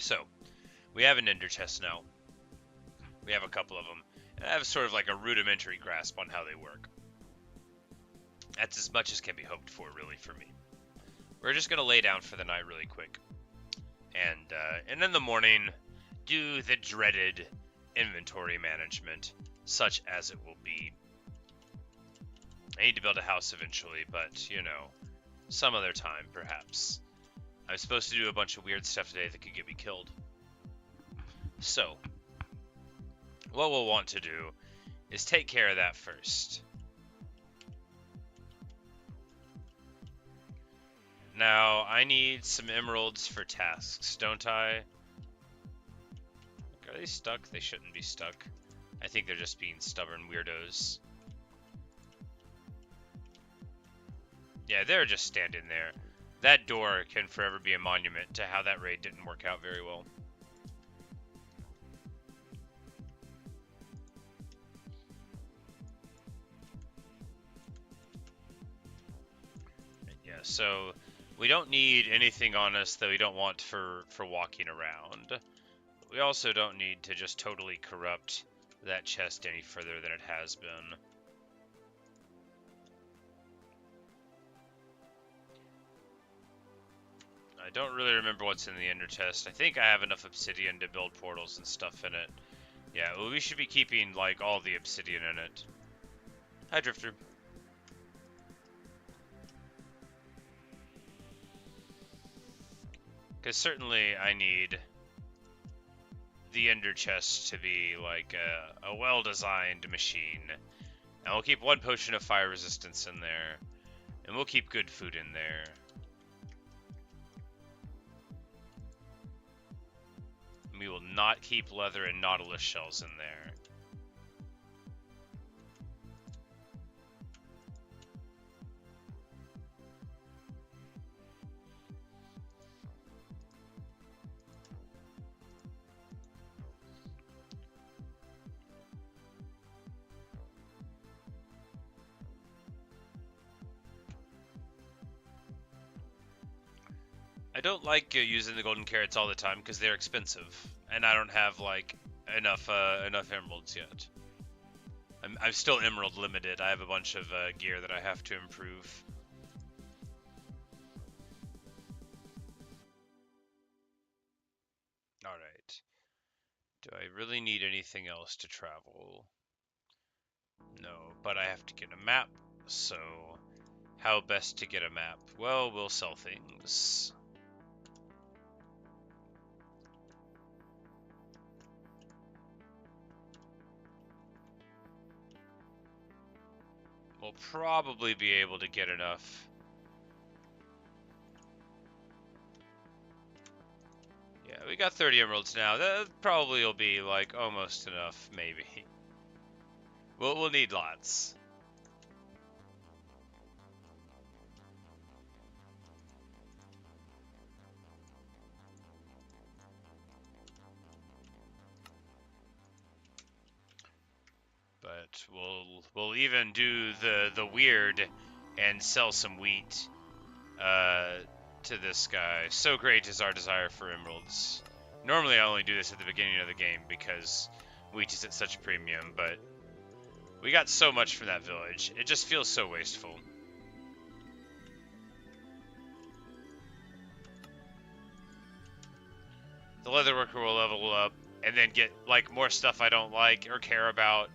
So, we have an ender chest now. We have a couple of them. And I have sort of like a rudimentary grasp on how they work. That's as much as can be hoped for, really, for me. We're just going to lay down for the night really quick. And in the morning, do the dreaded inventory management, such as it will be. I need to build a house eventually, but, you know, some other time, perhaps. I'm supposed to do a bunch of weird stuff today that could get me killed. So, what we'll want to do is take care of that first. Now, I need some emeralds for tasks, don't I? Are they stuck? They shouldn't be stuck. I think they're just being stubborn weirdos. Yeah, they're just standing there. That door can forever be a monument to how that raid didn't work out very well. Yeah, so we don't need anything on us that we don't want for walking around. But we also don't need to just totally corrupt that chest any further than it has been. I don't really remember what's in the ender chest. I think I have enough obsidian to build portals and stuff in it. Yeah, well, we should be keeping, like, all the obsidian in it. Hi, Drifter. Because certainly I need the ender chest to be, like, a well-designed machine. And we'll keep one potion of fire resistance in there. And we'll keep good food in there. We will not keep leather and nautilus shells in there. I don't like using the golden carrots all the time because they're expensive, and I don't have like enough emeralds yet. I'm still emerald limited. I have a bunch of gear that I have to improve. All right. Do I really need anything else to travel? No, but I have to get a map. So, how best to get a map? Well, we'll sell things. We'll probably be able to get enough. Yeah, we got 30 emeralds now. That probably will be like almost enough, maybe. We'll need lots. But we'll even do the weird and sell some wheat to this guy. So great is our desire for emeralds. Normally I only do this at the beginning of the game because wheat is at such a premium, but we got so much from that village. It just feels so wasteful. The leatherworker will level up and then get like more stuff I don't like or care about.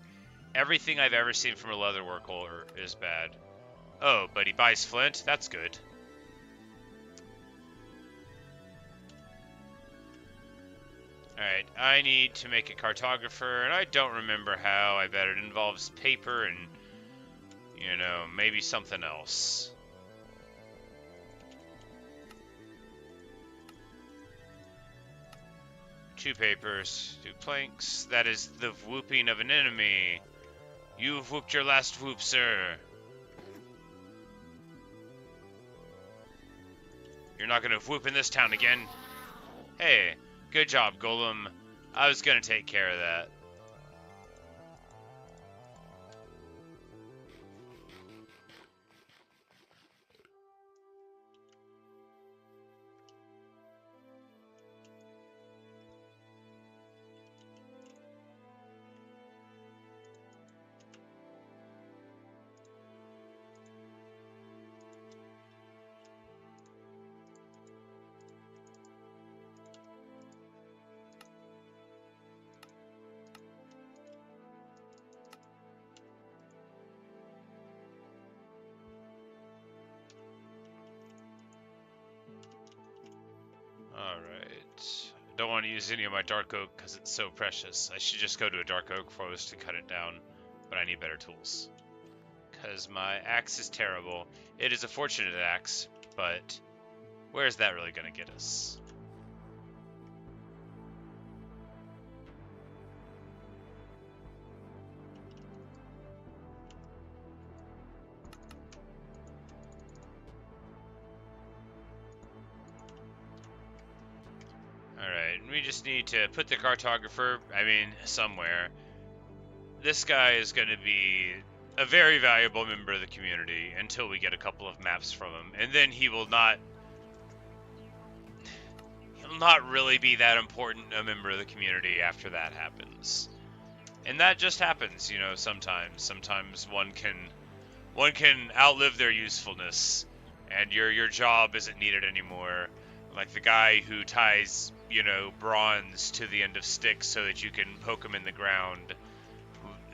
Everything I've ever seen from a leatherworker is bad. Oh, but he buys flint? That's good. Alright, I need to make a cartographer, and I don't remember how. I bet it involves paper and, you know, maybe something else. Two papers, two planks. That is the whooping of an enemy. You've whooped your last whoop, sir. You're not gonna whoop in this town again. Hey, good job, Golem. I was gonna take care of that. Alright. I don't want to use any of my dark oak because it's so precious. I should just go to a dark oak forest to cut it down, but I need better tools. Because my axe is terrible. It is a fortunate axe, but where's that really going to get us? Alright, we just need to put the cartographer, somewhere. This guy is going to be a very valuable member of the community until we get a couple of maps from him. And then he'll not really be that important a member of the community after that happens. And that just happens, you know, sometimes. Sometimes one can outlive their usefulness and your job isn't needed anymore. Like the guy who ties, you know, bronze to the end of sticks so that you can poke him in the ground.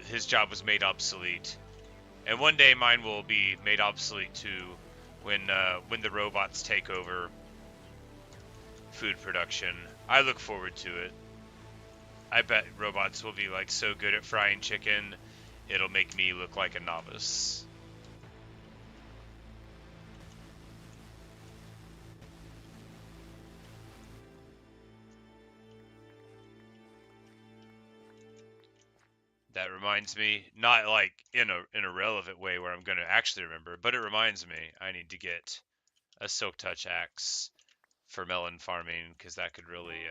His job was made obsolete. And one day mine will be made obsolete too when the robots take over food production. I look forward to it. I bet robots will be like so good at frying chicken, it'll make me look like a novice. That reminds me, not like in a relevant way where I'm going to actually remember, but it reminds me I need to get a silk touch axe for melon farming because that could really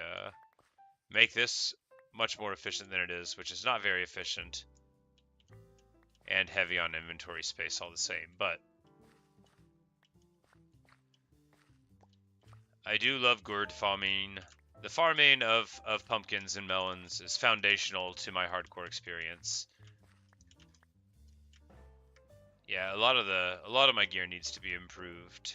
make this much more efficient than it is, which is not very efficient and heavy on inventory space all the same, but I do love gourd farming. The farming of pumpkins and melons is foundational to my hardcore experience. Yeah, a lot of my gear needs to be improved.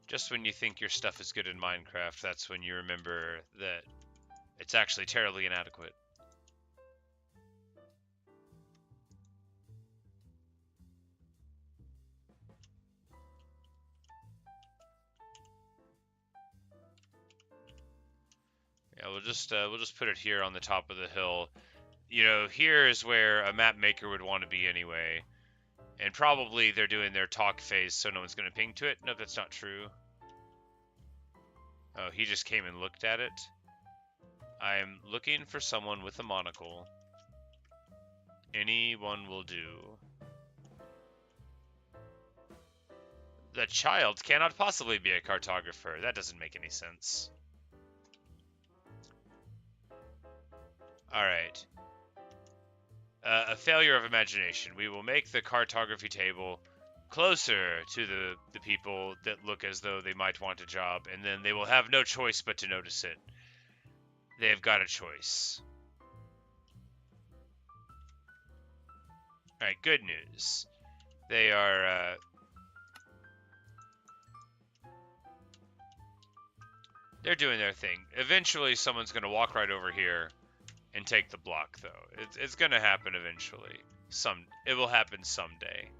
Just when you think your stuff is good in Minecraft, that's when you remember that it's actually terribly inadequate. Yeah, we'll just put it here on the top of the hill. You know, here is where a map maker would want to be anyway. And probably they're doing their talk phase, so no one's going to ping to it. Nope, that's not true. Oh, he just came and looked at it. I'm looking for someone with a monocle. Anyone will do. The child cannot possibly be a cartographer. That doesn't make any sense. Alright. A failure of imagination. We will make the cartography table closer to the people that look as though they might want a job, and then they will have no choice but to notice it. They have got a choice. Alright, good news. They are, they're doing their thing. Eventually, someone's going to walk right over here and take the block, though. It's going to happen eventually. It will happen someday.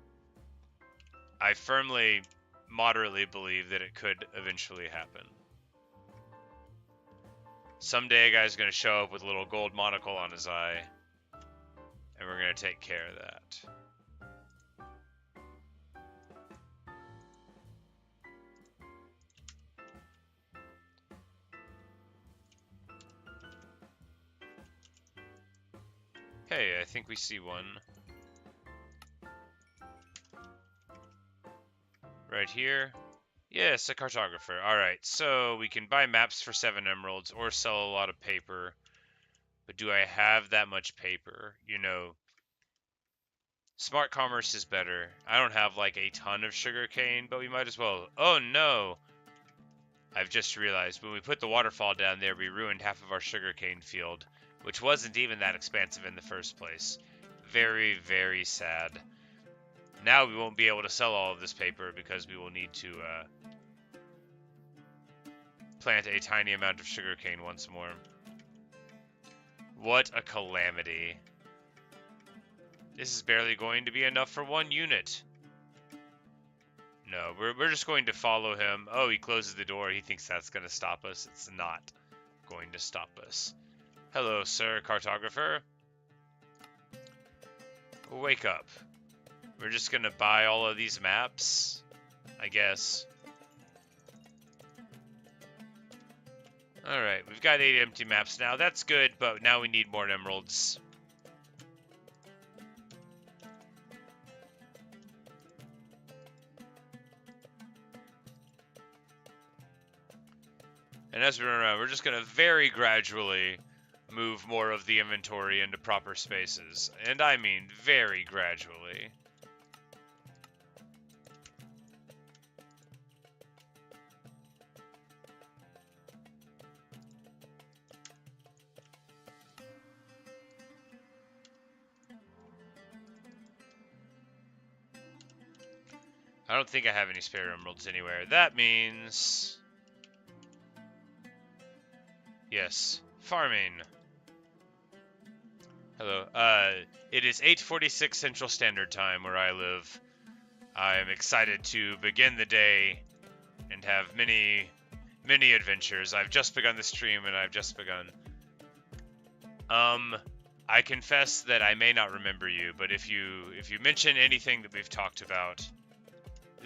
I firmly, moderately believe that it could eventually happen. Someday a guy's going to show up with a little gold monocle on his eye, and we're going to take care of that. Hey, I think we see one. Right here. Yes, a cartographer. Alright, so we can buy maps for 7 emeralds or sell a lot of paper. But do I have that much paper? You know, smart commerce is better. I don't have like a ton of sugarcane, but we might as well. Oh no! I've just realized when we put the waterfall down there, we ruined half of our sugarcane field, which wasn't even that expansive in the first place. Very, very sad. Now we won't be able to sell all of this paper because we will need to plant a tiny amount of sugarcane once more. What a calamity. This is barely going to be enough for one unit. No, we're just going to follow him. Oh, he closes the door. He thinks that's going to stop us. It's not going to stop us. Hello, sir, cartographer. Wake up. We're just going to buy all of these maps, I guess. Alright, we've got 8 empty maps now. That's good, but now we need more emeralds. And as we run around, we're just going to very gradually move more of the inventory into proper spaces. And I mean very gradually. I don't think I have any spare emeralds anywhere. That means... Yes, farming. Hello. It is 8:46 Central Standard Time where I live. I am excited to begin the day and have many, many adventures. I've just begun the stream and I've just begun. I confess that I may not remember you, but if you mention anything that we've talked about,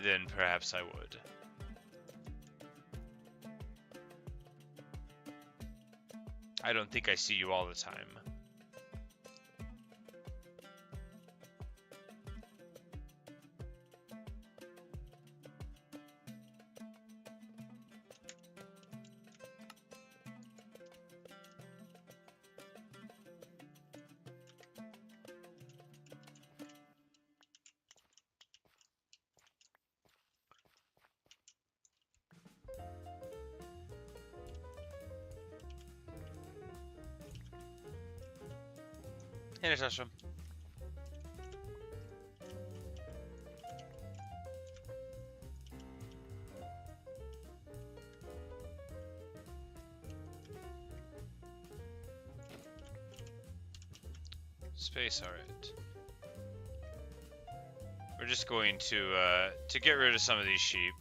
then perhaps I would. I don't think I see you all the time. Hey, Natasha. Space, alright. We're just going to get rid of some of these sheep.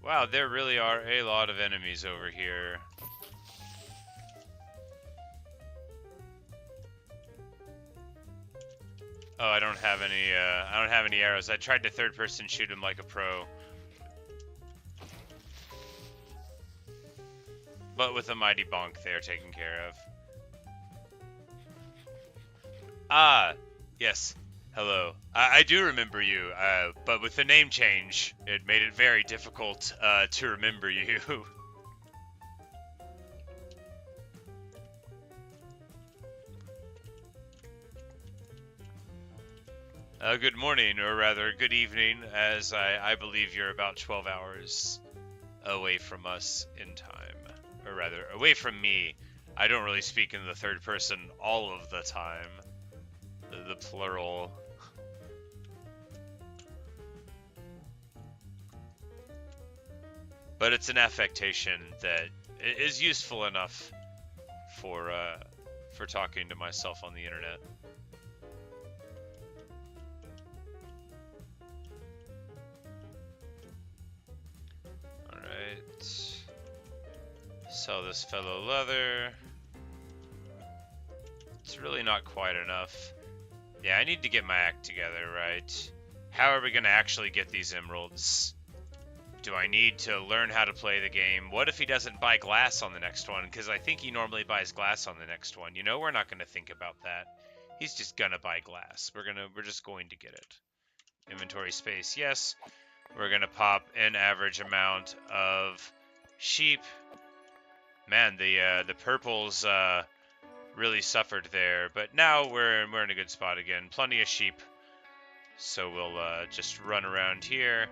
Wow, there really are a lot of enemies over here. Oh, I don't have any arrows. I tried to third-person shoot him like a pro. But with a mighty bonk, they are taken care of. Ah, yes. Hello. I do remember you, but with the name change, it made it very difficult to remember you. Good morning, or rather, good evening, as I believe you're about 12 hours away from us in time. Or rather, away from me. I don't really speak in the third person all of the time. The plural. But it's an affectation that is useful enough for talking to myself on the internet. Alright. Sell this fellow leather. It's really not quite enough. Yeah, I need to get my act together, right? How are we going to actually get these emeralds? Do I need to learn how to play the game? What if he doesn't buy glass on the next one? Because I think he normally buys glass on the next one. You know, we're not going to think about that. He's just going to buy glass. We're just going to get it. Inventory space, yes. We're going to pop an average amount of sheep. Man, the purples really suffered there, but now we're in a good spot again. Plenty of sheep, so we'll just run around here.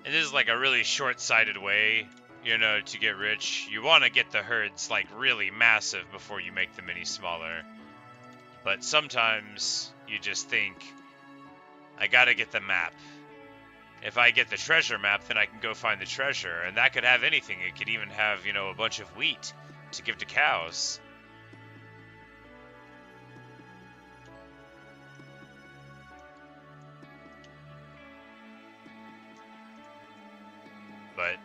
And this is like a really short-sighted way, you know, to get rich. You want to get the herds like really massive before you make them any smaller. But sometimes you just think, I gotta get the map. If I get the treasure map, then I can go find the treasure. And that could have anything. It could even have, you know, a bunch of wheat to give to cows. But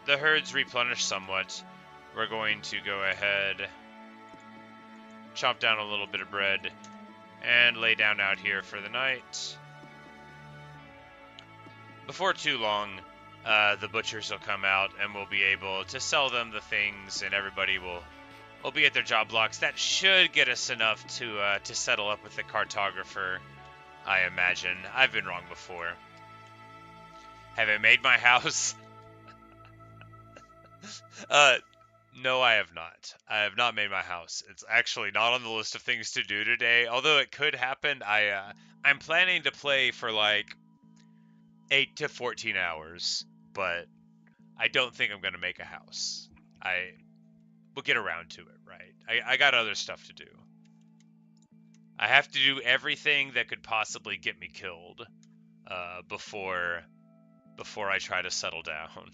the herds replenish somewhat. We're going to go ahead, chop down a little bit of bread, and lay down out here for the night. Before too long, the butchers will come out, and we'll be able to sell them the things, and everybody will be at their job blocks. That should get us enough to settle up with the cartographer, I imagine. I've been wrong before. Have I made my house? No, I have not. I have not made my house. It's actually not on the list of things to do today, although it could happen. I'm planning to play for like 8 to 14 hours, but I don't think I'm going to make a house. We'll get around to it, right? I got other stuff to do. I have to do everything that could possibly get me killed before I try to settle down.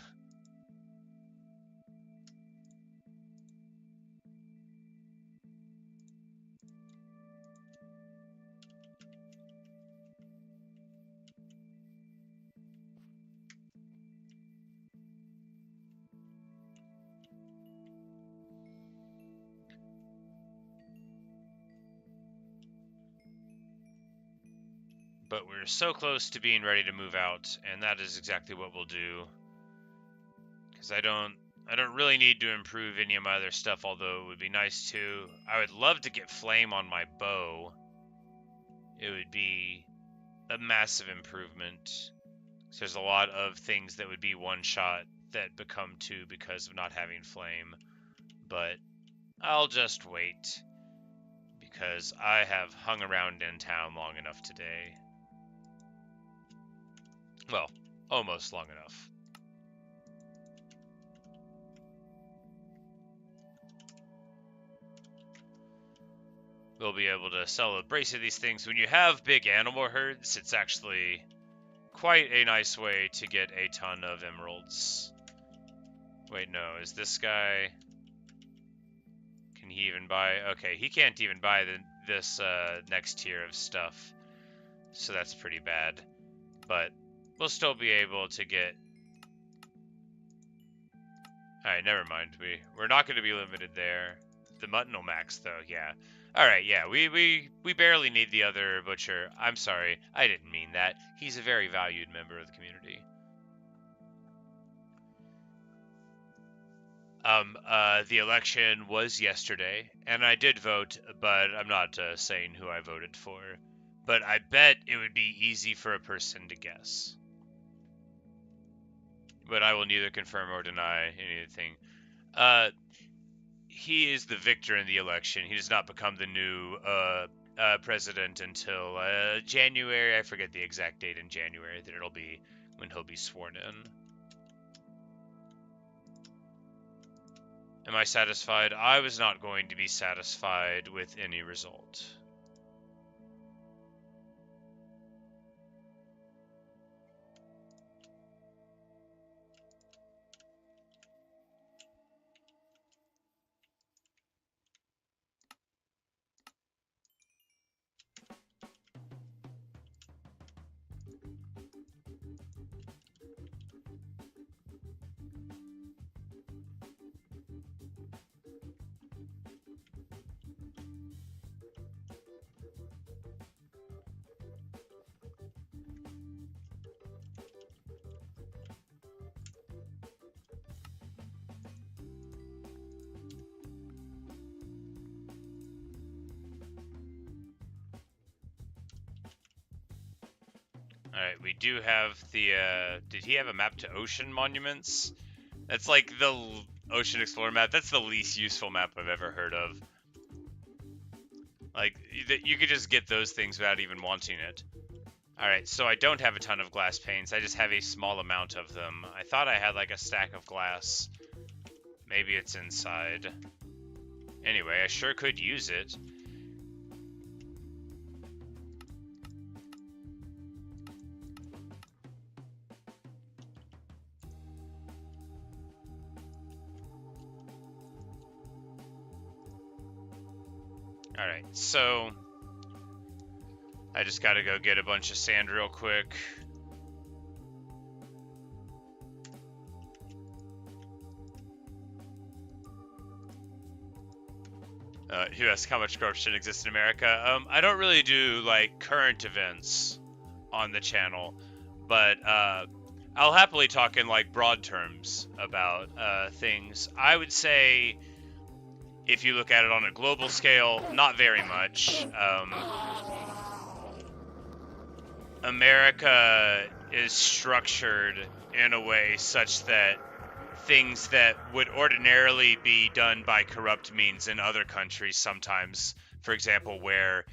But we're so close to being ready to move out, and that is exactly what we'll do. Because I don't really need to improve any of my other stuff, although it would be nice to. I would love to get flame on my bow. It would be a massive improvement. There's a lot of things that would be one shot that become two because of not having flame. But I'll just wait, because I have hung around in town long enough today. Well, almost long enough. We'll be able to sell a brace of these things. When you have big animal herds, it's actually quite a nice way to get a ton of emeralds. Wait, no, is this guy... Can he even buy... Okay, he can't even buy this next tier of stuff. So that's pretty bad. But we'll still be able to get... Alright, never mind. We're not going to be limited there. The mutton will max, though, yeah. Alright, yeah, we barely need the other butcher. I'm sorry, I didn't mean that. He's a very valued member of the community. The election was yesterday, and I did vote, but I'm not saying who I voted for. But I bet it would be easy for a person to guess. But I will neither confirm or deny anything. He is the victor in the election. He does not become the new president until January. I forget the exact date in January that it'll be when he'll be sworn in. Am I satisfied? I was not going to be satisfied with any result. Alright, we do have the, did he have a map to ocean monuments? That's like the Ocean Explorer map. That's the least useful map I've ever heard of. Like, you could just get those things without even wanting it. Alright, so I don't have a ton of glass panes. I just have a small amount of them. I thought I had like a stack of glass. Maybe it's inside. Anyway, I sure could use it. Alright, so I just gotta go get a bunch of sand real quick. Who asks how much corruption exists in America? I don't really do like current events on the channel, but I'll happily talk in like broad terms about things. I would say, if you look at it on a global scale, not very much. America is structured in a way such that things that would ordinarily be done by corrupt means in other countries sometimes, for example, where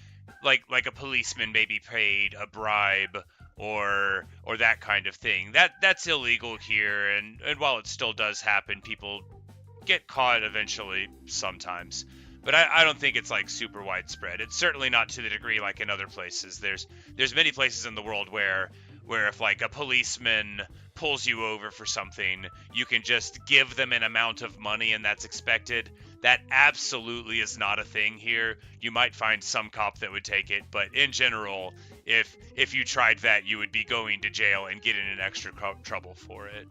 like a policeman may be paid a bribe or that kind of thing, that's illegal here, and while it still does happen, people get caught eventually sometimes. But I don't think it's like super widespread. It's certainly not to the degree like in other places. There's many places in the world where if like a policeman pulls you over for something, you can just give them an amount of money and that's expected. That absolutely is not a thing here. You might find some cop that would take it, but in general, if you tried that, you would be going to jail and getting in extra trouble for it.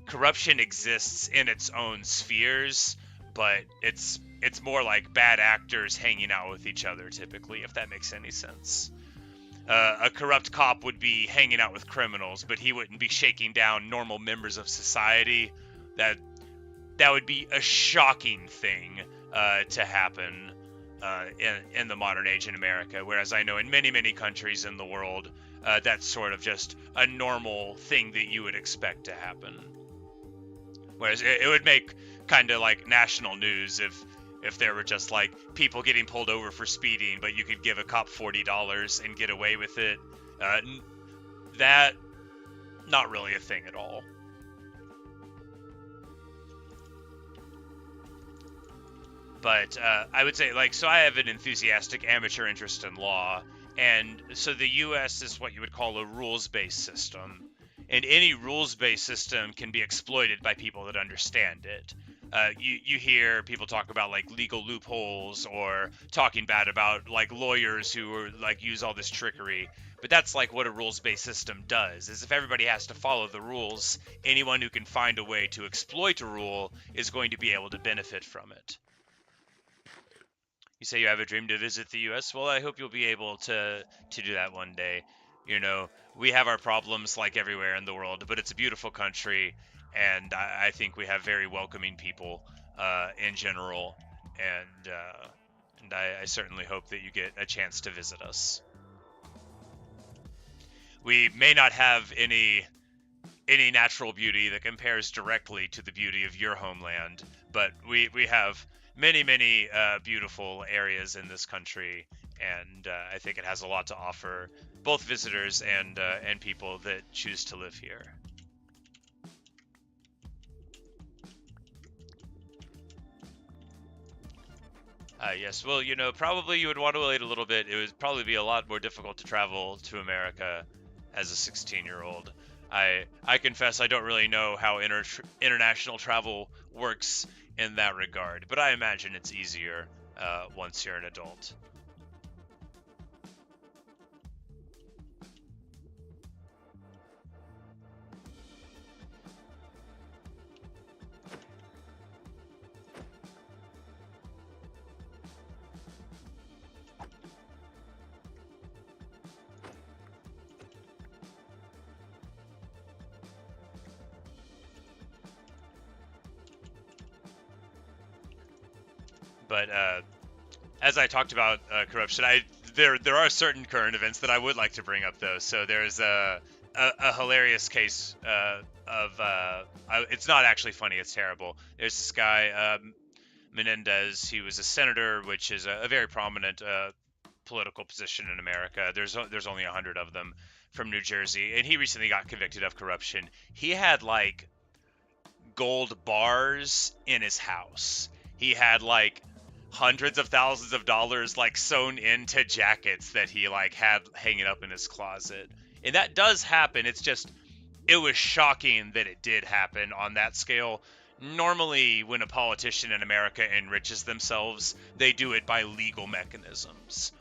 Corruption exists in its own spheres, but it's more like bad actors hanging out with each other typically, if that makes any sense. A corrupt cop would be hanging out with criminals, but he wouldn't be shaking down normal members of society. That would be a shocking thing to happen in the modern age in America, whereas I know in many countries in the world, that's sort of just a normal thing that you would expect to happen. Whereas it would make kind of like national news if there were just like people getting pulled over for speeding, but you could give a cop $40 and get away with it. That, not really a thing at all. But I would say, like, so I have an enthusiastic amateur interest in law, and so the U.S. is what you would call a rules-based system. And any rules-based system can be exploited by people that understand it. You hear people talk about like legal loopholes or talking bad about like lawyers who are like use all this trickery. But that's like what a rules-based system does, is if everybody has to follow the rules, anyone who can find a way to exploit a rule is going to be able to benefit from it. You say you have a dream to visit the U.S.? Well, I hope you'll be able to do that one day. You know, we have our problems like everywhere in the world, but it's a beautiful country, and I think we have very welcoming people in general, and I certainly hope that you get a chance to visit us. We may not have any natural beauty that compares directly to the beauty of your homeland, but we have many beautiful areas in this country, and I think it has a lot to offer both visitors and people that choose to live here. Yes, well, you know, probably you would want to wait a little bit. It would probably be a lot more difficult to travel to America as a 16-year-old. I confess I don't really know how international travel works in that regard, but I imagine it's easier once you're an adult. But as I talked about corruption, there are certain current events that I would like to bring up, though. So there's a hilarious case it's not actually funny, it's terrible. There's this guy, Menendez. He was a senator, which is a very prominent political position in America. There's only 100 of them from New Jersey, and he recently got convicted of corruption. He had like gold bars in his house. He had like hundreds of thousands of dollars like sewn into jackets that he like had hanging up in his closet. And that does happen. It's just, it was shocking that it did happen on that scale. Normally, when a politician in America enriches themselves, they do it by legal mechanisms.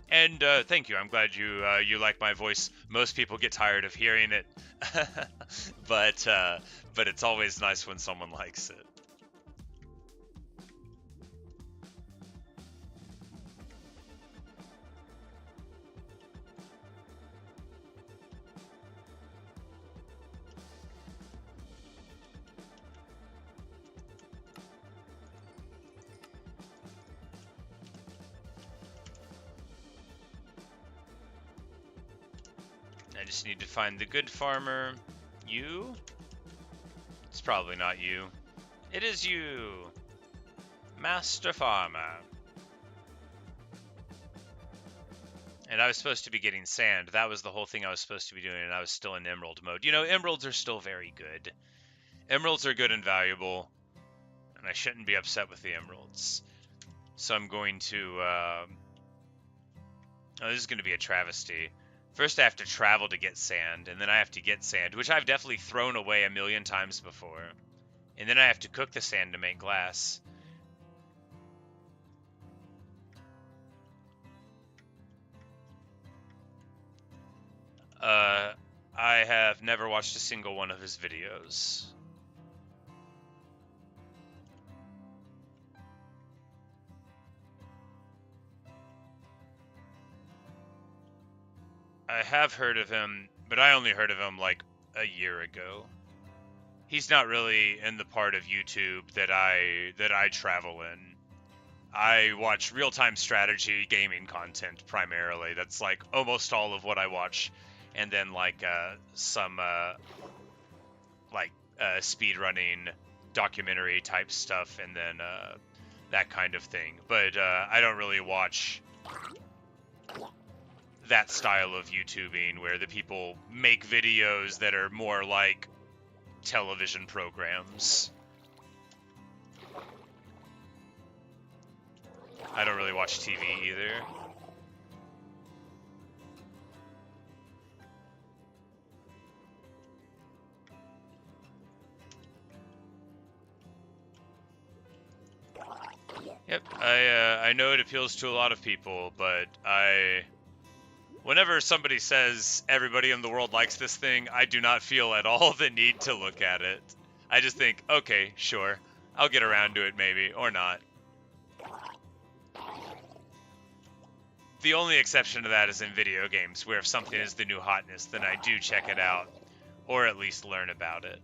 And thank you. I'm glad you like my voice. Most people get tired of hearing it, but it's always nice when someone likes it. I just need to find the good farmer. You? It's probably not you. It is you, Master Farmer. And I was supposed to be getting sand. That was the whole thing I was supposed to be doing, and I was still in emerald mode. You know, emeralds are still very good. Emeralds are good and valuable, and I shouldn't be upset with the emeralds. So I'm going to... oh, this is going to be a travesty. First I have to travel to get sand, and then I have to get sand, which I've definitely thrown away a million times before. And then I have to cook the sand to make glass. I have never watched a single one of his videos. I have heard of him, but I only heard of him like a year ago. He's not really in the part of YouTube that I travel in. I watch real-time strategy gaming content primarily. That's like almost all of what I watch, and then like some speedrunning documentary type stuff, and then that kind of thing. But I don't really watch that style of YouTubing where the people make videos that are more like television programs. I don't really watch TV either. Yep, I know it appeals to a lot of people, but whenever somebody says everybody in the world likes this thing, I do not feel at all the need to look at it. I just think, okay, sure, I'll get around to it maybe, or not. The only exception to that is in video games, where if something is the new hotness, then I do check it out, or at least learn about it.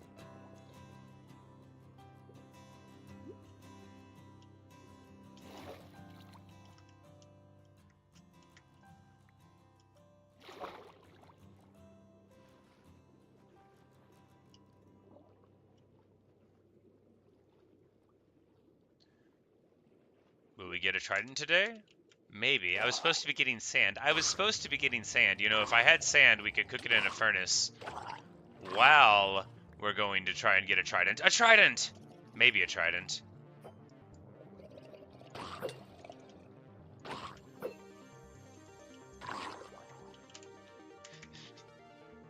Will we get a trident today? Maybe. I was supposed to be getting sand. You know, if I had sand, we could cook it in a furnace while we're going to try and get a trident. A trident! Maybe a trident.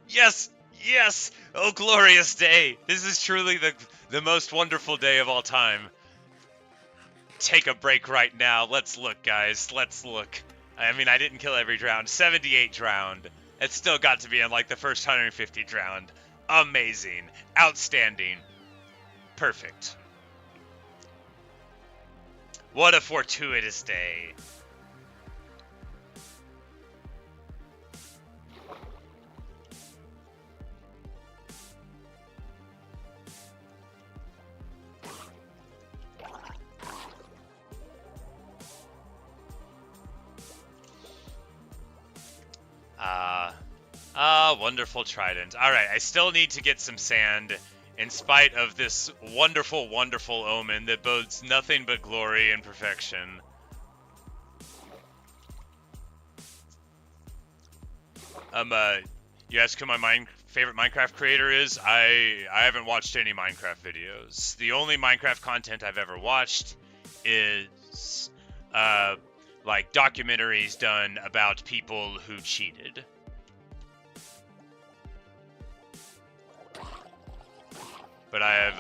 Yes! Yes! Oh, glorious day! This is truly the most wonderful day of all time. Take a break right now. Let's look, guys. Let's look. I mean, I didn't kill every drowned. 78 drowned. It still got to be in like the first 150 drowned. Amazing. Outstanding. Perfect. What a fortuitous day. Wonderful trident. Alright, I still need to get some sand in spite of this wonderful, wonderful omen that bodes nothing but glory and perfection. You ask who my favorite Minecraft creator is? I haven't watched any Minecraft videos. The only Minecraft content I've ever watched is like documentaries done about people who cheated. But I have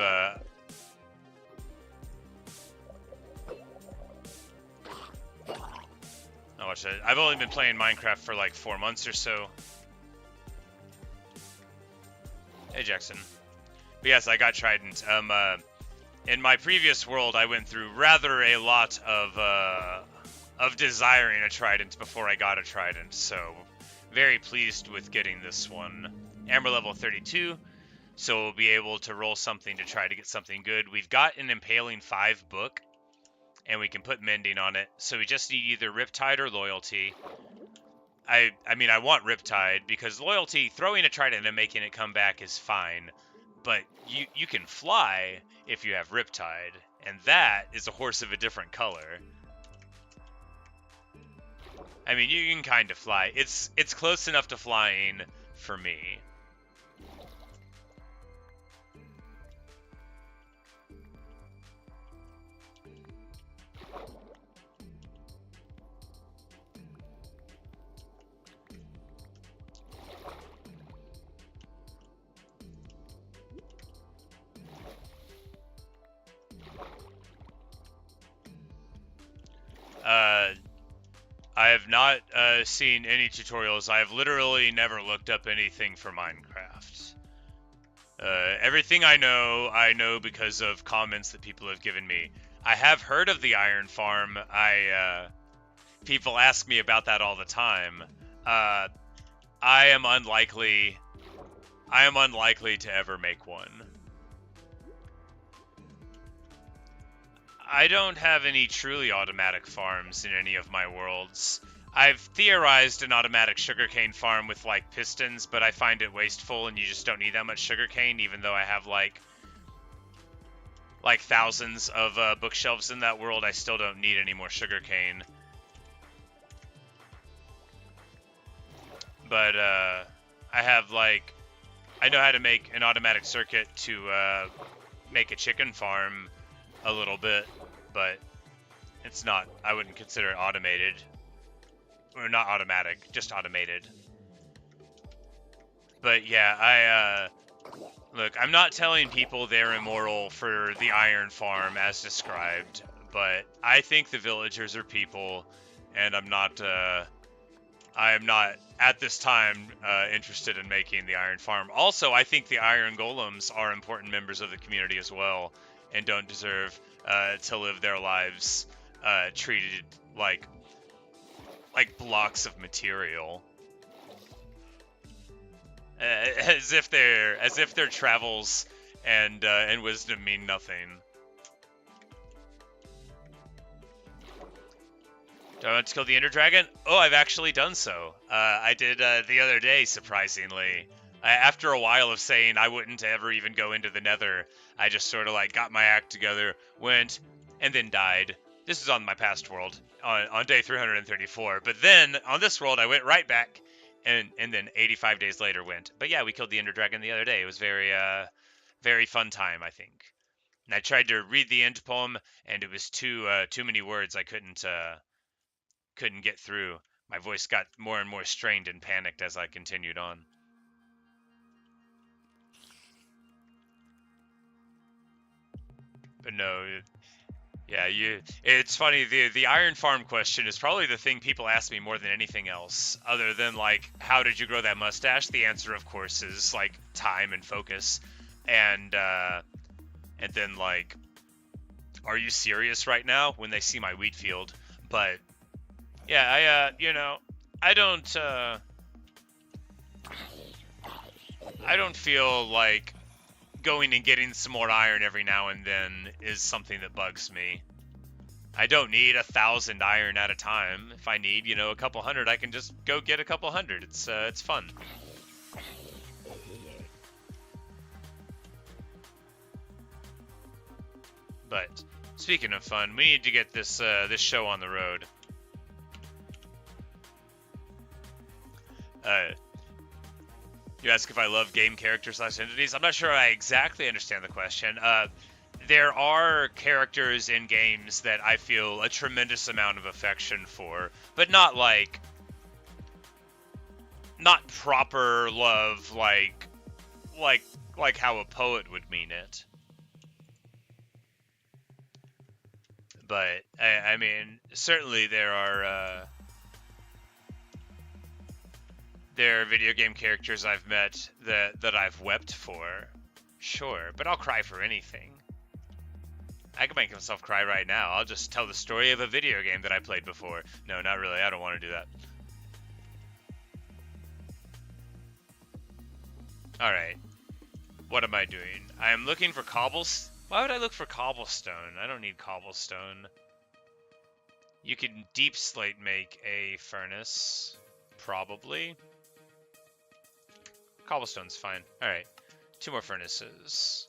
I watched it. I've only been playing Minecraft for like 4 months or so. Hey Jackson. But yes, I got trident. In my previous world, I went through rather a lot of desiring a trident before I got a trident. So very pleased with getting this one. Amber level 32. So we'll be able to roll something to try to get something good. We've got an Impaling 5 book, and we can put Mending on it. So we just need either Riptide or Loyalty. I mean, I want Riptide, because Loyalty, throwing a trident and making it come back is fine. But you can fly if you have Riptide, and that is a horse of a different color. I mean, you can kind of fly. It's close enough to flying for me. I have not seen any tutorials. I have literally never looked up anything for Minecraft. Everything I know because of comments that people have given me. I have heard of the iron farm. People ask me about that all the time. I am unlikely to ever make one. I don't have any truly automatic farms in any of my worlds. I've theorized an automatic sugarcane farm with like pistons, but I find it wasteful and you just don't need that much sugarcane, even though I have like thousands of bookshelves in that world. I still don't need any more sugarcane. But I have like, I know how to make an automatic circuit to make a chicken farm a little bit, but it's not, I wouldn't consider it automated. Or not automatic, just automated. But yeah, look, I'm not telling people they're immoral for the iron farm as described, but I think the villagers are people, and I am not at this time interested in making the iron farm. Also, I think the iron golems are important members of the community as well, and don't deserve to live their lives treated like blocks of material, as if their travels and wisdom mean nothing. Do I want to kill the Ender Dragon? Oh, I've actually done so. I did the other day, surprisingly. After a while of saying I wouldn't ever even go into the Nether, I just sort of like got my act together, went, and then died. This is on my past world, on day 334. But then, on this world, I went right back, and then 85 days later went. But yeah, we killed the Ender Dragon the other day. It was very fun time, I think. And I tried to read the end poem, and it was too many words. I couldn't get through. My voice got more and more strained and panicked as I continued on. But no, yeah, it's funny, the iron farm question is probably the thing people ask me more than anything else, other than like, how did you grow that mustache? The answer, of course, is like time and focus, and then like, are you serious right now? When they see my wheat field. But yeah, I don't feel like going and getting some more iron every now and then is something that bugs me. I don't need 1,000 iron at a time. If I need, a couple hundred, I can just go get a couple hundred. It's fun. But speaking of fun, we need to get this show on the road. You ask if I love game characters / entities. I'm not sure I exactly understand the question. There are characters in games that I feel a tremendous amount of affection for, but not like, not proper love like how a poet would mean it. But I mean, certainly there are video game characters I've met that I've wept for. Sure, but I'll cry for anything. I can make myself cry right now. I'll just tell the story of a video game that I played before. No, not really. I don't want to do that. Alright. What am I doing? I am looking for cobblestone. Why would I look for cobblestone? I don't need cobblestone. You can deep slate make a furnace. Probably. Cobblestone's fine. Alright. 2 more furnaces.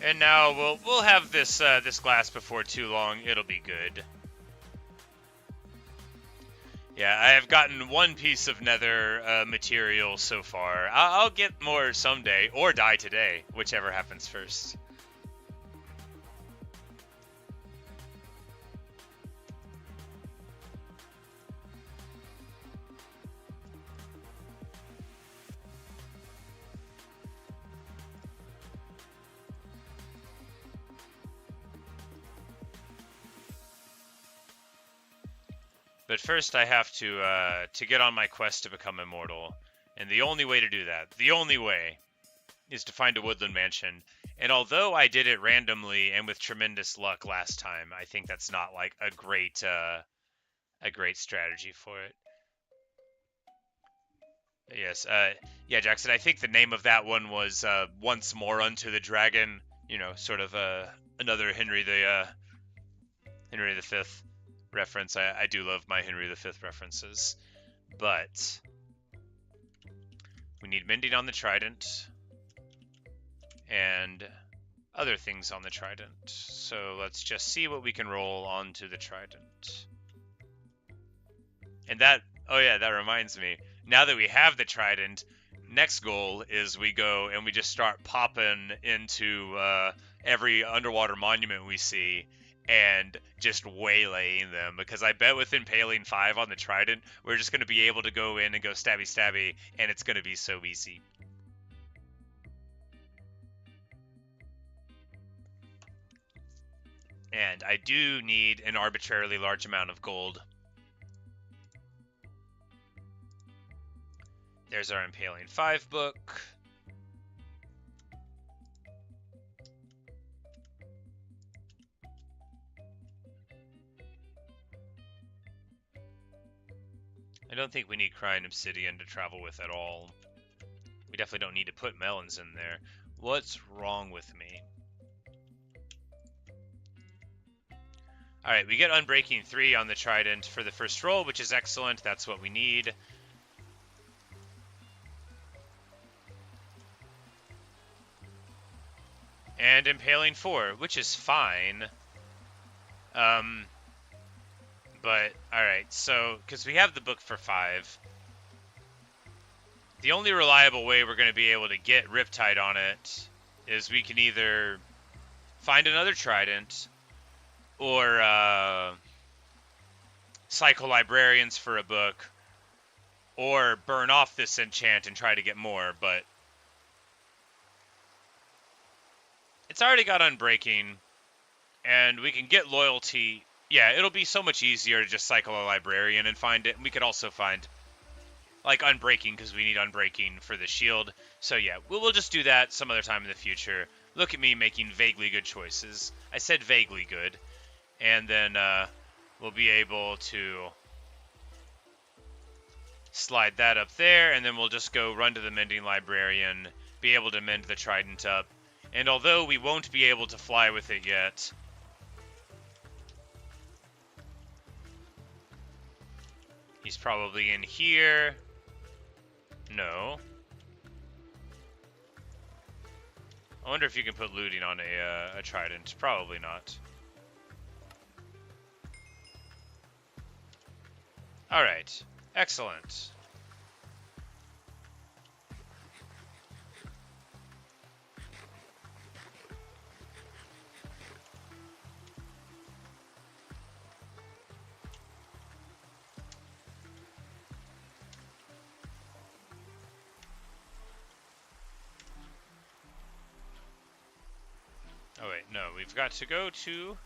And now we'll have this this glass before too long. It'll be good. Yeah, I have gotten 1 piece of nether material so far. I'll get more someday, or die today, whichever happens first. But first I have to get on my quest to become immortal. And the only way to do that, the only way, is to find a woodland mansion. And although I did it randomly and with tremendous luck last time, I think that's not like a great strategy for it. Yes, yeah, Jackson, I think the name of that one was Once More Unto the Dragon, you know, sort of another Henry V reference. I do love my Henry V references. But we need mending on the trident and other things on the trident. So let's just see what we can roll onto the trident. And that, oh yeah, that reminds me. Now that we have the trident, next goal is we go and we just start popping into every underwater monument we see and just waylaying them, because I bet with Impaling 5 on the trident, we're just going to be able to go in and go stabby stabby, and it's going to be so easy. And I do need an arbitrarily large amount of gold. There's our Impaling 5 book. I don't think we need crying obsidian to travel with at all. We definitely don't need to put melons in there. What's wrong with me? Alright, we get Unbreaking 3 on the trident for the first roll, which is excellent. That's what we need. And Impaling 4, which is fine. But, alright, so, because we have the book for 5, the only reliable way we're going to be able to get Riptide on it is we can either find another trident, or cycle librarians for a book, or burn off this enchant and try to get more, but it's already got Unbreaking, and we can get loyalty. Yeah, it'll be so much easier to just cycle a librarian and find it. And we could also find, like, Unbreaking, because we need Unbreaking for the shield. So yeah, we'll just do that some other time in the future. Look at me making vaguely good choices. I said vaguely good. And then we'll be able to slide that up there, and then we'll just go run to the Mending Librarian, be able to mend the trident up. And although we won't be able to fly with it yet, he's probably in here. No. I wonder if you can put looting on a trident. Probably not. Alright. Excellent. Oh wait, no, we've got to go to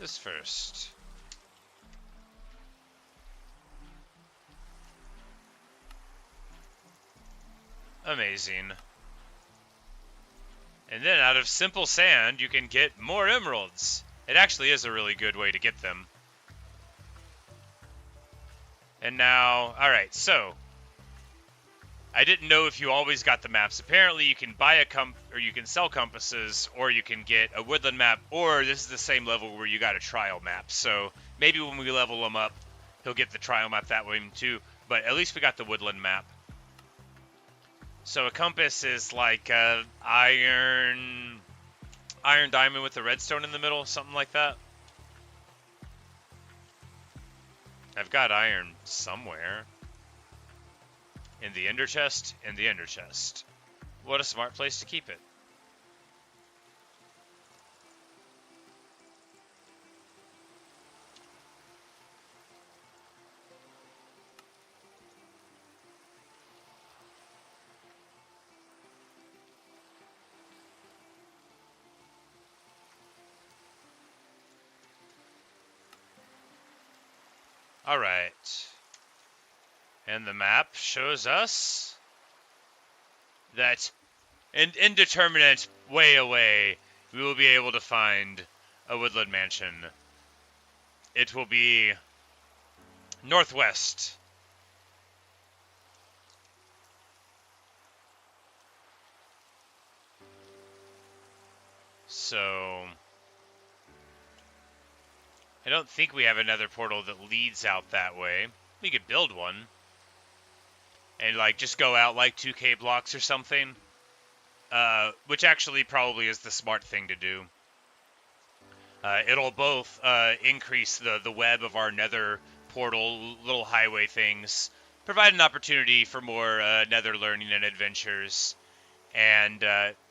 this first. Amazing. And then out of simple sand, you can get more emeralds. It actually is a really good way to get them. And now, alright, so I didn't know if you always got the maps. Apparently you can buy or you can sell compasses, or you can get a woodland map, or this is the same level where you got a trial map. So maybe when we level him up, he'll get the trial map that way too. But at least we got the woodland map. So a compass is like a iron diamond with a redstone in the middle, something like that. I've got iron somewhere. In the ender chest, in the ender chest. What a smart place to keep it. Alright. And the map shows us that in indeterminate way away, we will be able to find a woodland mansion. It will be northwest. So I don't think we have another portal that leads out that way. We could build one. And, like, just go out, like, 2K blocks or something. Which actually probably is the smart thing to do. It'll both increase the web of our nether portal, little highway things, provide an opportunity for more nether learning and adventures. And,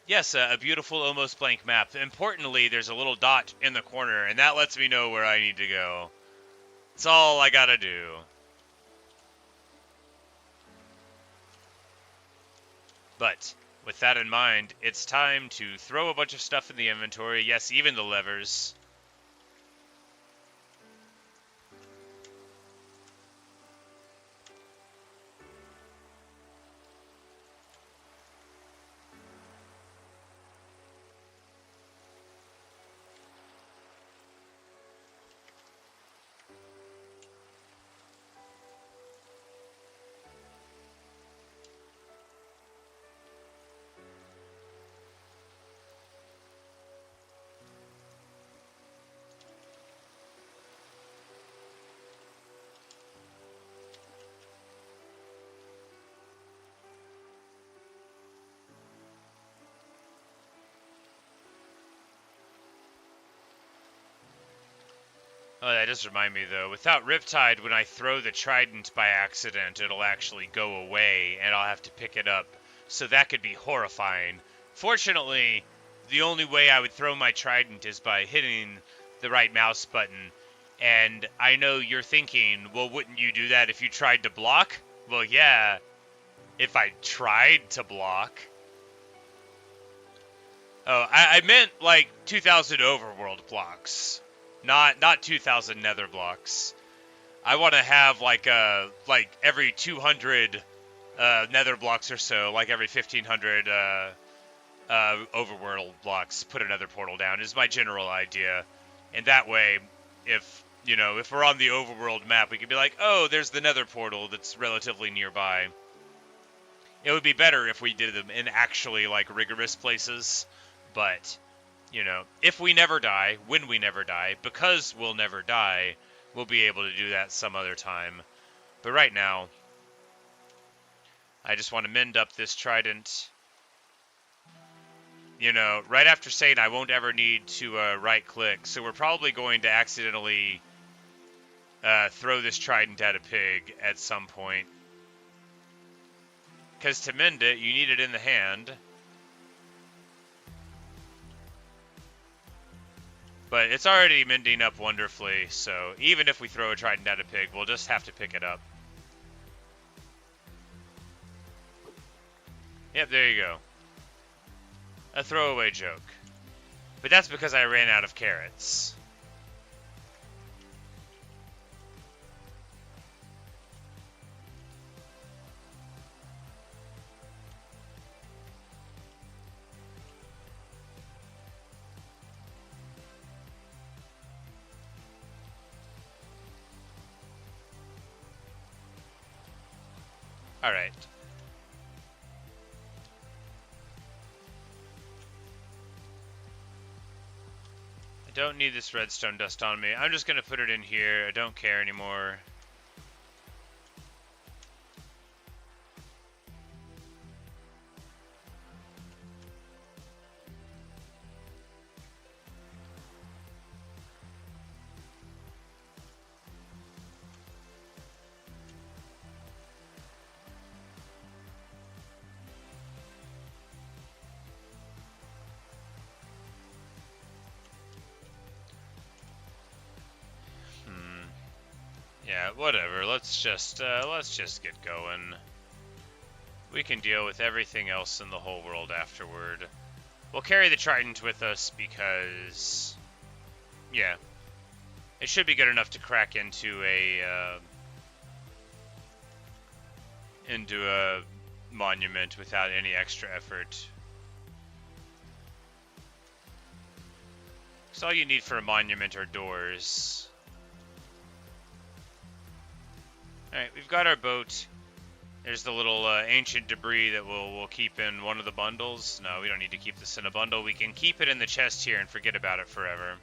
yes, a beautiful, almost blank map. Importantly, there's a little dot in the corner, and that lets me know where I need to go. That's all I gotta do. But with that in mind, it's time to throw a bunch of stuff in the inventory. Yes, even the levers. Oh, that does remind me, though. Without Riptide, when I throw the trident by accident, it'll actually go away, and I'll have to pick it up. So that could be horrifying. Fortunately, the only way I would throw my trident is by hitting the right mouse button. And I know you're thinking, well, wouldn't you do that if you tried to block? Well, yeah, if I tried to block. Oh, I meant, like, 2,000 overworld blocks. Not 2,000 nether blocks. I want to have like every 200 nether blocks or so, like every 1,500 overworld blocks, put another portal down is my general idea. And that way, if we're on the overworld map, we could be like, oh, there's the nether portal that's relatively nearby. It would be better if we did them in actually like rigorous places, but if we never die, when we never die, because we'll never die, we'll be able to do that some other time. But right now, I just want to mend up this trident. you know, right after saying I won't ever need to right click, so we're probably going to accidentally throw this trident at a pig at some point. Because to mend it, you need it in the hand. But it's already mending up wonderfully, so even if we throw a trident at a pig, we'll just have to pick it up. Yep, there you go. A throwaway joke. But that's because I ran out of carrots. Alright. I don't need this redstone dust on me. I'm just going to put it in here. I don't care anymore. Yeah, whatever. Let's just get going. We can deal with everything else in the whole world afterward. We'll carry the trident with us because, yeah, it should be good enough to crack into a monument without any extra effort. So all you need for a monument are doors. Alright, we've got our boat. There's the little ancient debris that we'll keep in one of the bundles. No, we don't need to keep this in a bundle. We can keep it in the chest here and forget about it forever.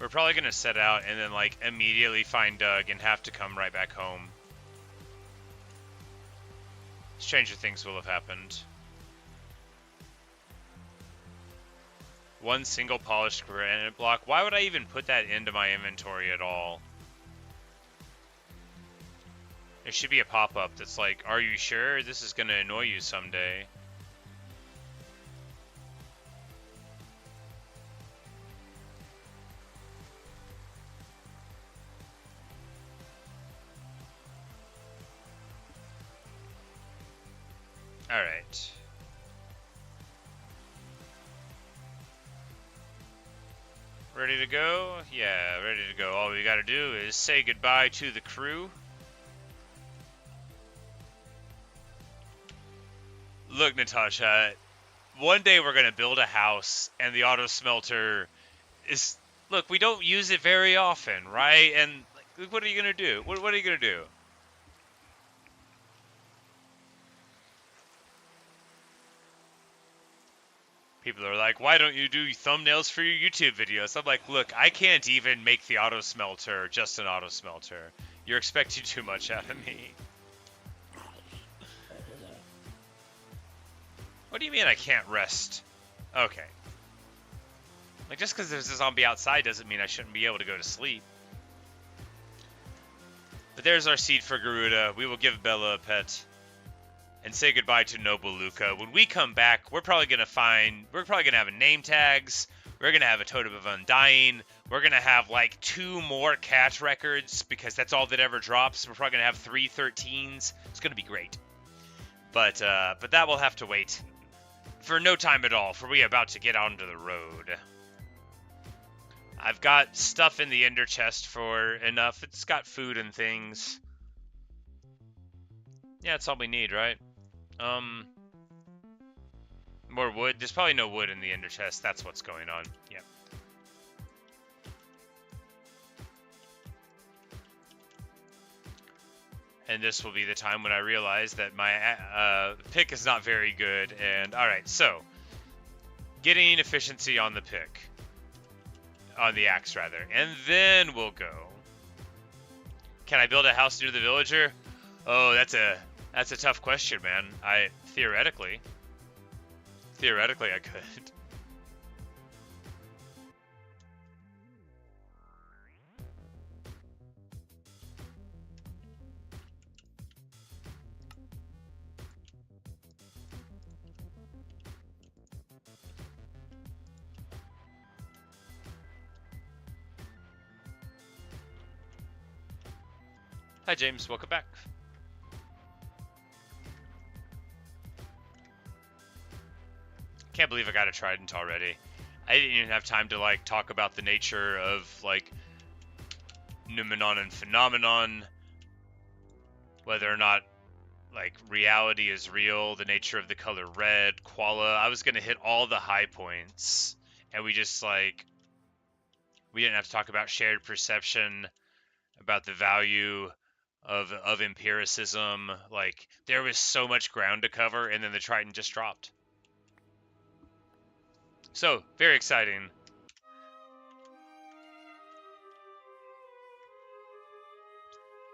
We're probably going to set out and then, like, immediately find Doug and have to come right back home. Stranger things will have happened. One single polished granite block. Why would I even put that into my inventory at all? There should be a pop-up that's like, are you sure this is going to annoy you someday? Alright. Ready to go? Yeah, ready to go. All we gotta do is say goodbye to the crew. Look, Natasha, one day we're gonna build a house and the auto smelter is... Look, we don't use it very often, right? And like, what are you gonna do? What are you gonna do? People are like, why don't you do thumbnails for your YouTube videos? I'm like, look, I can't even make the auto smelter just an auto smelter. You're expecting too much out of me. What do you mean I can't rest? Okay. Like, just because there's a zombie outside doesn't mean I shouldn't be able to go to sleep. But there's our seed for Garuda. We will give Bella a pet. And say goodbye to Noble Luca. When we come back, we're probably gonna have a name tags. We're gonna have a totem of undying. We're gonna have like 2 more cat records because that's all that ever drops. We're probably gonna have 3 13s. It's gonna be great. But that will have to wait for no time at all, for we are about to get onto the road. I've got stuff in the ender chest for enough. It's got food and things. Yeah, that's all we need, right? More wood. There's probably no wood in the ender chest. That's what's going on. Yep. And this will be the time when I realize that my pick is not very good. And alright, so getting efficiency on the pick. On the axe, rather. And then we'll go. Can I build a house near the villager? Oh, that's a tough question, man. Theoretically I could. Hi, James. Welcome back. Can't believe I got a trident already. I didn't even have time to, like, talk about the nature of, like, noumenon and phenomenon. Whether or not, like, reality is real, the nature of the color red, qualia. I was going to hit all the high points. And we just, like, we didn't have to talk about shared perception, about the value of empiricism. Like, there was so much ground to cover, and then the trident just dropped. So, very exciting.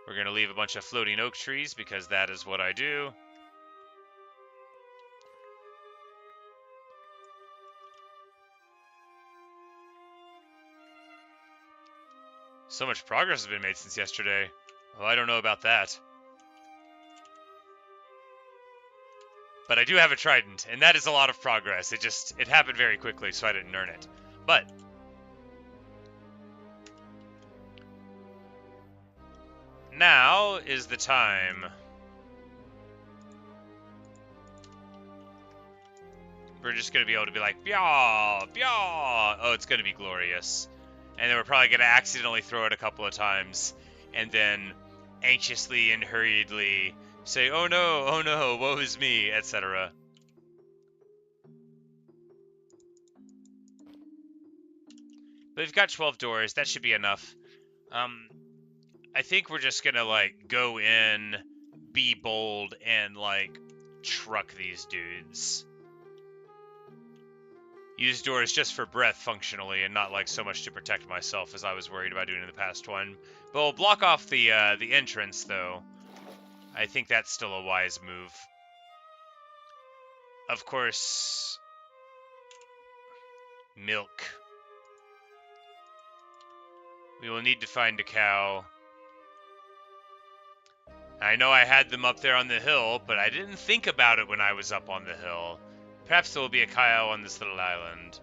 We're going to leave a bunch of floating oak trees, because that is what I do. So much progress has been made since yesterday. Well, I don't know about that. But I do have a trident, and that is a lot of progress. It happened very quickly, so I didn't earn it. But now is the time. We're just going to be able to be like, "Byaw, byaw." Oh, it's going to be glorious. And then we're probably going to accidentally throw it a couple of times. And then anxiously and hurriedly say, oh no, woe is me, etc. But we've got 12 doors. That should be enough. I think we're just going to, like, go in, be bold, and, like, truck these dudes. Use doors just for breath functionally, and not, like, so much to protect myself as I was worried about doing in the past one. But we'll block off the entrance, though. I think that's still a wise move. Of course, milk. We will need to find a cow. I know I had them up there on the hill, but I didn't think about it when I was up on the hill. Perhaps there will be a cow on this little island.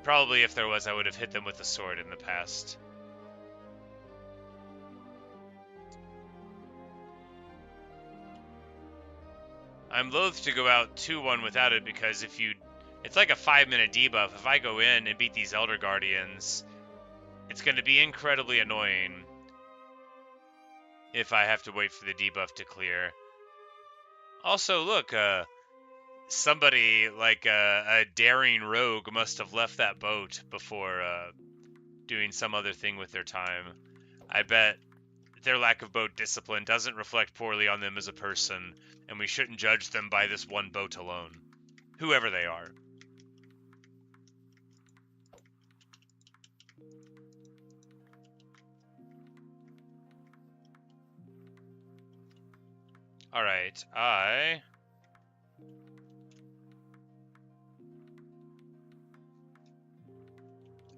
Probably if there was, I would have hit them with a sword in the past. I'm loath to go out 2-1 without it, because it's like a 5-minute debuff. If I go in and beat these Elder Guardians, it's going to be incredibly annoying if I have to wait for the debuff to clear. Also, look, somebody, like a daring rogue, must have left that boat before doing some other thing with their time. I bet their lack of boat discipline doesn't reflect poorly on them as a person, and we shouldn't judge them by this one boat alone, whoever they are. Alright, I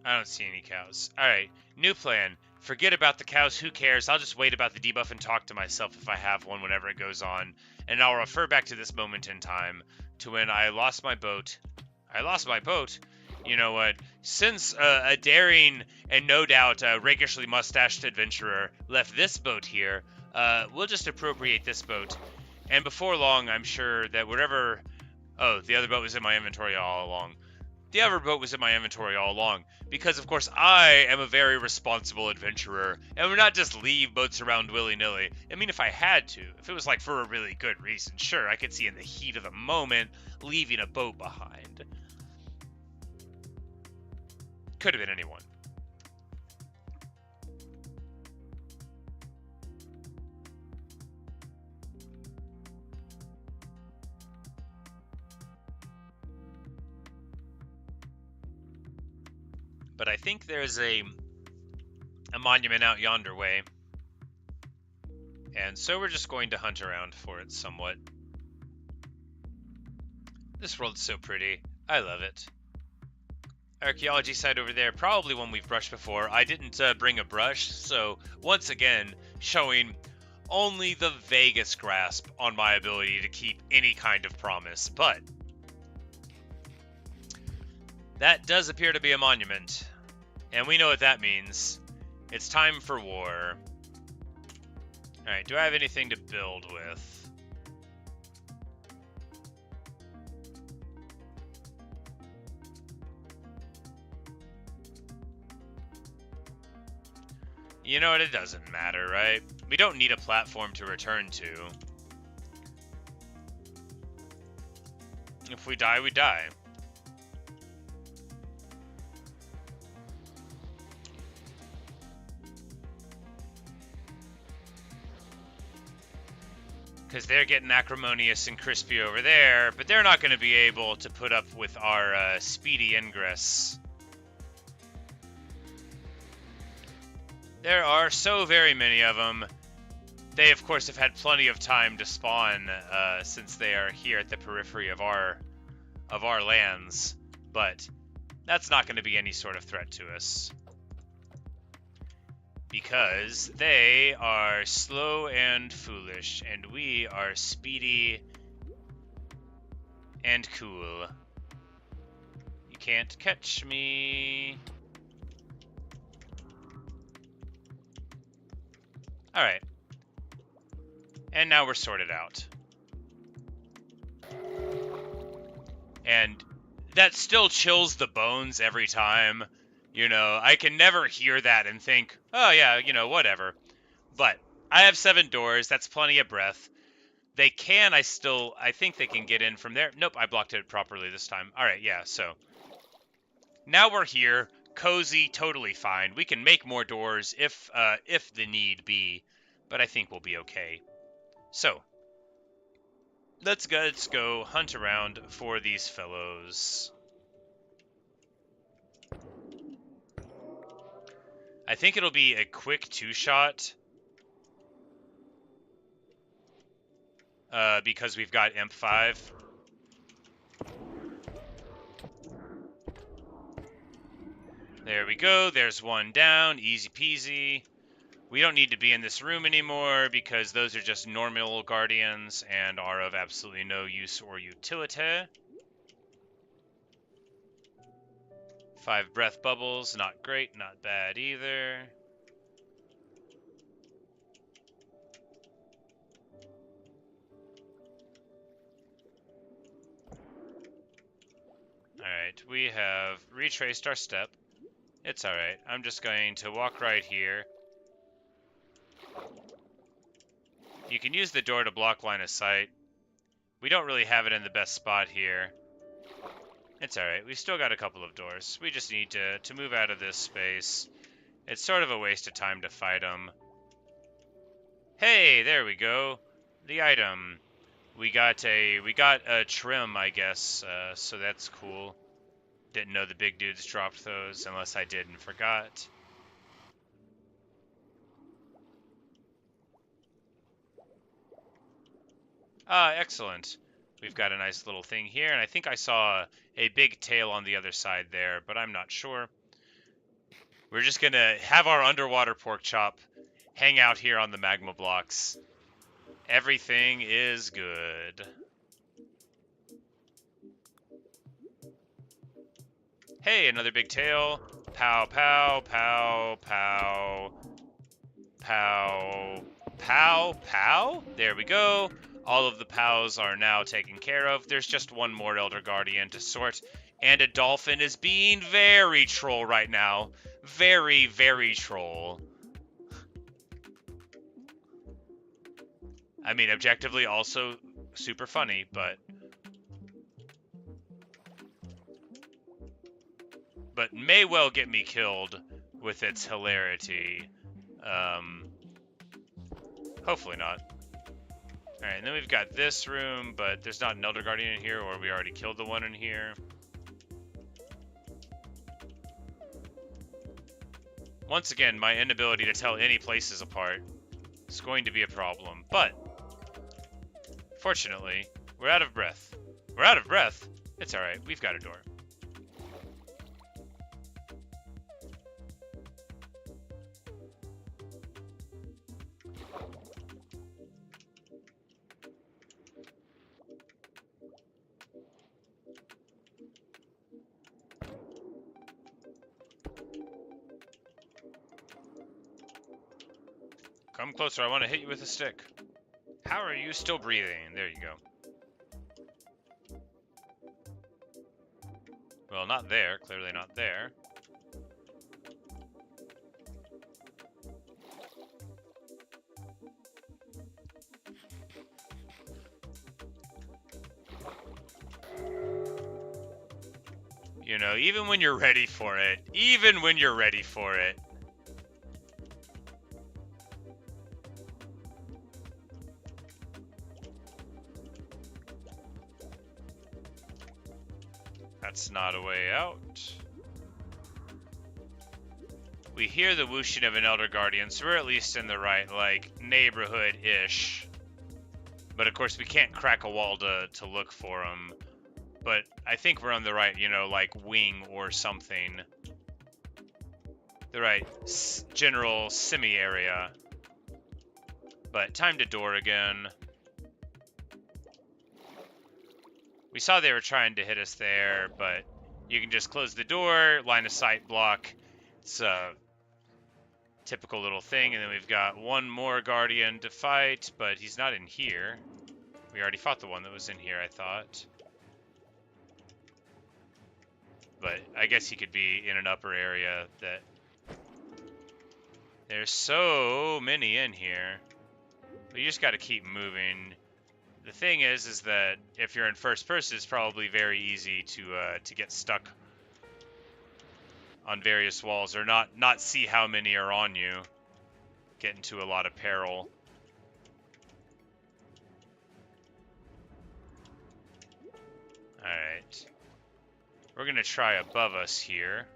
don't see any cows. Alright, new plan. Forget about the cows, who cares? I'll just wait about the debuff and talk to myself if I have one whenever it goes on. And I'll refer back to this moment in time, to when I lost my boat. I lost my boat? You know what? Since a daring and no doubt rakishly mustached adventurer left this boat here, we'll just appropriate this boat. And before long, I'm sure that wherever... Oh, the other boat was in my inventory all along. The other boat was in my inventory all along, because of course I am a very responsible adventurer, and would not just leave boats around willy-nilly. I mean, if I had to, if it was like for a really good reason, sure, I could see in the heat of the moment leaving a boat behind. Could have been anyone. But I think there's a monument out yonder way. And so we're just going to hunt around for it somewhat. This world's so pretty. I love it. Archaeology site over there, probably one we've brushed before. I didn't bring a brush, so once again, showing only the vaguest grasp on my ability to keep any kind of promise. But that does appear to be a monument, and we know what that means. It's time for war. Alright, do I have anything to build with? You know what, it doesn't matter, right? We don't need a platform to return to. If we die, we die. Because they're getting acrimonious and crispy over there, but they're not going to be able to put up with our speedy ingress. There are so very many of them. They, of course, have had plenty of time to spawn since they are here at the periphery of our lands, but that's not going to be any sort of threat to us. Because they are slow and foolish, and we are speedy and cool. You can't catch me. Alright. And now we're sorted out. And that still chills the bones every time. You know, I can never hear that and think, oh yeah, you know, whatever. But I have 7 doors. That's plenty of breath. They can, I think they can get in from there. Nope, I blocked it properly this time. All right, yeah, so. Now we're here. Cozy, totally fine. We can make more doors if the need be. But I think we'll be okay. So, let's go hunt around for these fellows. I think it'll be a quick 2-shot. Because we've got Imp 5. There we go. There's one down. Easy peasy. We don't need to be in this room anymore because those are just normal guardians and are of absolutely no use or utility. 5 breath bubbles. Not great, not bad either. Alright, we have retraced our step. It's alright. I'm just going to walk right here. You can use the door to block line of sight. We don't really have it in the best spot here. It's alright. We still got a couple of doors. We just need to move out of this space. It's sort of a waste of time to fight them. Hey, there we go. The item. We got a trim, I guess, so that's cool. Didn't know the big dudes dropped those, unless I did and forgot. Ah, excellent. We've got a nice little thing here, and I think I saw a big tail on the other side there, but I'm not sure. We're just gonna have our underwater pork chop hang out here on the magma blocks. Everything is good. Hey, another big tail. Pow, pow, pow, pow. Pow, pow, pow. There we go. All of the pows are now taken care of. There's just one more Elder Guardian to sort. And a dolphin is being very troll right now. Very, very troll. I mean, objectively also super funny, but may well get me killed with its hilarity. Hopefully not. Alright, and then we've got this room, but there's not an Elder Guardian in here, or we already killed the one in here. Once again, my inability to tell any places apart is going to be a problem. But, fortunately, we're out of breath. We're out of breath? It's alright, we've got a door. Come closer, I want to hit you with a stick. How are you still breathing? There you go. Well, not there. Clearly not there. You know, even when you're ready for it, that's not a way out. We hear the whooshing of an Elder Guardian, so we're at least in the right, like, neighborhood-ish. But of course, we can't crack a wall to look for him. But I think we're on the right, you know, like, wing or something. The right general semi-area. But time to door again. We saw they were trying to hit us there, but you can just close the door, line of sight block. It's a typical little thing, and then we've got one more Guardian to fight, but he's not in here. We already fought the one that was in here, I thought. But I guess he could be in an upper area that... There's so many in here. But you just got to keep moving. The thing is that if you're in first person, it's probably very easy to get stuck on various walls, or not see how many are on you. Get into a lot of peril. Alright. We're gonna try above us here.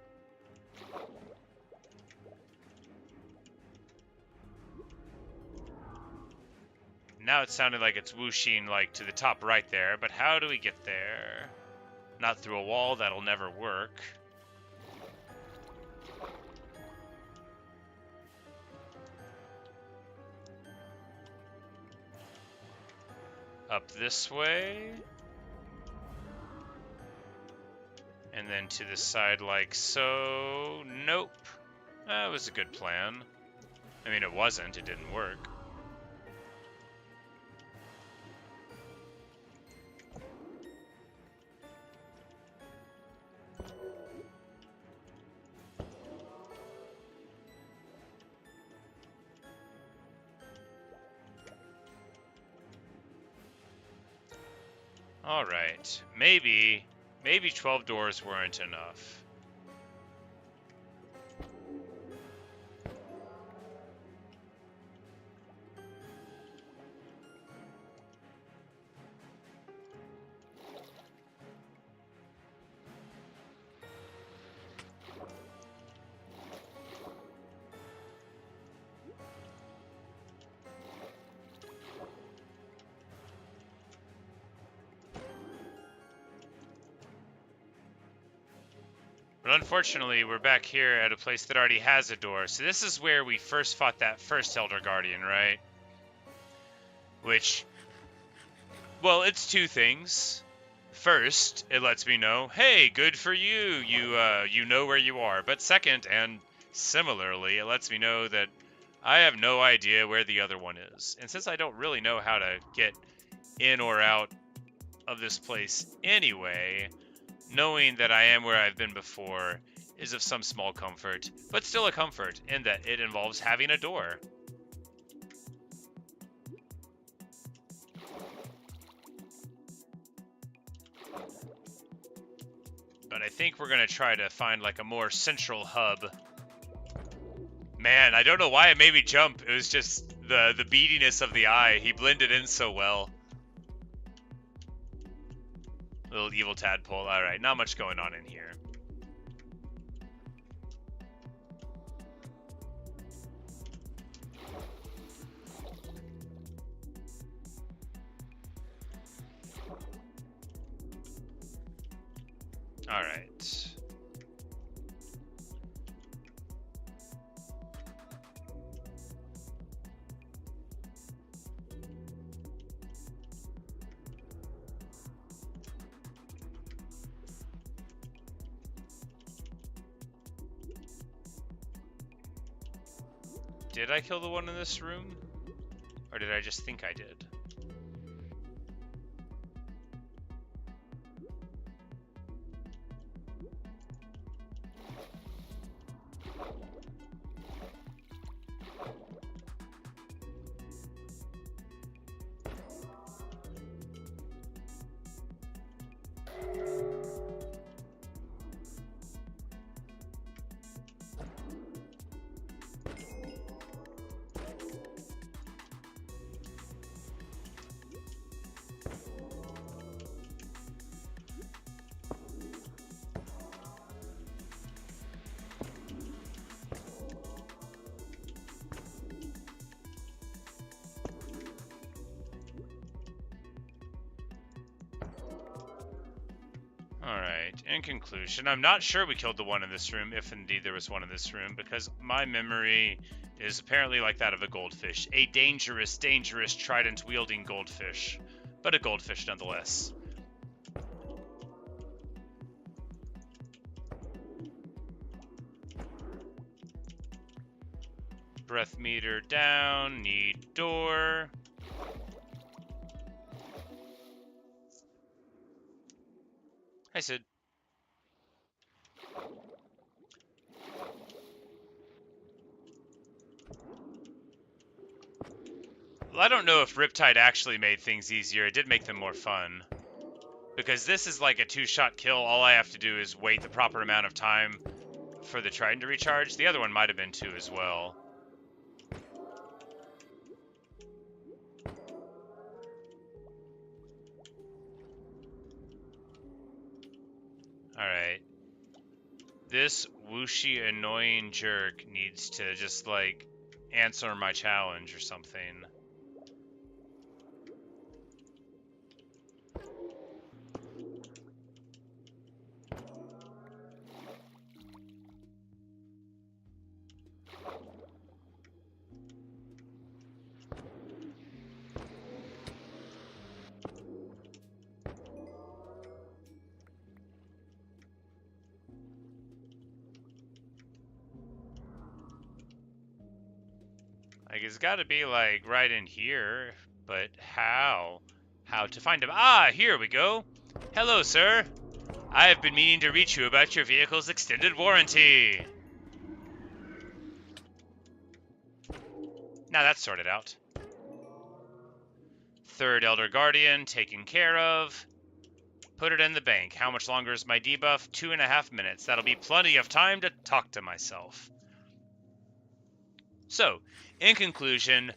Now it sounded like it's whooshing like to the top right there, but how do we get there? Not through a wall, that'll never work. Up this way. And then to the side like so. Nope. That was a good plan. I mean, it wasn't. It didn't work. Alright, maybe 12 doors weren't enough. But unfortunately, we're back here at a place that already has a door. So this is where we first fought that first Elder Guardian, right? Which, well, it's two things. First, it lets me know, hey, good for you. You know where you are. But second, and similarly, it lets me know that I have no idea where the other one is. And since I don't really know how to get in or out of this place anyway, knowing that I am where I've been before is of some small comfort, but still a comfort in that it involves having a door. But I think we're going to try to find like a more central hub. Man, I don't know why it made me jump. It was just the beadiness of the eye. He blended in so well. Little evil tadpole. Alright, not much going on in here. Alright. Did I kill the one in this room? Or did I just think I did? Alright, in conclusion, I'm not sure we killed the one in this room, if indeed there was one in this room, because my memory is apparently like that of a goldfish. A dangerous, dangerous trident-wielding goldfish, but a goldfish nonetheless. Breath meter down, need door. Hi, Sid. Well, I don't know if Riptide actually made things easier. It did make them more fun. Because this is like a two-shot kill. All I have to do is wait the proper amount of time for the trident to recharge. The other one might have been two as well. Alright. This whooshy annoying jerk needs to just, like, answer my challenge or something. Like, it's gotta be, like, right in here. But how? How to find him? Ah, here we go. Hello, sir. I have been meaning to reach you about your vehicle's extended warranty. Now that's sorted out. Third Elder Guardian taken care of. Put it in the bank. How much longer is my debuff? 2.5 minutes. That'll be plenty of time to talk to myself. So, in conclusion,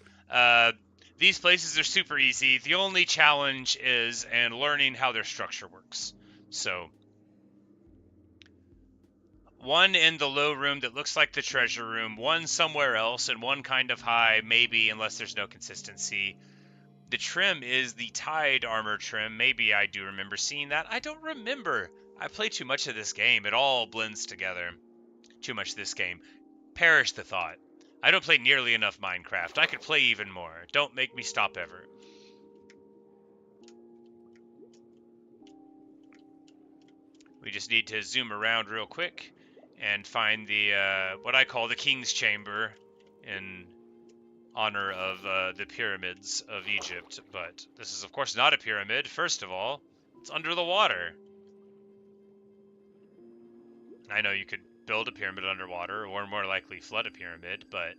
these places are super easy. The only challenge is in learning how their structure works. So, one in the low room that looks like the treasure room, one somewhere else, and one kind of high, maybe, unless there's no consistency. The trim is the tied armor trim. Maybe I do remember seeing that. I don't remember. I play too much of this game. It all blends together. Too much of this game. Perish the thought. I don't play nearly enough Minecraft. I could play even more. Don't make me stop ever. We just need to zoom around real quick and find the, what I call the King's Chamber in honor of the pyramids of Egypt. But this is, of course, not a pyramid, first of all. It's under the water. I know you could build a pyramid underwater, or more likely flood a pyramid, but...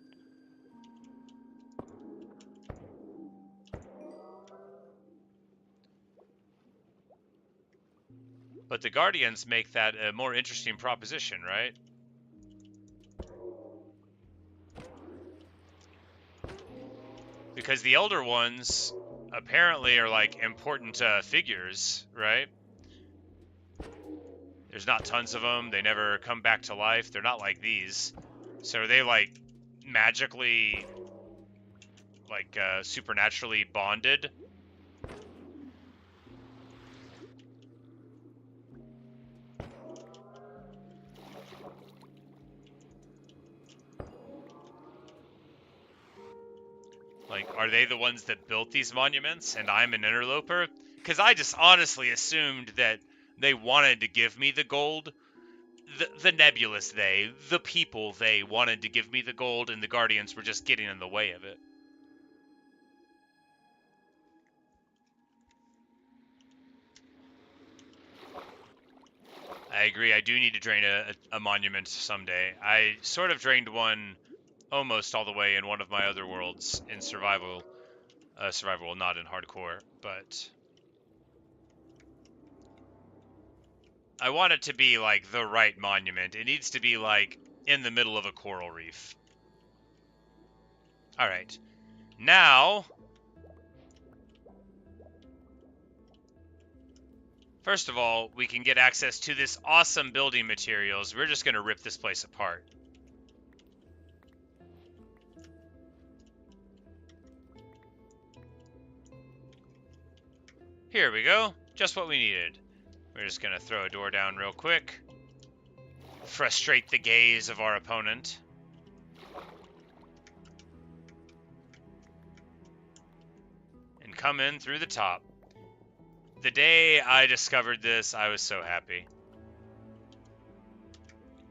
But the Guardians make that a more interesting proposition, right? Because the Elder Ones apparently are, like, important figures, right? There's not tons of them. They never come back to life. They're not like these. So are they, like, magically, like, supernaturally bonded? Like, are they the ones that built these monuments and I'm an interloper? Because I just honestly assumed that they wanted to give me the gold. The nebulous they, the people they wanted to give me the gold, and the Guardians were just getting in the way of it. I agree, I do need to drain a monument someday. I sort of drained one almost all the way in one of my other worlds in survival. Survival, not in hardcore, but I want it to be like the right monument. It needs to be like in the middle of a coral reef. All right, now, first of all, we can get access to this awesome building materials. We're just gonna rip this place apart. Here we go, just what we needed. We're just gonna throw a door down real quick. Frustrate the gaze of our opponent. And come in through the top. The day I discovered this, I was so happy.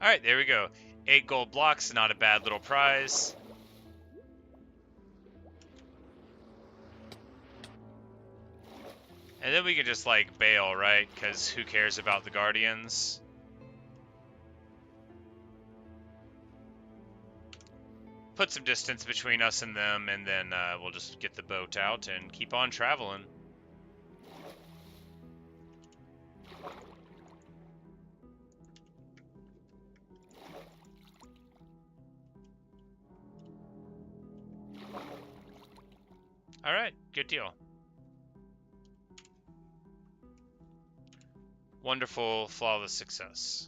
Alright, there we go. 8 gold blocks, not a bad little prize. And then we can just, like, bail, right? Because who cares about the Guardians? Put some distance between us and them, and then we'll just get the boat out and keep on traveling. Alright, good deal. Wonderful, flawless success.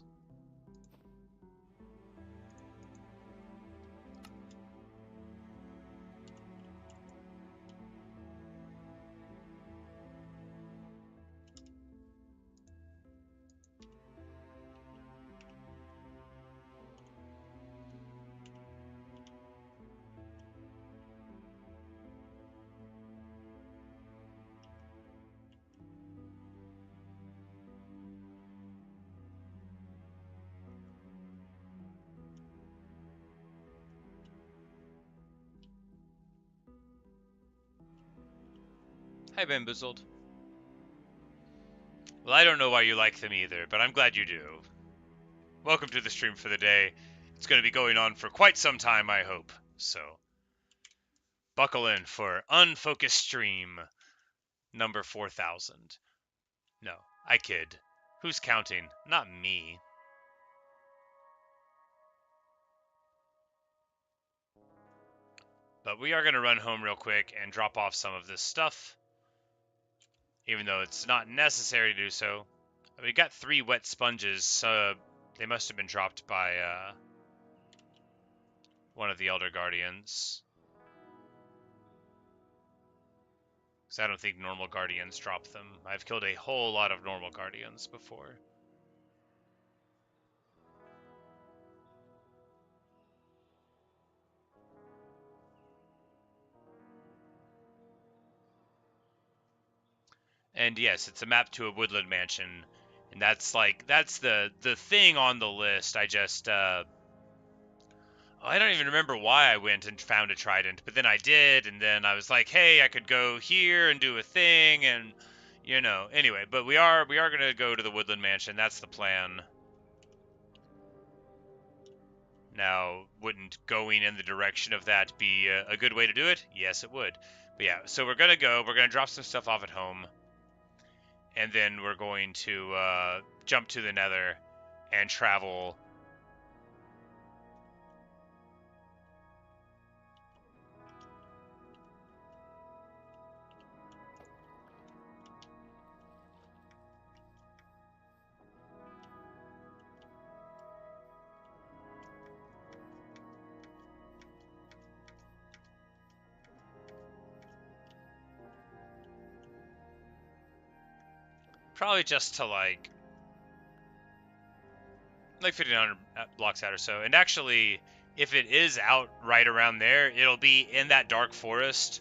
Hi, Bamboozled. Well, I don't know why you like them either, but I'm glad you do. Welcome to the stream for the day. It's going to be going on for quite some time, I hope. So, buckle in for Unfocused stream number 4000. No, I kid. Who's counting? Not me. But we are going to run home real quick and drop off some of this stuff, even though it's not necessary to do so. We got 3 wet sponges, so they must have been dropped by one of the Elder Guardians. Because I don't think normal Guardians drop them. I've killed a whole lot of normal Guardians before. And yes, it's a map to a woodland mansion. And that's the thing on the list. I just, I don't even remember why I went and found a trident, but then I did, and then I was like, hey, I could go here and do a thing, and, you know, anyway, but we are going to go to the woodland mansion. That's the plan. Now, wouldn't going in the direction of that be a good way to do it? Yes, it would. But yeah, so we're going to go. We're going to drop some stuff off at home. And then we're going to jump to the nether and travel. Probably just to like 1,500 blocks out or so. And actually, if it is out right around there, it'll be in that dark forest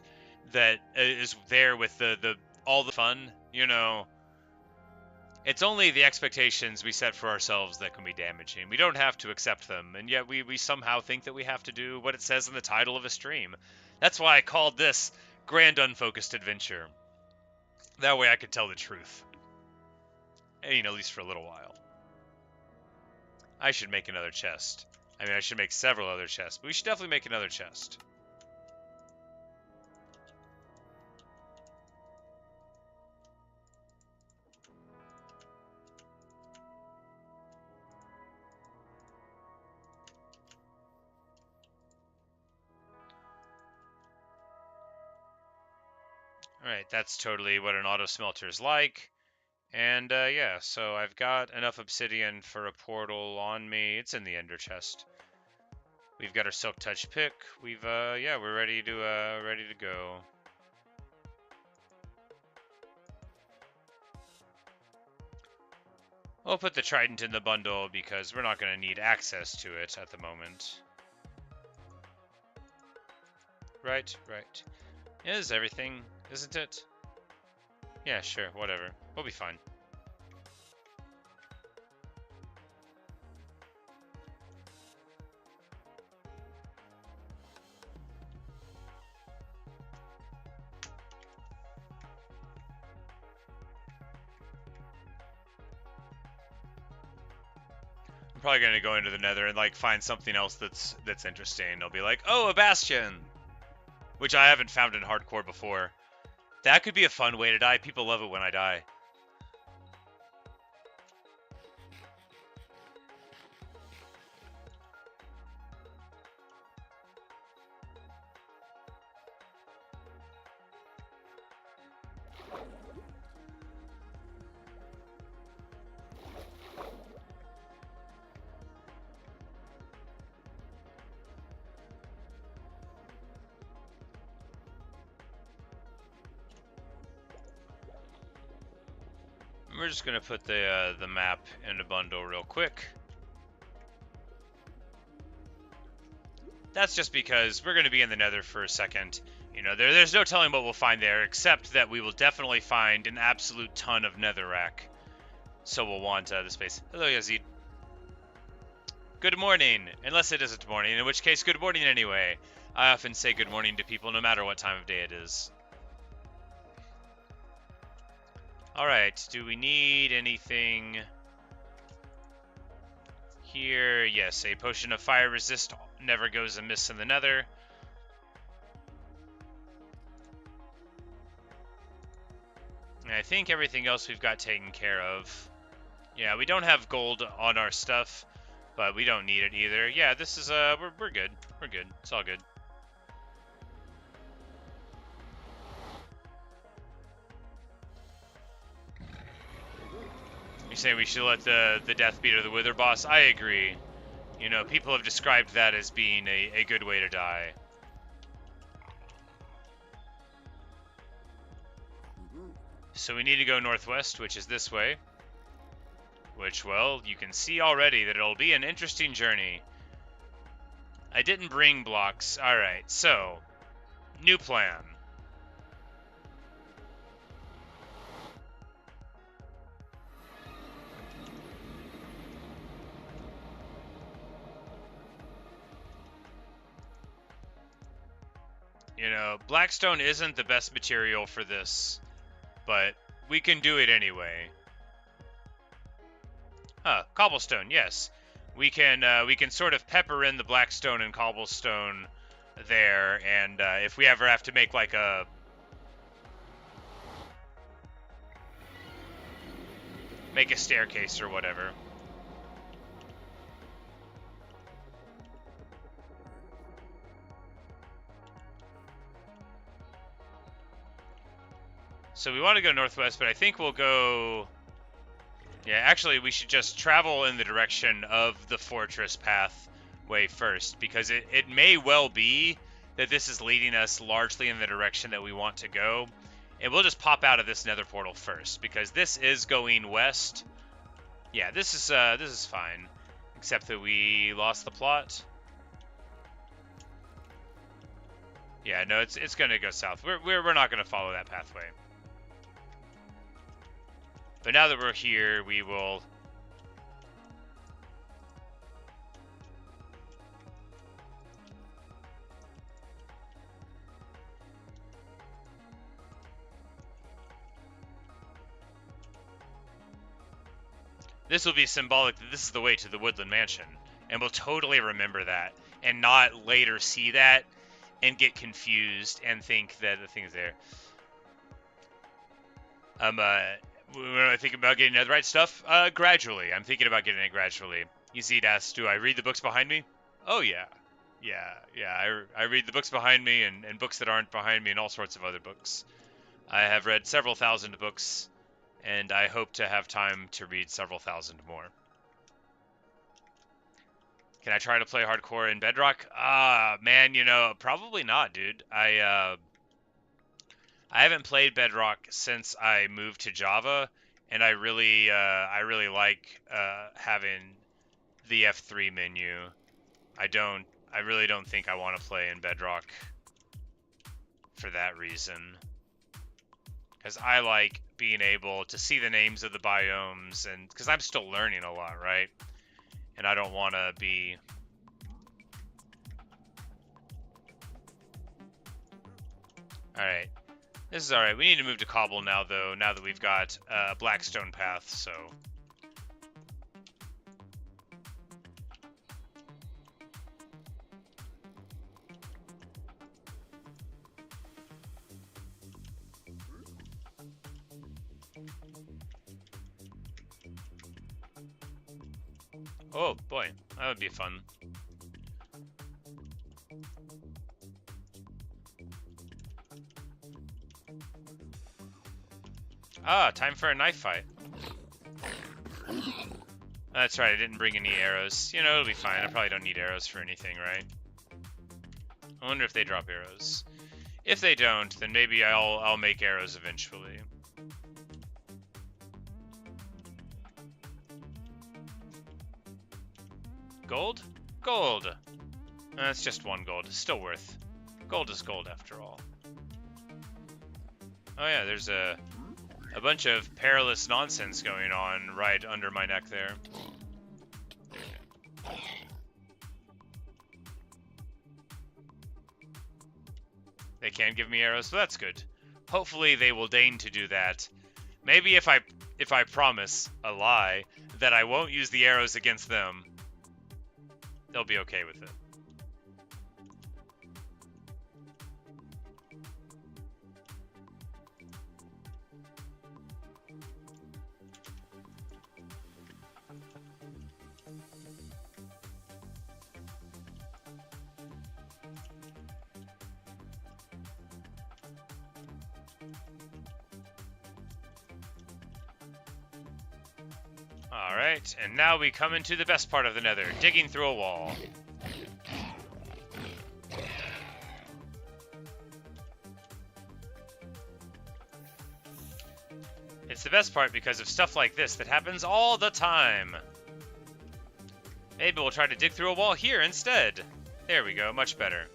that is there with the all the fun, you know. It's only the expectations we set for ourselves that can be damaging. We don't have to accept them, and yet we somehow think that we have to do what it says in the title of a stream. That's why I called this Grand Unfocused Adventure. That way I could tell the truth. You know, at least for a little while. I should make another chest. I mean, I should make several other chests, but we should definitely make another chest. Alright, that's totally what an auto smelter is like. And yeah, so I've got enough obsidian for a portal on me. It's in the ender chest. We've got our silk touch pick. We've yeah, we're ready to go. We'll put the trident in the bundle because we're not going to need access to it at the moment. Right, right. Is everything, isn't it? Yeah, sure, whatever. We'll be fine. I'm probably going to go into the nether and like find something else that's interesting. I'll be like, oh, a bastion! Which I haven't found in hardcore before. That could be a fun way to die. People love it when I die. We're just gonna put the map in a bundle real quick. That's just because we're gonna be in the nether for a second. You know, there's no telling what we'll find there, except that we will definitely find an absolute ton of netherrack. So we'll want the space. Hello, Yazid. Good morning, unless it isn't morning, in which case good morning anyway. I often say good morning to people no matter what time of day it is. Alright, do we need anything here? Yes, a potion of fire resist never goes amiss in the nether. And I think everything else we've got taken care of. Yeah, we don't have gold on our stuff, but we don't need it either. Yeah, this is, we're good. We're good. It's all good. You say we should let the death beat of the wither boss? I agree. You know, people have described that as being a good way to die. So we need to go northwest, which is this way. Which, well, you can see already that it'll be an interesting journey. I didn't bring blocks. Alright, so, new plan. You know, blackstone isn't the best material for this, but we can do it anyway. Cobblestone, yes. We can sort of pepper in the blackstone and cobblestone there, and if we ever have to make like a staircase or whatever. So we want to go northwest, but I think we'll go... Yeah, actually, we should just travel in the direction of the fortress pathway first, because it may well be that this is leading us largely in the direction that we want to go. And we'll just pop out of this nether portal first, because this is going west. Yeah, this is fine, except that we lost the plot. Yeah, no, it's gonna go south. We're not gonna follow that pathway. But now that we're here, we will. This will be symbolic that this is the way to the Woodland Mansion, and we'll totally remember that, and not later see that and get confused and think that the thing's there. When I think about getting netherite stuff, gradually. I'm thinking about getting it gradually. Yazid asks, do I read the books behind me? Oh, yeah. Yeah. I read the books behind me and books that aren't behind me and all sorts of other books. I have read several thousand books, and I hope to have time to read several thousand more. Can I try to play hardcore in Bedrock? Man, probably not, dude. I haven't played Bedrock since I moved to Java, and I really like having the F3 menu. I really don't think I want to play in Bedrock for that reason. Because I like being able to see the names of the biomes, and because I'm still learning a lot, right? And I don't want to be... Alright. This is alright. We need to move to cobble now, though, now that we've got a blackstone path, so... Oh, boy. That would be fun. Time for a knife fight. That's right, I didn't bring any arrows. It'll be fine. I probably don't need arrows for anything, right? I wonder if they drop arrows. If they don't, then maybe I'll make arrows eventually. Gold? Gold! That's just 1 gold. Still worth. Gold is gold, after all. Oh yeah, there's a bunch of perilous nonsense going on right under my neck there. They can give me arrows, so that's good. Hopefully they will deign to do that. Maybe if I promise a lie that I won't use the arrows against them, they'll be okay with it. Alright, and now we come into the best part of the nether, digging through a wall. It's the best part because of stuff like this that happens all the time. Maybe we'll try to dig through a wall here instead. There we go, much better.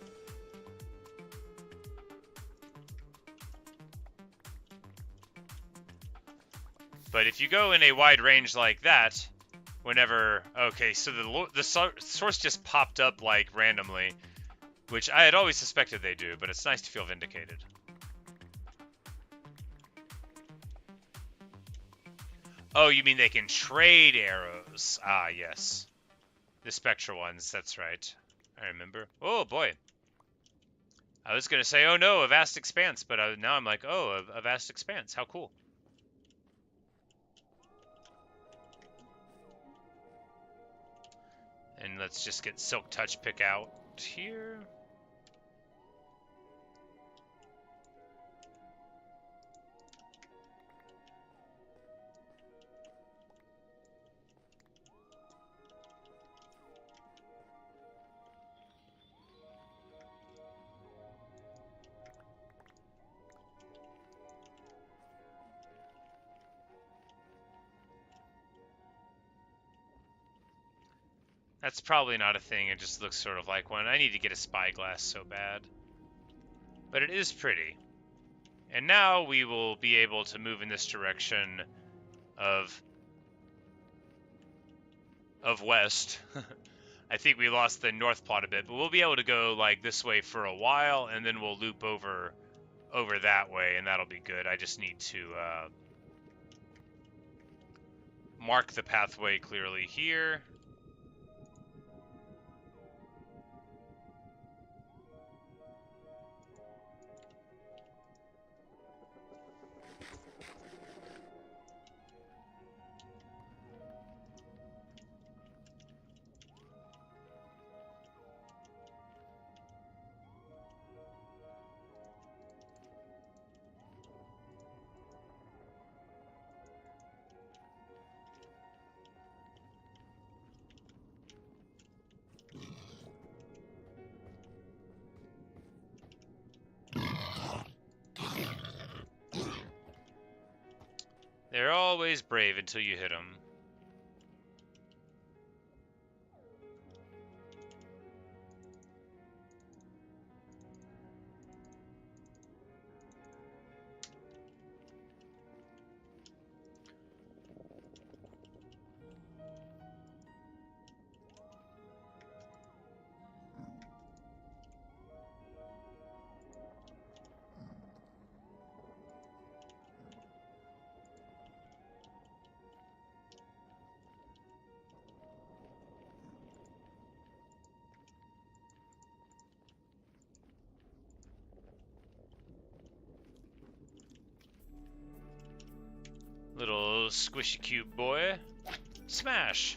But if you go in a wide range like that, whenever... Okay, so the source just popped up, like, randomly, which I had always suspected they do, but it's nice to feel vindicated. Oh, you mean they can trade arrows? Ah, yes. The spectral ones, that's right. I remember. Oh, boy. I was going to say, oh no, a vast expanse, but now I'm like, oh, a vast expanse. How cool. And let's just get Silk Touch pick out here. That's probably not a thing, it just looks sort of like one. I need to get a spyglass so bad. but it is pretty. And now we will be able to move in this direction of west. I think we lost the north plot a bit, but we'll be able to go like this way for a while, and then we'll loop over that way, and that'll be good. I just need to mark the pathway clearly here. They're always brave until you hit them. Little squishy cube boy. Smash!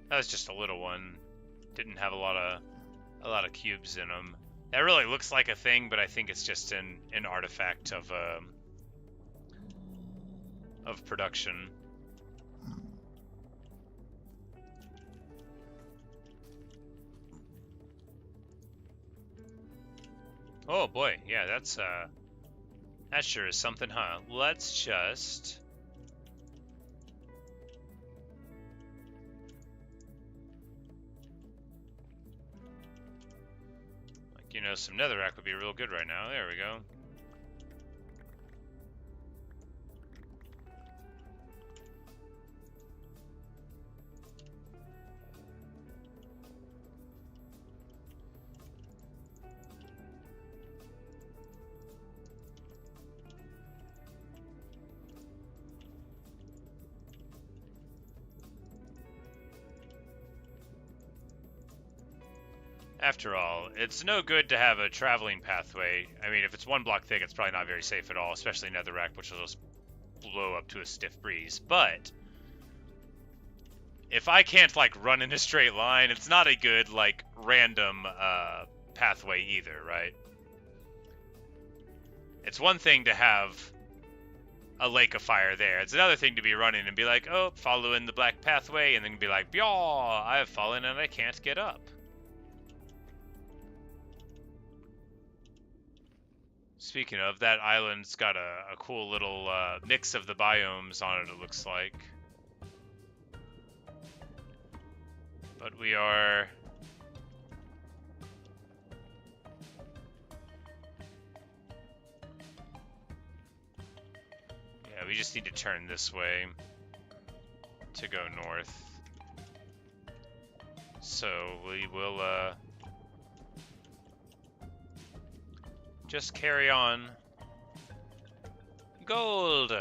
That was just a little one. Didn't have a lot of cubes in them. That really looks like a thing, but I think it's just an artifact of production. Oh boy, yeah, that's that sure is something, huh? Let's just like, you know, some netherrack would be real good right now. There we go. After all, it's no good to have a traveling pathway. I mean, if it's one block thick, it's probably not very safe at all, especially netherrack, which will just blow up to a stiff breeze. But if I can't, like, run in a straight line, it's not a good, like, random pathway either, right? It's one thing to have a lake of fire there. It's another thing to be running and be like, oh, following the black pathway, and then be like, yaw, I have fallen and I can't get up. Speaking of, that island's got a cool little mix of the biomes on it looks like. But we are... yeah, we just need to turn this way to go north. So we will just carry on. Gold!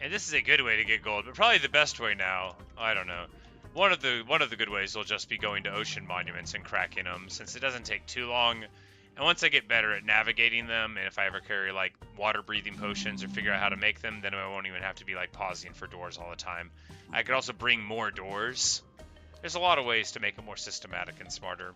And this is a good way to get gold, but probably the best way now, I don't know. One of the good ways will just be going to ocean monuments and cracking them, since it doesn't take too long. And once I get better at navigating them, and if I ever carry like water breathing potions or figure out how to make them, then I won't even have to be like pausing for doors all the time. I could also bring more doors. There's a lot of ways to make it more systematic and smarter.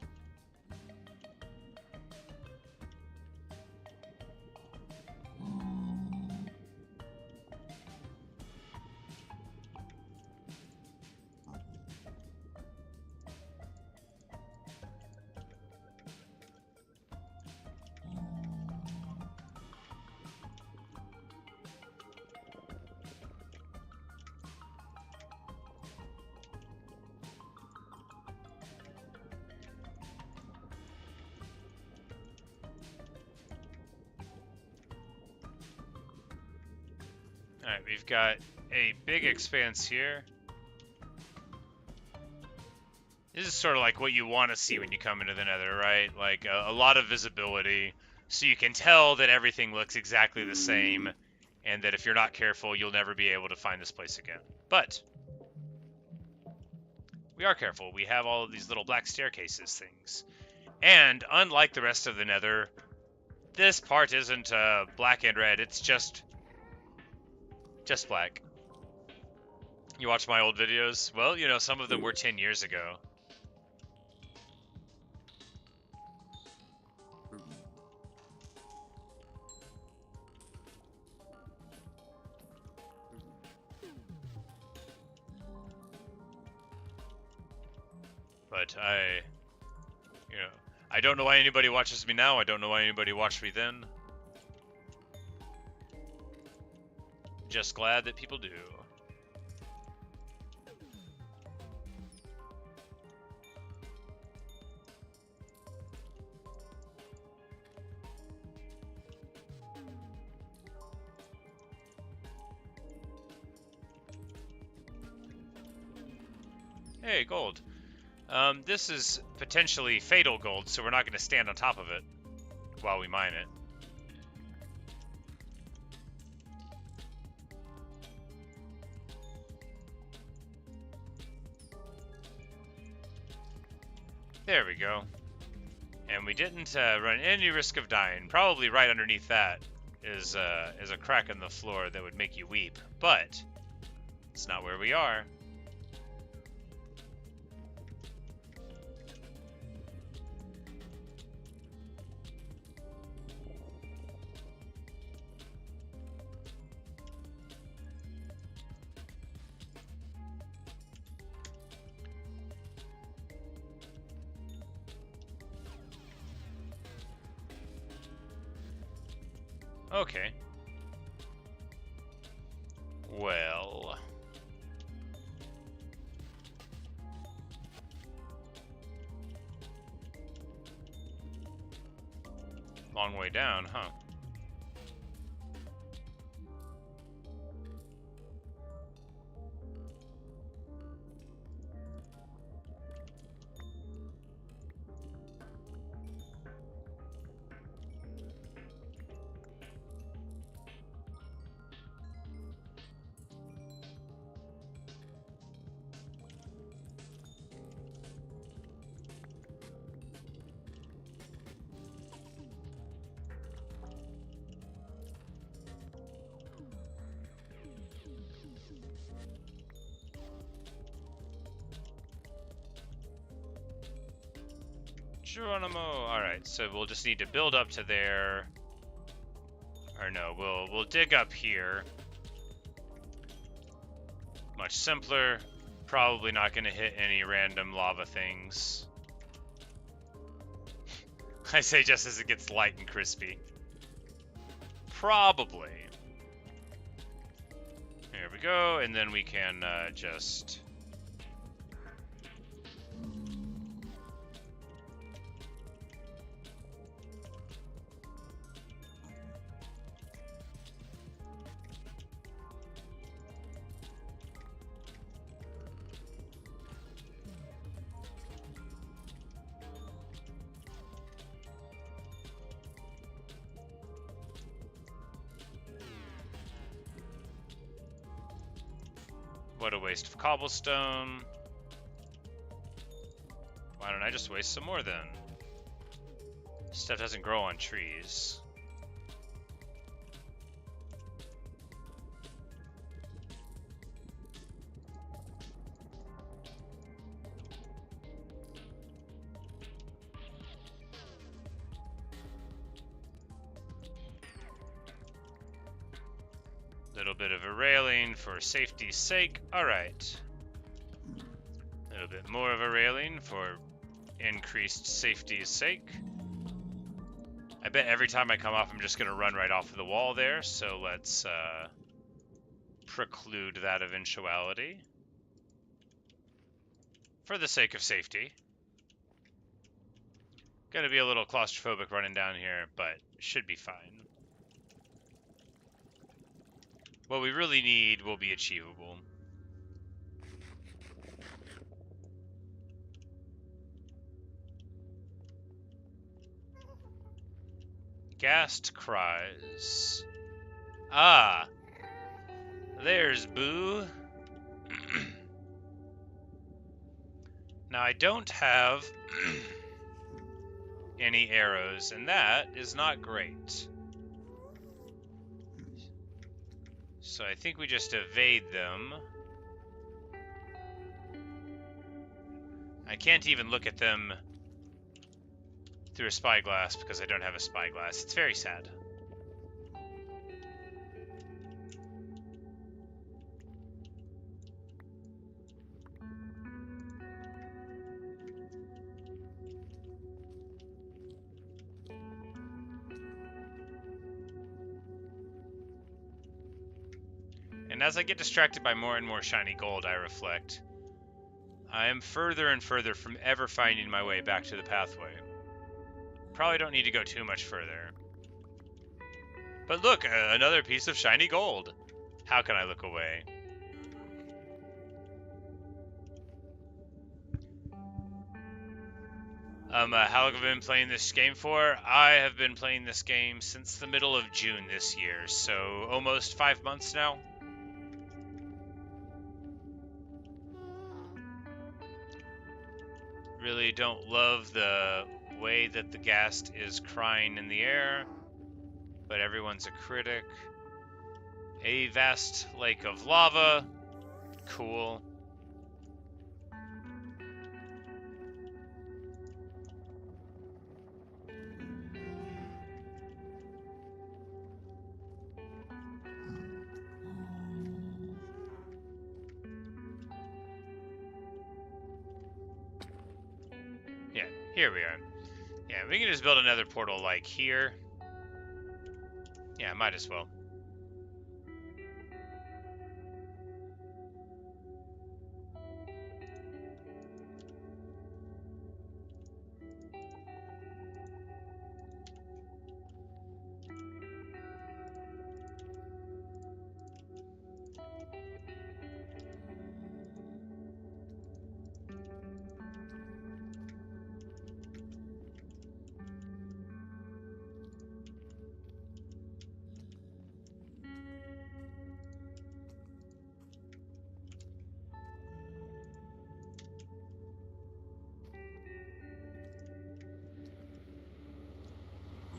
Alright, we've got a big expanse here. This is sort of like what you want to see when you come into the Nether, right? Like a lot of visibility, so you can tell that everything looks exactly the same, and that if you're not careful, you'll never be able to find this place again. But we are careful. We have all of these little black staircases things. And unlike the rest of the Nether, this part isn't black and red. It's just black. You watch my old videos? Well, you know, some of them were 10 years ago. But I don't know why anybody watches me now. I don't know why anybody watched me then. Just glad that people do. Hey, gold. This is potentially fatal gold, so we're not going to stand on top of it while we mine it. There we go. And we didn't run any risk of dying. Probably right underneath that is a crack in the floor that would make you weep. But it's not where we are. Okay. Well. Long way down, huh? Geronimo. Alright, so we'll just need to build up to there. Or no, we'll dig up here. Much simpler. Probably not going to hit any random lava things. I say just as it gets light and crispy. Probably. Here we go, and then we can just... What a waste of cobblestone. Why don't I just waste some more then? Stuff doesn't grow on trees. Little bit of a railing for safety's sake. Alright. A little bit more of a railing for increased safety's sake. I bet every time I come off, I'm just going to run right off of the wall there. So let's preclude that eventuality. For the sake of safety. Going to be a little claustrophobic running down here, but should be fine. what we really need will be achievable. Ghast cries. Ah, there's Boo. Now I don't have any arrows, and that is not great. So I think we just evade them. I can't even look at them through a spyglass because I don't have a spyglass. It's very sad. And as I get distracted by more and more shiny gold, I reflect. I am further and further from ever finding my way back to the pathway. Probably don't need to go too much further. But look, another piece of shiny gold. How can I look away? How long have I been playing this game for? I have been playing this game since the middle of June this year, so almost 5 months now. Really don't love the way that the ghast is crying in the air, but everyone's a critic. A vast lake of lava. Cool. Yeah, here we are. Yeah, we can just build another portal like here. Yeah, might as well.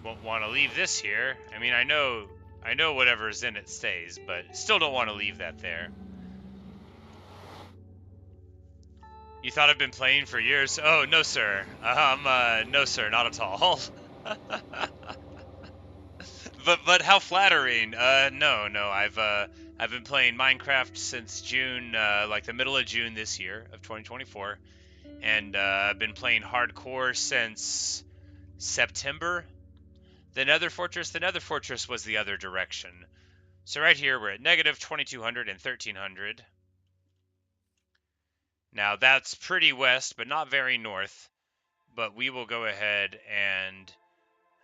Won't want to leave this here. I mean, I know whatever's in it stays, but still don't want to leave that there. You thought I've been playing for years? Oh, no, sir. No, sir, not at all. But how flattering. No, I've been playing Minecraft since June, like the middle of June this year of 2024, and I've been playing hardcore since September. The Nether Fortress was the other direction. So right here we're at negative 2200 and 1300. Now that's pretty west, but not very north. But we will go ahead and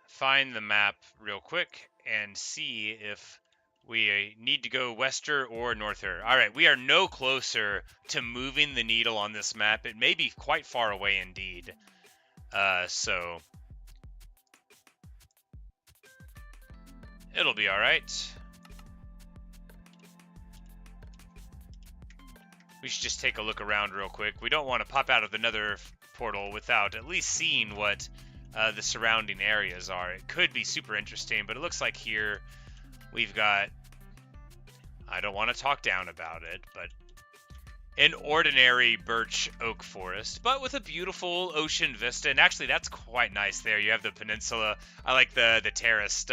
find the map real quick and see if we need to go wester or norther. All right, we are no closer to moving the needle on this map. It may be quite far away indeed. So it'll be all right. We should just take a look around real quick. We don't want to pop out of the nether portal without at least seeing what the surrounding areas are. It could be super interesting, but it looks like here we've got, I don't want to talk down about it, but an ordinary birch oak forest, but with a beautiful ocean vista. And actually, that's quite nice there. You have the peninsula. I like the terraced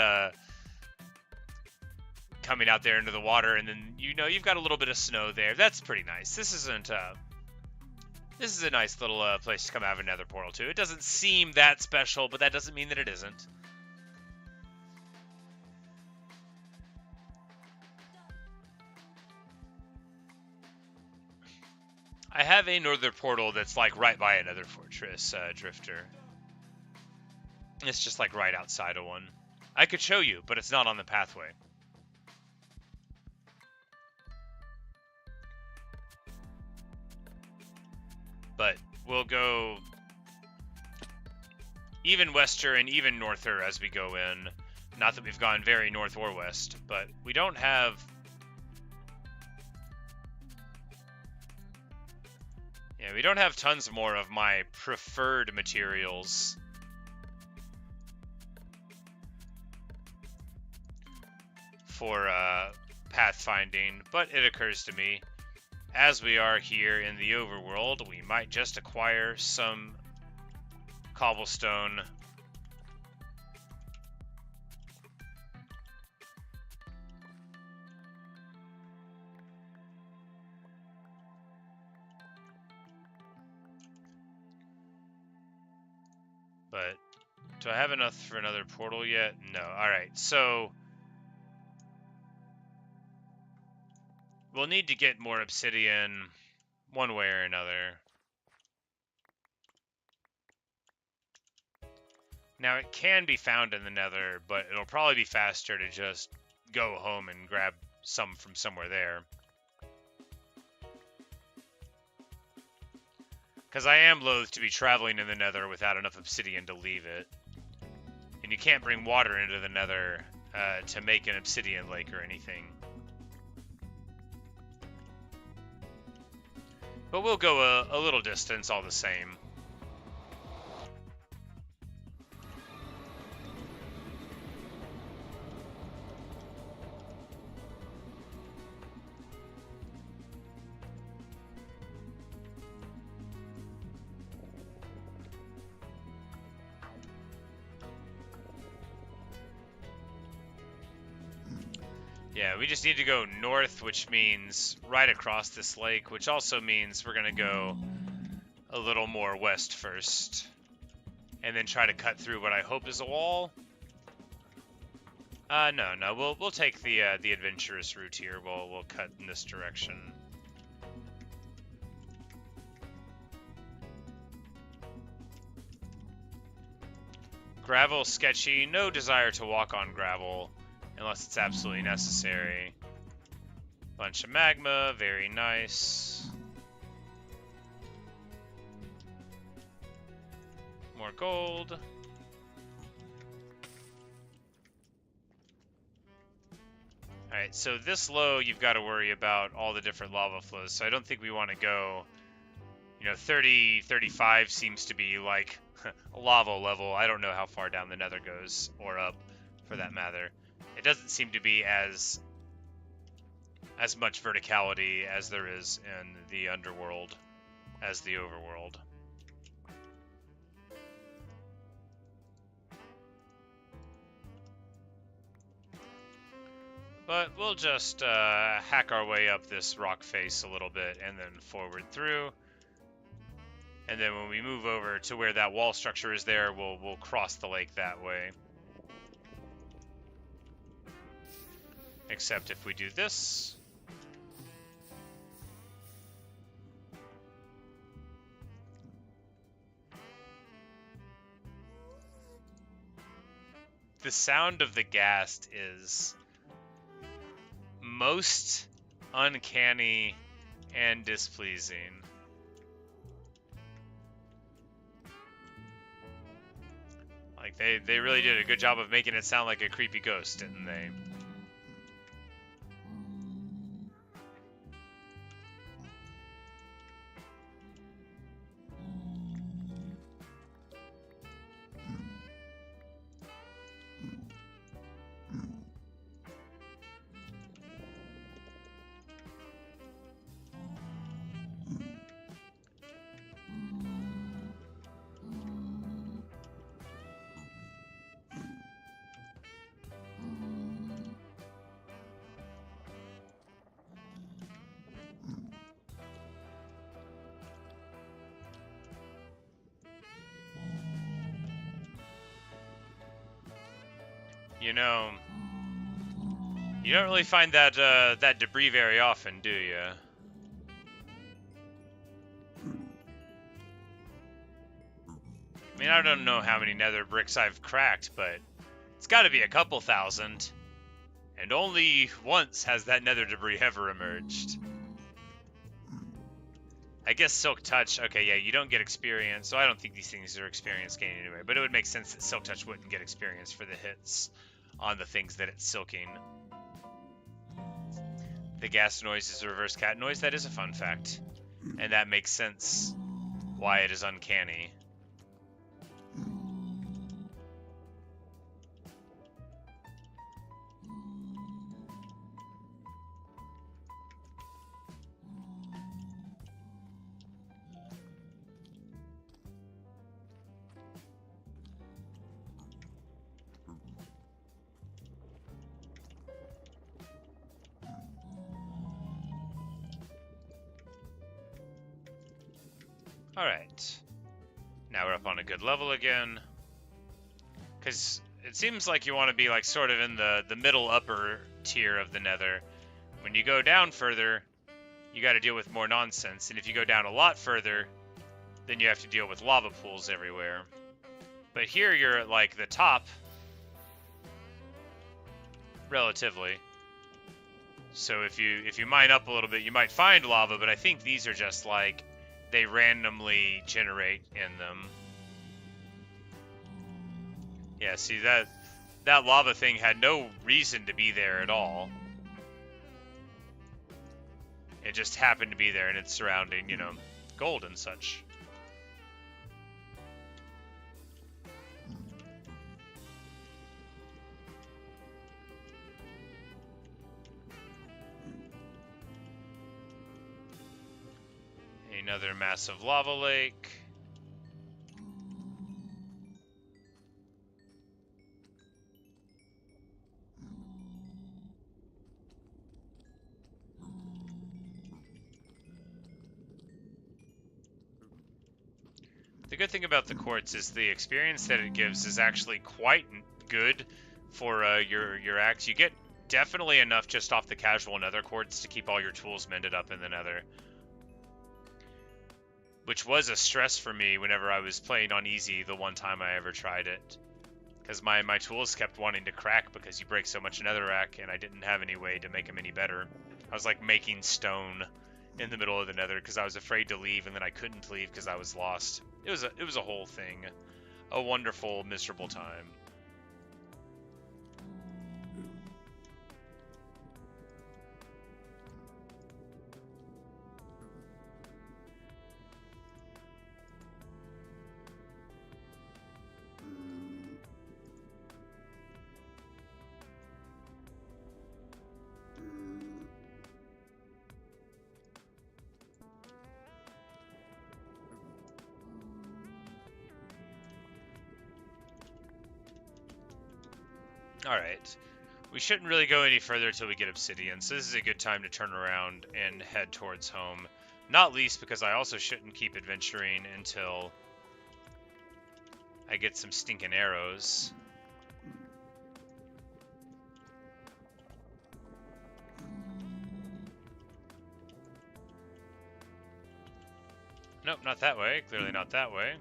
coming out there into the water, and then you've got a little bit of snow there. That's pretty nice. This is a nice little place to come out of another portal too. It doesn't seem that special, but that doesn't mean that it isn't. I have a northern portal that's like right by another fortress, Drifter. It's just like right outside of one. I could show you, but it's not on the pathway. But we'll go even wester and even norther as we go in. Not that we've gone very north or west, but we don't have... Yeah, we don't have tons more of my preferred materials. For pathfinding, but it occurs to me, as we are here in the overworld, we might just acquire some cobblestone. But do I have enough for another portal yet? No. Alright, so we'll need to get more obsidian one way or another. Now, it can be found in the nether, but it'll probably be faster to just go home and grab some from somewhere there. Because I am loath to be traveling in the nether without enough obsidian to leave it. And you can't bring water into the nether to make an obsidian lake or anything. But we'll go a little distance all the same. Yeah, we just need to go north, which means right across this lake, which also means we're going to go a little more west first. And then try to cut through what I hope is a wall. No, we'll take the adventurous route here. We'll cut in this direction. Gravel, sketchy. No desire to walk on gravel. Unless it's absolutely necessary. Bunch of magma, very nice. More gold. Alright, so this low, you've got to worry about all the different lava flows. So I don't think we want to go, 30, 35 seems to be like a lava level. I don't know how far down the nether goes, or up for that matter. It doesn't seem to be as much verticality as there is in the underworld as the overworld. But we'll just hack our way up this rock face a little bit and then forward through. And then when we move over to where that wall structure is there, we'll cross the lake that way. Except if we do this. The sound of the ghast is most uncanny and displeasing. Like, they really did a good job of making it sound like a creepy ghost, didn't they? You don't really find that debris very often, do you? I mean, I don't know how many nether bricks I've cracked, but it's got to be a couple thousand. And only once has that nether debris ever emerged. I guess Silk Touch, okay, yeah, you don't get experience, so I don't think these things are experience gain anyway, but it would make sense that Silk Touch wouldn't get experience for the hits on the things that it's silking. The gas noise is a reverse cat noise. That is a fun fact, and that makes sense why it is uncanny. Alright. Now we're up on a good level again. Because it seems like you want to be like sort of in the middle upper tier of the nether. When you go down further, you got to deal with more nonsense. And if you go down a lot further, then you have to deal with lava pools everywhere. But here you're at like the top, relatively. So if you mine up a little bit, you might find lava, but I think these are just like they randomly generate in them. Yeah, see that lava thing had no reason to be there at all. It just happened to be there, and it's surrounding, you know, gold and such. Another massive lava lake. The good thing about the quartz is the experience that it gives is actually quite good for your axe. You get definitely enough just off the casual nether quartz to keep all your tools mended up in the nether. Which was a stress for me whenever I was playing on easy the one time I ever tried it. Because my tools kept wanting to crack because you break so much netherrack, and I didn't have any way to make them any better. I was like making stone in the middle of the nether because I was afraid to leave, and then I couldn't leave because I was lost. It was a whole thing. A wonderful, miserable time. Alright, we shouldn't really go any further until we get obsidian, so this is a good time to turn around and head towards home. Not least because I also shouldn't keep adventuring until I get some stinking arrows. Nope, not that way. Clearly not that way.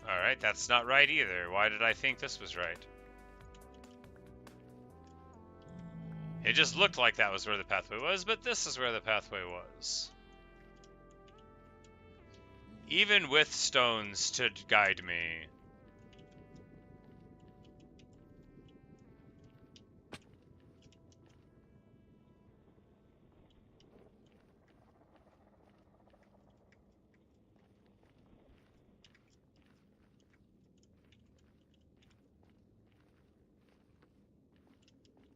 Alright, that's not right either. Why did I think this was right? It just looked like that was where the pathway was, but this is where the pathway was. Even with stones to guide me.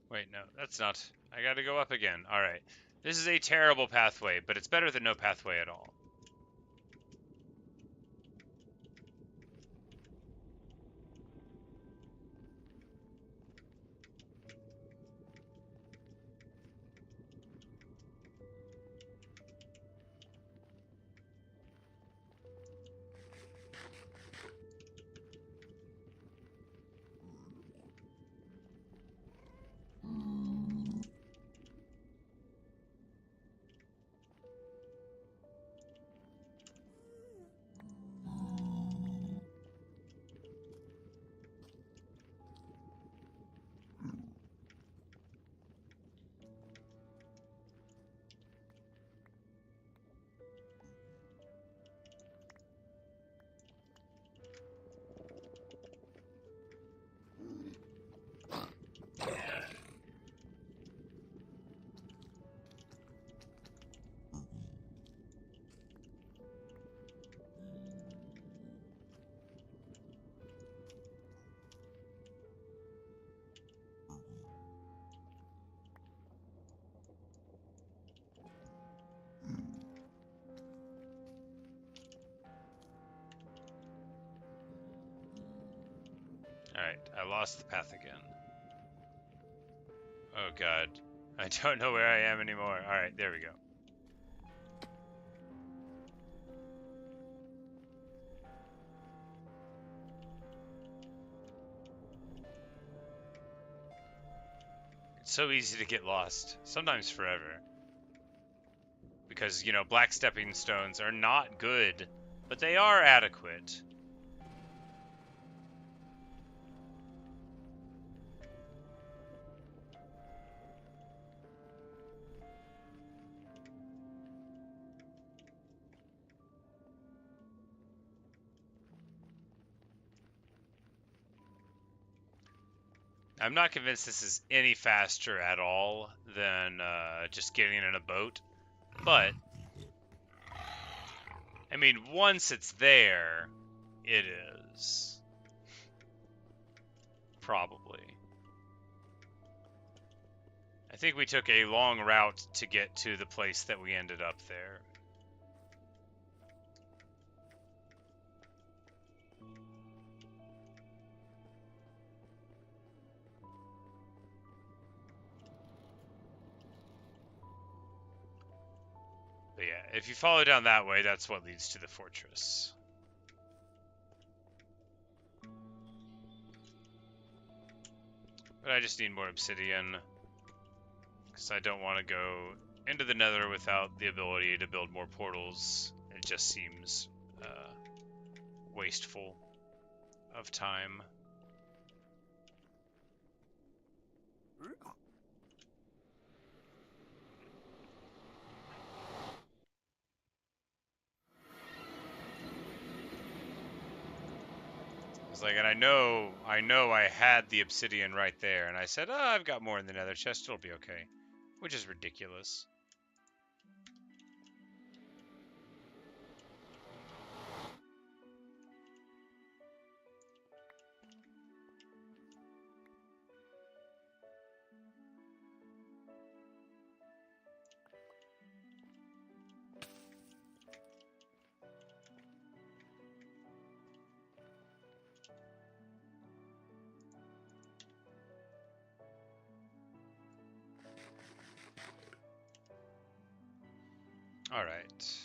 Wait, no, that's not. I gotta go up again. Alright. This is a terrible pathway, but it's better than no pathway at all. Alright, I lost the path again. Oh god. I don't know where I am anymore. Alright, there we go. It's so easy to get lost. Sometimes forever. Because, you know, black stepping stones are not good, but they are adequate. I'm not convinced this is any faster at all than just getting in a boat, but I mean, once it's there, it is. Probably. I think we took a long route to get to the place that we ended up there. But yeah, if you follow down that way, that's what leads to the fortress. But I just need more obsidian, because I don't want to go into the nether without the ability to build more portals. It just seems wasteful of time. It's like, and I know I had the obsidian right there, and I said, oh, I've got more in the nether chest, it'll be okay. Which is ridiculous. Alright.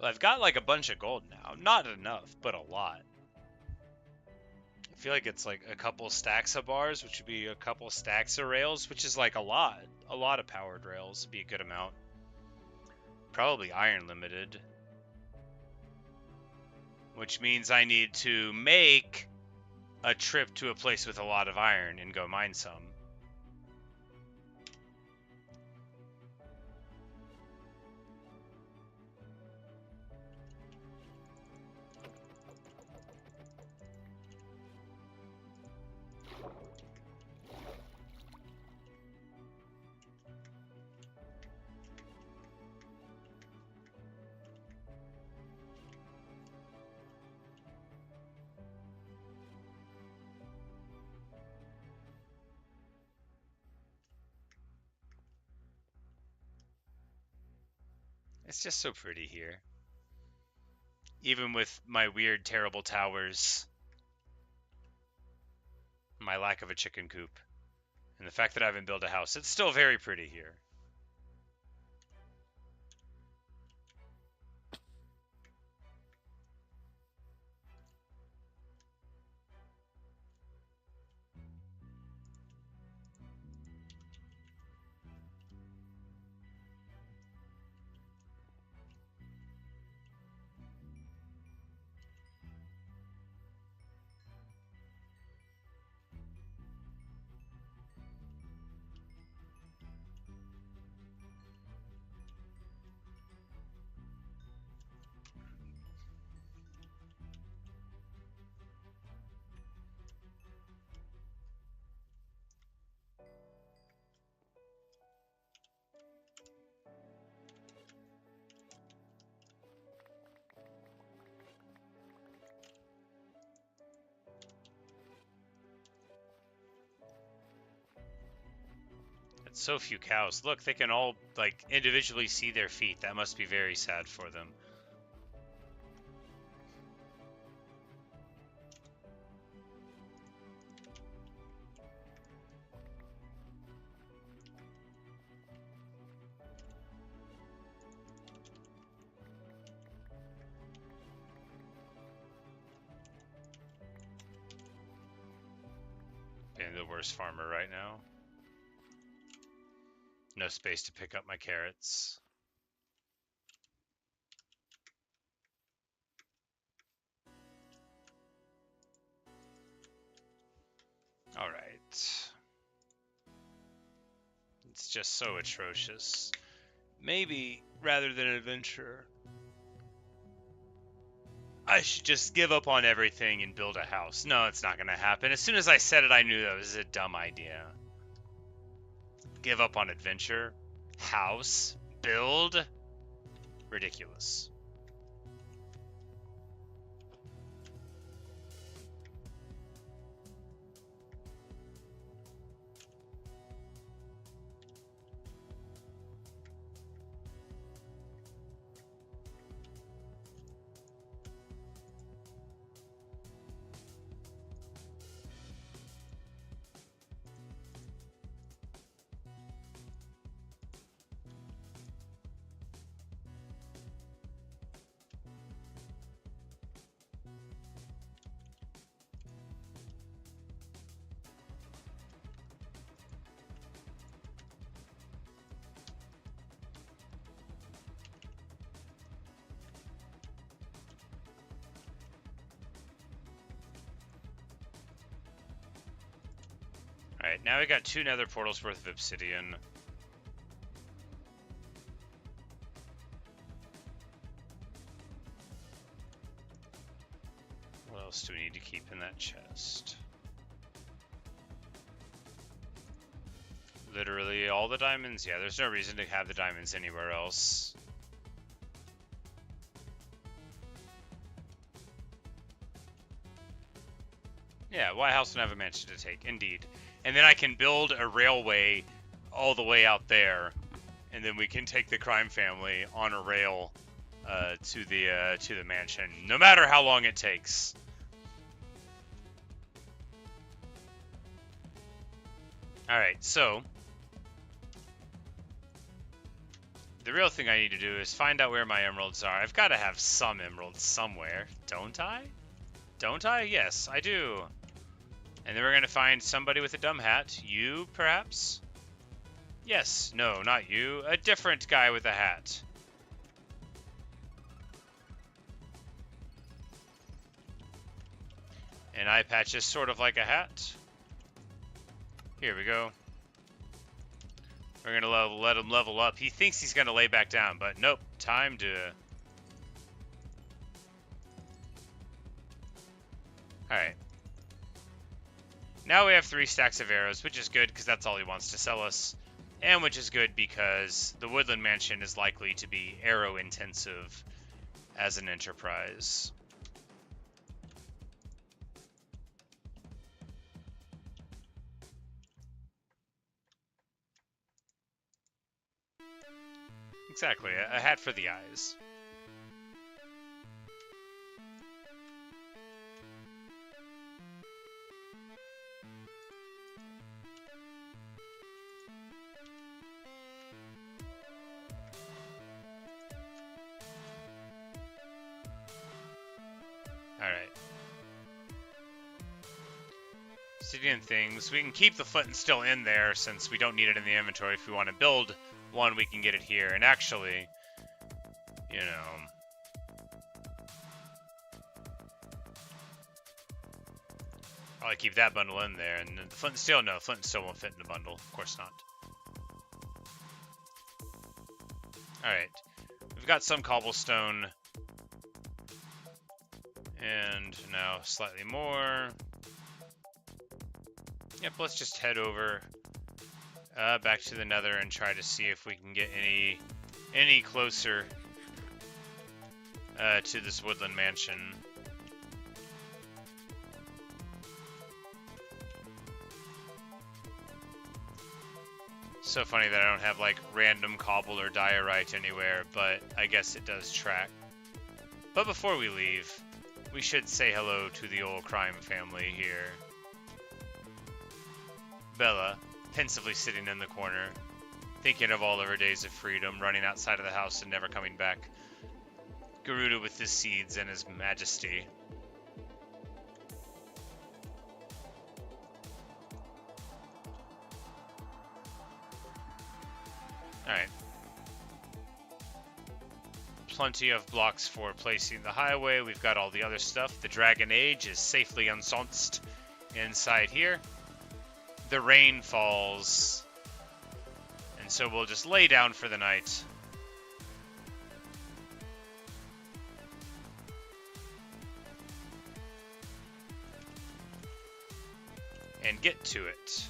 Well, I've got like a bunch of gold now. Not enough, but a lot. I feel like it's like a couple stacks of bars, which would be a couple stacks of rails, which is like a lot. A lot of powered rails would be a good amount. Probably iron limited. Which means I need to make a trip to a place with a lot of iron and go mine some. It's just so pretty here. Even with my weird, terrible towers, my lack of a chicken coop, and the fact that I haven't built a house, it's still very pretty here. So few cows. Look, they can all, like, individually see their feet. That must be very sad for them. Being the worst farmer right now. No space to pick up my carrots. All right. It's just so atrocious. Maybe, rather than adventure, I should just give up on everything and build a house. No, it's not going to happen. As soon as I said it, I knew that was a dumb idea. Give up on adventure? House? Build? Ridiculous. Alright, now we got 2 nether portals worth of obsidian. What else do we need to keep in that chest? Literally all the diamonds? Yeah, there's no reason to have the diamonds anywhere else. Yeah, why house don't have a mansion to take? Indeed. And then I can build a railway all the way out there, and then we can take the crime family on a rail to the mansion, no matter how long it takes. All right, so the real thing I need to do is find out where my emeralds are. I've got to have some emeralds somewhere, don't I? Don't I? Yes, I do. And then we're going to find somebody with a dumb hat. You, perhaps? Yes. No, not you. A different guy with a hat. An eye patch is sort of like a hat. Here we go. We're going to let him level up. He thinks he's going to lay back down, but nope. Time to... Alright. Now we have 3 stacks of arrows, which is good because that's all he wants to sell us. And which is good because the woodland mansion is likely to be arrow intensive as an enterprise. Exactly, a hat for the eyes. Alright. Obsidian things. We can keep the flint and steel in there since we don't need it in the inventory. If we want to build one, we can get it here. And actually, you know, probably keep that bundle in there. And the flint and steel, no, flint and steel won't fit in the bundle. Of course not. Alright. We've got some cobblestone. And now slightly more. Yep, let's just head over back to the nether and try to see if we can get any closer to this woodland mansion. So funny that I don't have like random cobble or diorite anywhere, but I guess it does track. But before we leave, we should say hello to the old crime family here. Bella, pensively sitting in the corner, thinking of all of her days of freedom, running outside of the house and never coming back. Garuda with his seeds and his majesty. Alright. Plenty of blocks for placing the highway. We've got all the other stuff. The Dragon Age is safely ensconced inside here. The rain falls. And so we'll just lay down for the night. And get to it.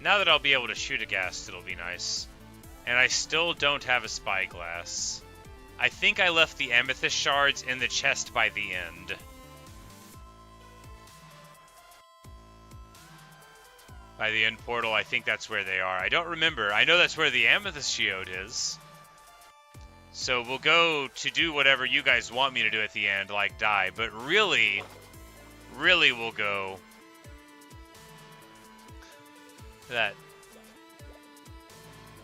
Now that I'll be able to shoot a ghast, it'll be nice. And I still don't have a spyglass. I think I left the amethyst shards in the chest by the end. By the end portal, I think that's where they are. I don't remember. I know that's where the amethyst geode is. So we'll go to do whatever you guys want me to do at the end, like die. But really we'll go... that.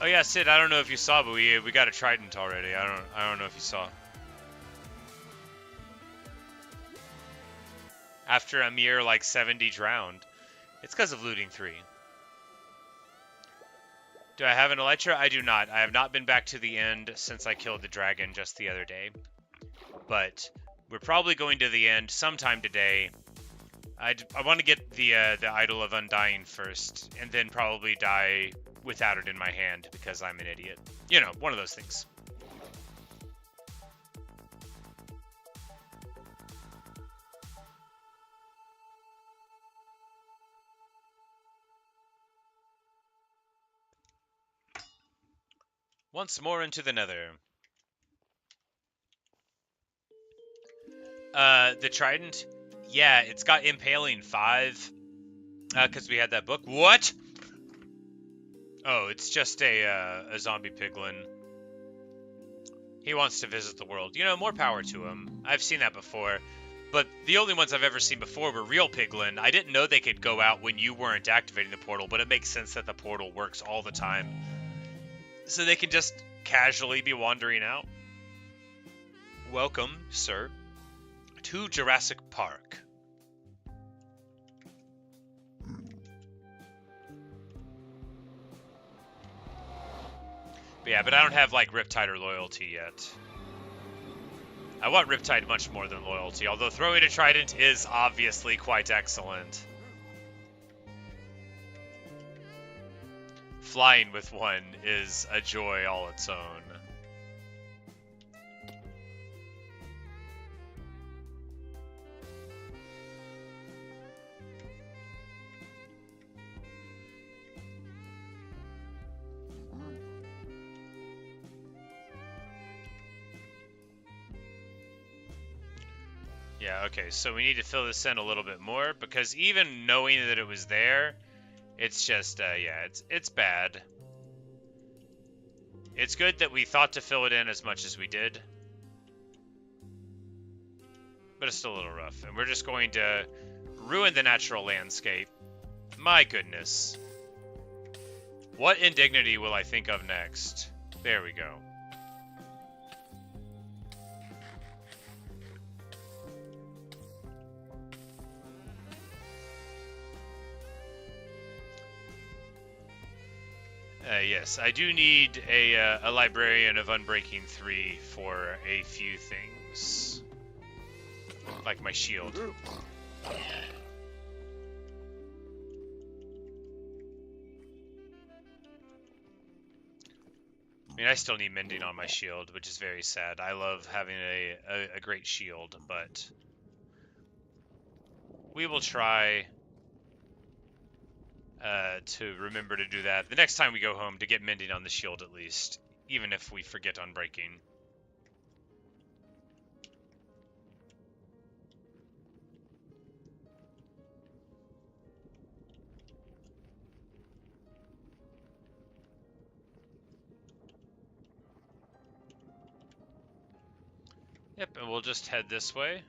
Oh yeah, Sid, I don't know if you saw, but we got a trident already. I don't know if you saw. After a mere like 70 drowned. It's because of looting 3. Do I have an elytra? I do not. I have not been back to the end since I killed the dragon just the other day. But we're probably going to the end sometime today. I want to get the Idol of Undying first, and then probably die without it in my hand, because I'm an idiot. You know, one of those things. Once more into the nether. The trident... yeah, it's got Impaling 5, because we had that book. What? Oh, it's just a zombie piglin. He wants to visit the world. You know, more power to him. I've seen that before. But the only ones I've ever seen before were real piglin. I didn't know they could go out when you weren't activating the portal, but it makes sense that the portal works all the time. So they can just casually be wandering out. Welcome, sir, to Jurassic Park. But yeah, but I don't have, like, Riptide or Loyalty yet. I want Riptide much more than Loyalty, although throwing a Trident is obviously quite excellent. Flying with one is a joy all its own. Yeah, okay, so we need to fill this in a little bit more, because even knowing that it was there, it's just, yeah, it's bad. It's good that we thought to fill it in as much as we did, but it's still a little rough. And we're just going to ruin the natural landscape. My goodness. What indignity will I think of next? There we go. Yes, I do need a Librarian of Unbreaking 3 for a few things. Like my shield. I mean, I still need mending on my shield, which is very sad. I love having a great shield, but we will try to remember to do that the next time we go home, to get mending on the shield at least, even if we forget unbreaking. Yep, and we'll just head this way.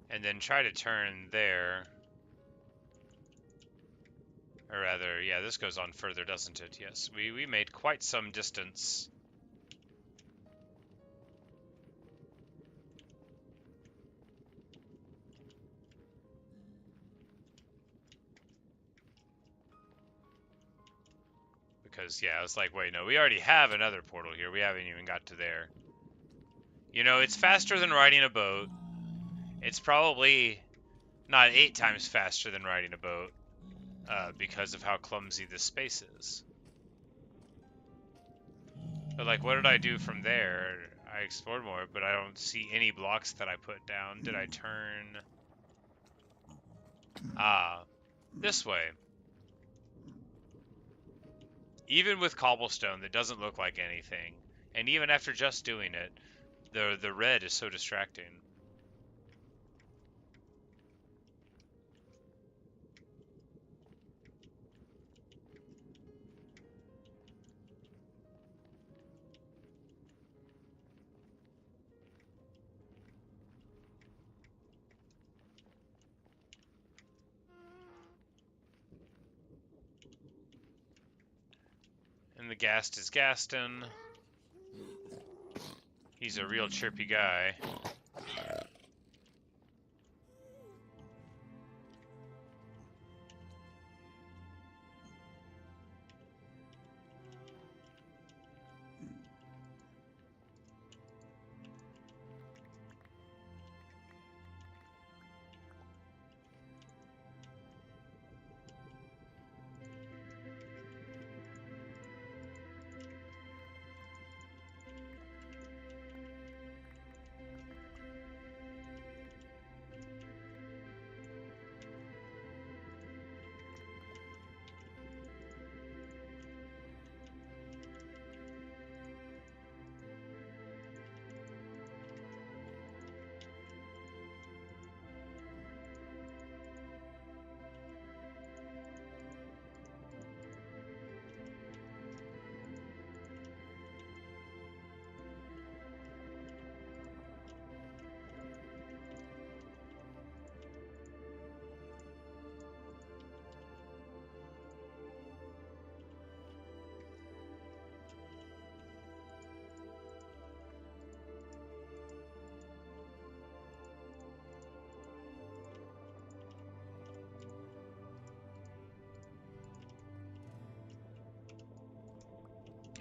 And then try to turn there. Or rather, yeah, this goes on further, doesn't it? Yes, we made quite some distance. Because, yeah, I was like, wait, no, we already have another portal here. We haven't even got to there. You know, it's faster than riding a boat. It's probably not 8 times faster than riding a boat, because of how clumsy this space is. But, like, what did I do from there? I explored more, but I don't see any blocks that I put down. Did I turn? Ah, this way. Even with cobblestone, that doesn't look like anything. And even after just doing it, the red is so distracting. And the Ghast is Gaston. He's a real chirpy guy.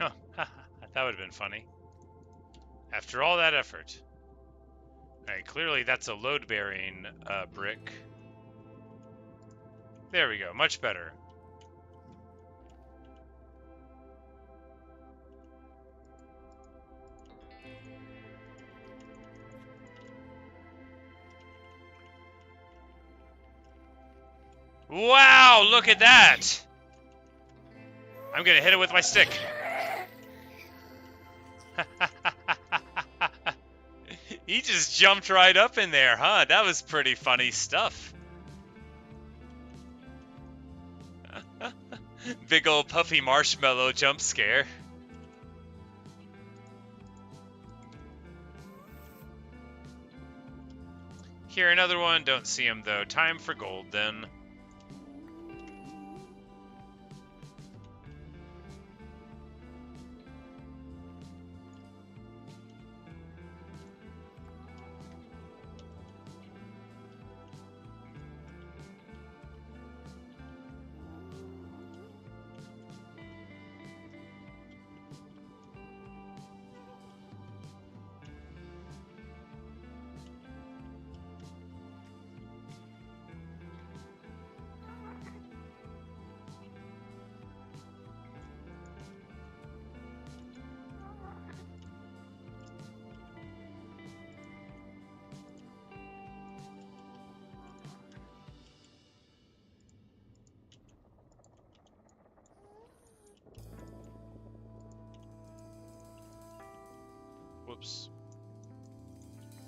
Oh, that would have been funny. After all that effort. Alright, clearly that's a load-bearing brick. There we go, much better. Wow, look at that! I'm gonna hit it with my stick. He just jumped right up in there, huh? That was pretty funny stuff. Big old puffy marshmallow jump scare. Here, another one. Don't see him, though. Time for gold, then. Whoops.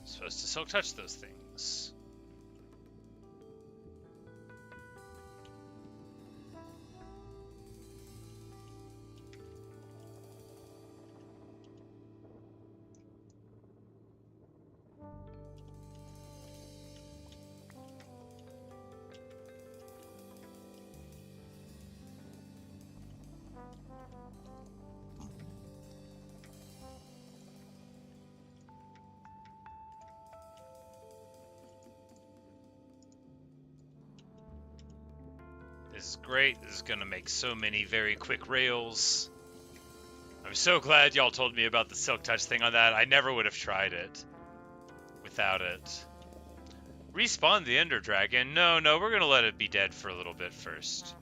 Supposed to silk touch those things. This is great. This is going to make so many very quick rails. I'm so glad y'all told me about the silk touch thing on that. I never would have tried it without it. Respawn the Ender Dragon? No, we're going to let it be dead for a little bit first.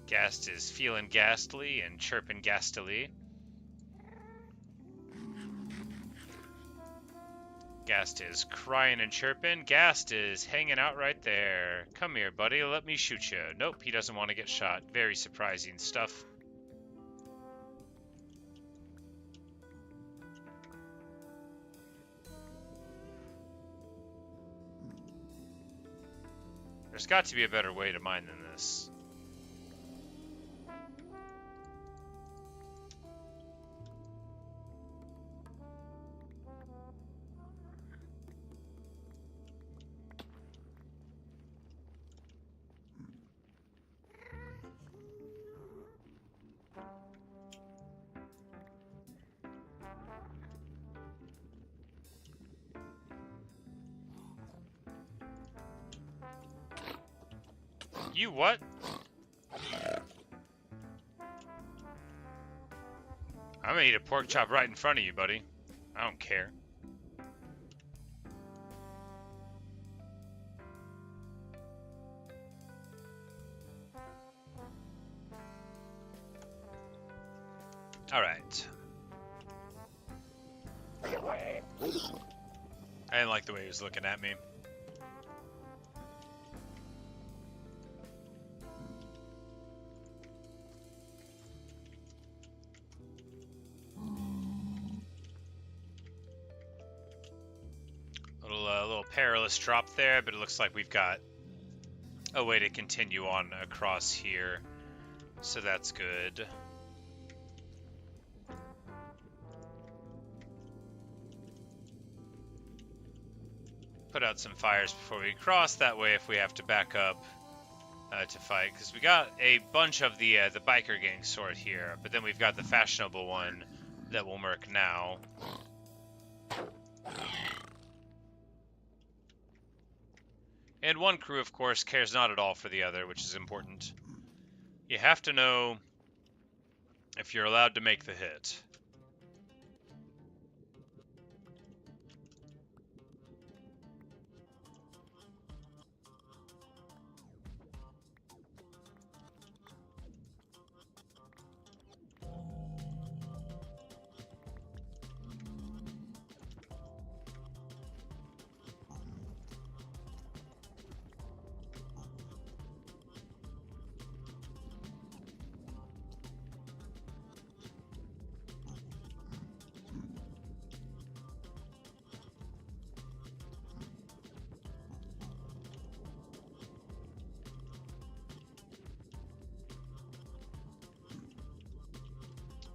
Ghast is feeling ghastly and chirping ghastily. Ghast is crying and chirping. Ghast is hanging out right there. Come here, buddy. Let me shoot you. Nope, he doesn't want to get shot. Very surprising stuff. There's got to be a better way to mine than this. You what? I'm gonna eat a pork chop right in front of you, buddy. I don't care. All right. I didn't like the way he was looking at me. Little perilous drop there, but it looks like we've got a way to continue on across here, so that's good. Put out some fires before we cross, that way if we have to back up to fight, because we got a bunch of the biker gang sort here, but then we've got the fashionable one that will merc now. And one crew, of course, cares not at all for the other, which is important. You have to know if you're allowed to make the hit.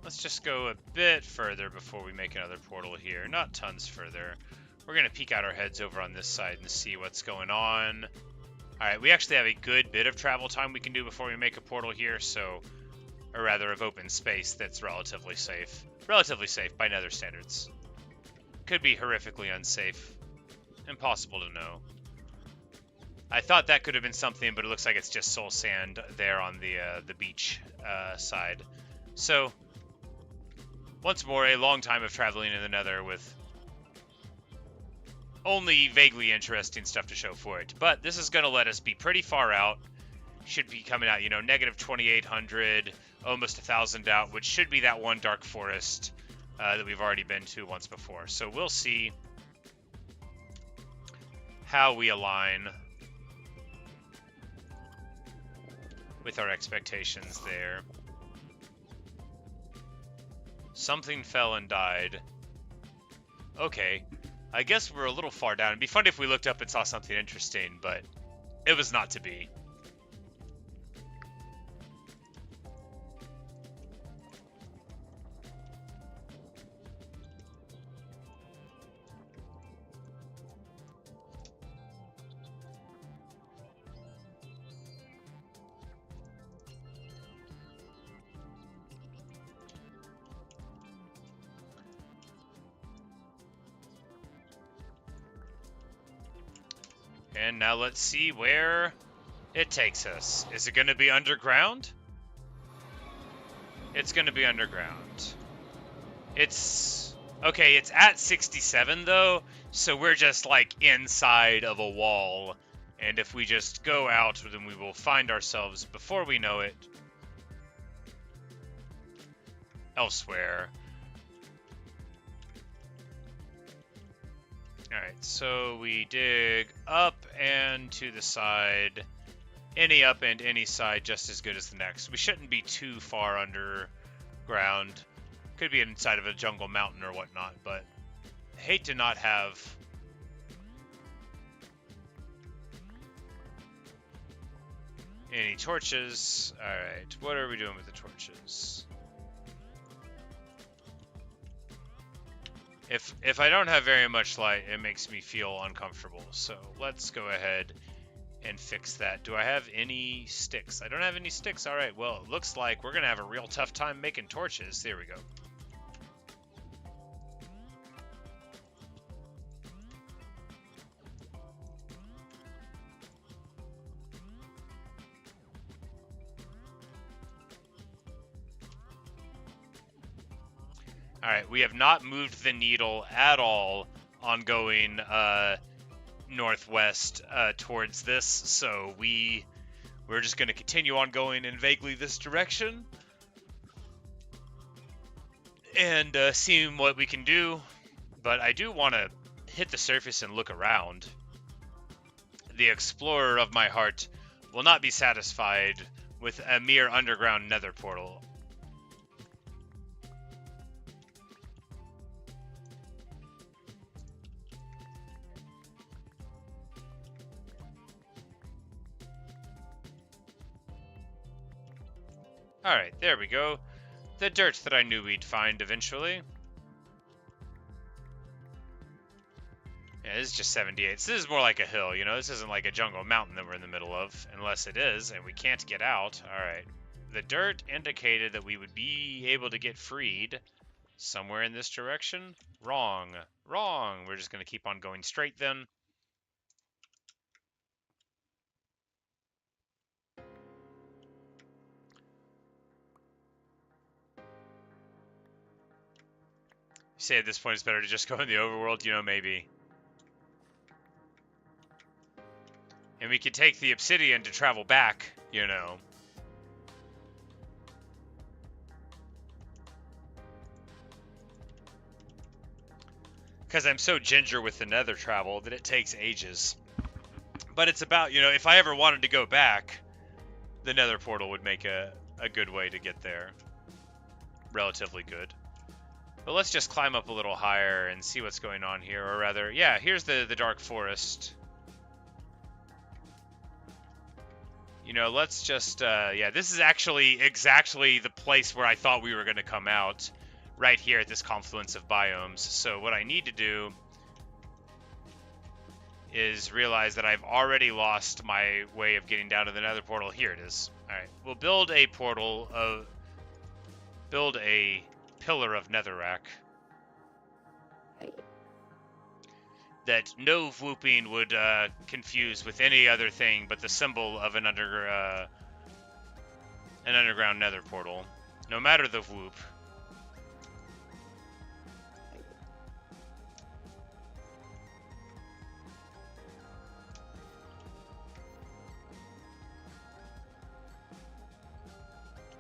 Let's just go a bit further before we make another portal here. Not tons further. We're going to peek out our heads over on this side and see what's going on. Alright, we actually have a good bit of travel time we can do before we make a portal here, so... Or rather, of open space that's relatively safe. Relatively safe by Nether standards. Could be horrifically unsafe. Impossible to know. I thought that could have been something, but it looks like it's just soul sand there on the beach side. So... Once more, a long time of traveling in the Nether with only vaguely interesting stuff to show for it. But this is going to let us be pretty far out. Should be coming out, you know, negative 2,800, almost 1,000 out, which should be that one dark forest that we've already been to once before. So we'll see how we align with our expectations there. Something fell and died. Okay, I guess we're a little far down. It'd be fun if we looked up and saw something interesting, but it was not to be. And now let's see where it takes us. Is it going to be underground? It's going to be underground. It's... Okay, it's at 67 though, so we're just like inside of a wall. And if we just go out, then we will find ourselves, before we know it, elsewhere. Alright, so we dig up and to the side. Any up and any side just as good as the next. We shouldn't be too far underground. Could be inside of a jungle mountain or whatnot, but I hate to not have any torches. Alright, what are we doing with the torches? If I don't have very much light, it makes me feel uncomfortable. So let's go ahead and fix that. Do I have any sticks? I don't have any sticks. All right, well, it looks like we're going to have a real tough time making torches. There we go. All right, we have not moved the needle at all on going northwest towards this, so we're just going to continue on going in vaguely this direction and seeing what we can do. But I do want to hit the surface and look around. The explorer of my heart will not be satisfied with a mere underground nether portal. Alright, there we go. The dirt that I knew we'd find eventually. Yeah, this is just 78. So this is more like a hill, you know? This isn't like a jungle mountain that we're in the middle of. Unless it is, and we can't get out. Alright. The dirt indicated that we would be able to get freed somewhere in this direction. Wrong. Wrong. We're just going to keep on going straight then. Say at this point it's better to just go in the overworld, you know, maybe. And we could take the obsidian to travel back, you know. Because I'm so ginger with the nether travel that it takes ages. But it's about, you know, if I ever wanted to go back, the nether portal would make a good way to get there. Relatively good. But let's just climb up a little higher and see what's going on here. Or rather, yeah, here's the dark forest. You know, let's just, yeah, this is actually exactly the place where I thought we were going to come out. Right here at this confluence of biomes. So what I need to do is realize that I've already lost my way of getting down to the nether portal. Here it is. Alright, we'll build a portal of... build a pillar of netherrack that no whooping would confuse with any other thing but the symbol of an underground nether portal. No matter the whoop.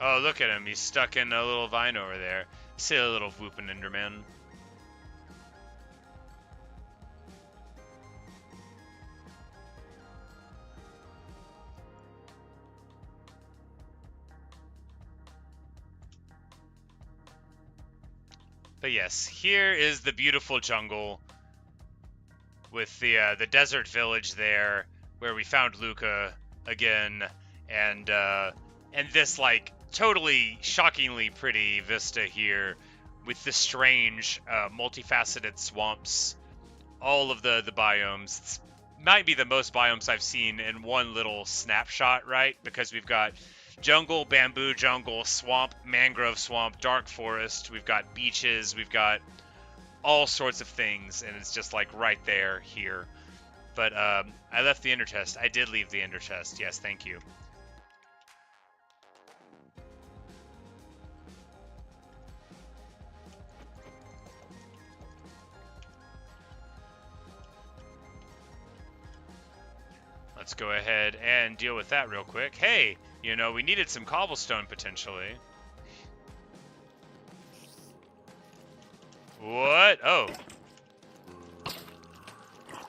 Oh, look at him. He's stuck in a little vine over there. Silly little whooping Enderman. But yes, here is the beautiful jungle with the desert village there, where we found Luca again, and this like totally shockingly pretty vista here, with the strange multifaceted swamps, all of the biomes. It's, might be the most biomes I've seen in one little snapshot, right? Because we've got jungle, bamboo jungle, swamp, mangrove swamp, dark forest. We've got beaches. We've got all sorts of things, and it's just like right there here. But I left the ender chest. I did leave the ender chest. Yes, thank you. Let's go ahead and deal with that real quick. Hey, you know, we needed some cobblestone potentially. What? Oh.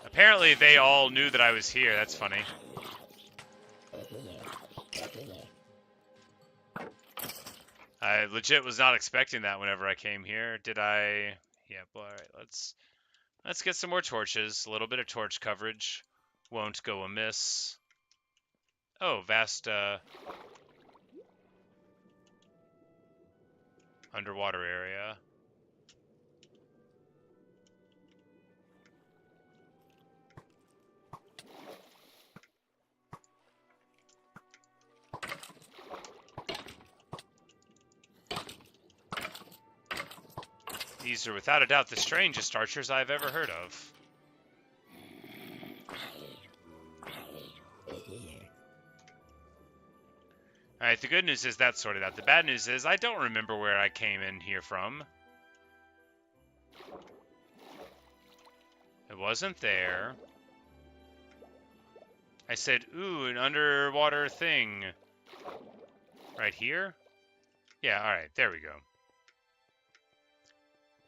Apparently they all knew that I was here. That's funny. I legit was not expecting that whenever I came here. Did I? Yep. All right. Let's get some more torches. A little bit of torch coverage won't go amiss. Oh, vast underwater area. These are without a doubt the strangest archers I've ever heard of. Alright, the good news is that's sorted out. The bad news is I don't remember where I came in here from. It wasn't there. I said, ooh, an underwater thing. Right here? Yeah, alright, there we go.